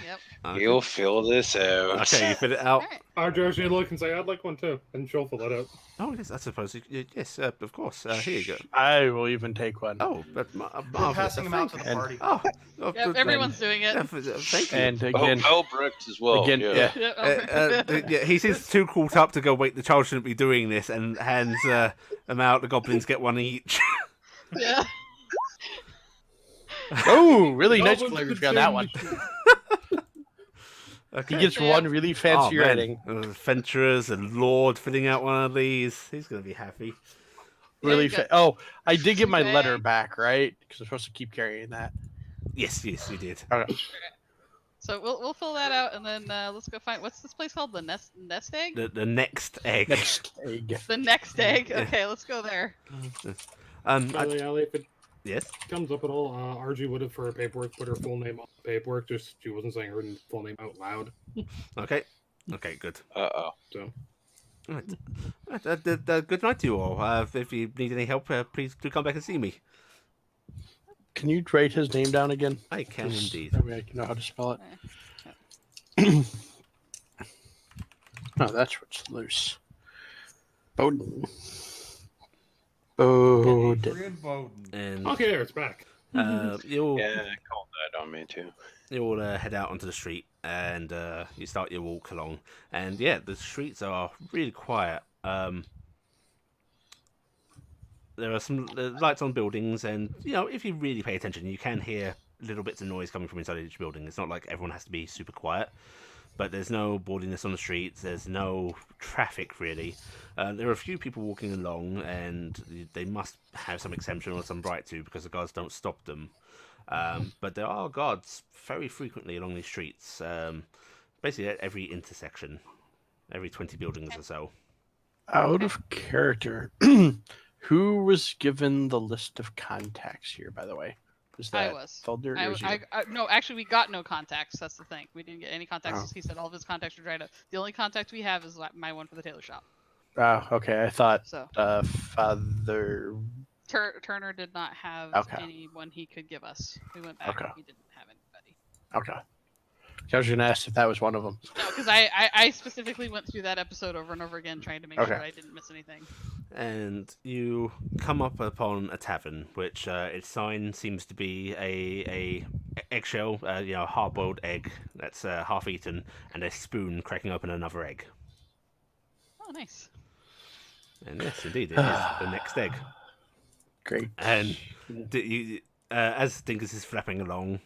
Yep. Okay. You'll fill this out. Okay, you fill it All out. right. Archie actually look and say, I'd like one too. And she'll fill it out. Oh, yes, I suppose. Yes, of course. Here you go. I will even take one. Oh, but We're marvelous. passing them out to the And- party. Oh, Yep, everyone's doing it. Thank you. And again, Albrecht as well. again, yeah. Yep. Yeah, he seems too caught up to go. Wait, the child shouldn't be doing this, and hands them out. The goblins get one each. Yeah. Oh, really nice Goblins calligraphy could on that sing one. the- Okay. He gets Yeah. one really fancy man. writing. Adventurers and Lord filling out one of these. He's gonna be happy. Really you got- Oh, I did get my Okay. letter back, right? Because I'm supposed to keep carrying that. Yes, you did. Okay. So we'll fill that out, and then let's go find what's this place called? The nest egg. The next egg. Next egg. The next egg. Yeah. Okay, let's go there. Allie, if it Yes. comes up at all, RG would have for her paperwork put her full name on the paperwork. Just she wasn't saying her full name out loud. Okay. Okay. Good. Uh-oh. So Right. Good night to you all. If you need any help, please do come back and see me. Can you write his name down again? I can Just indeed. That way I can know how to spell it. Okay. Oh, that's what's loose. Bowden. Bowden. Adrian Bowden. And okay, there it's back. you'll Yeah, I called that on me too. you'll head out onto the street and you start your walk along. And yeah, the streets are really quiet. There are some lights on buildings, and if you really pay attention, you can hear little bits of noise coming from inside each building. It's not like everyone has to be super quiet, but there's no boardiness on the streets. There's no traffic really. There are a few people walking along, and they must have some exemption or some right to, because the guards don't stop them. But there are guards very frequently along these streets, basically at every intersection, every 20 buildings or so. Out of character. Who was given the list of contacts here, by the way? Was that I was. Felder, or was you? No, actually, we got no contacts. That's the thing. We didn't get any contacts. Oh. He said all of his contacts were dried up. The only contact we have is my one for the tailor shop. Oh, okay. I thought So Father. Turner did not have Okay. anyone he could give us. We went back. Okay. And he didn't have anybody. Okay. I was going to ask if that was one of them. No, because I specifically went through that episode over and over again, trying to make Okay. sure I didn't miss anything. And you come up upon a tavern, which its sign seems to be a eggshell, hard-boiled egg that's half eaten, and a spoon cracking open another egg. Oh, nice. And yes, indeed, it is the next egg. Great. And as Dingus is flapping along,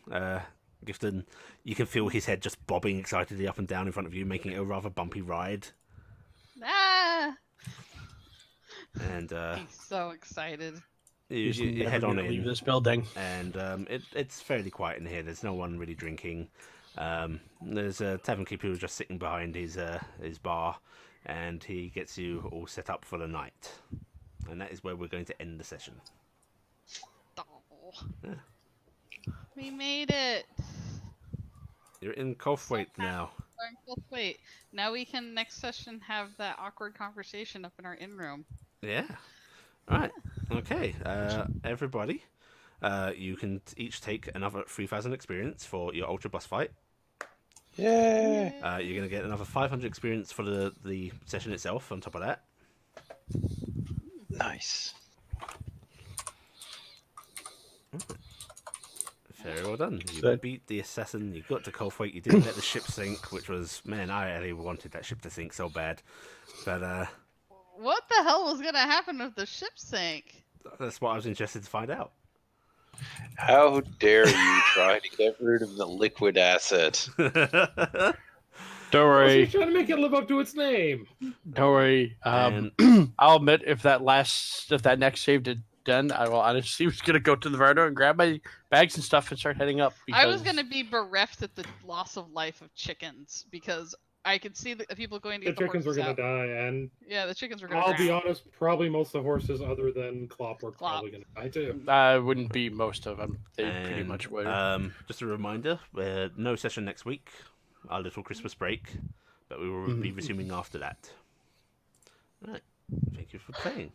Gifton, you can feel his head just bobbing excitedly up and down in front of you, making it a rather bumpy ride. Ah! And He's so excited. you head on Leave in, this building. and it's fairly quiet in here. There's no one really drinking. There's a tavern keeper who's just sitting behind his bar, and he gets you all set up for the night. And that is where we're going to end the session. Oh. Yeah. We made it. You're in Colthwaite now. Wait, now we can next session have that awkward conversation up in our in room. Yeah. All right. Okay. Everybody, you can each take another 3,000 experience for your Ultra Boss fight. Yay! You're going to get another 500 experience for the session itself on top of that. Nice. Very well done. You Good. beat the assassin. You got to Colthwaite. You didn't let the ship sink, which was, man, I really wanted that ship to sink so bad. But What the hell was gonna happen if the ship sank? that's what I was interested to find out. How dare you try to get rid of the liquid asset? Don't She's worry. trying to make it live up to its name. Don't worry. And I'll admit, if that next save did done, I will honestly was gonna go to the Vardo and grab my bags and stuff and start heading up. I was because- gonna be bereft at the loss of life of chickens because I could see the people going to The get the chickens were horses gonna out. die, and Yeah, the chickens were gonna. I'll be drown. honest, probably most of the horses, other than Clop, were Clop. probably gonna die too. Wouldn't be most of them. They pretty And, much would. just a reminder, no session next week, our little Christmas break, but we will be resuming after that. Right. Thank you for playing.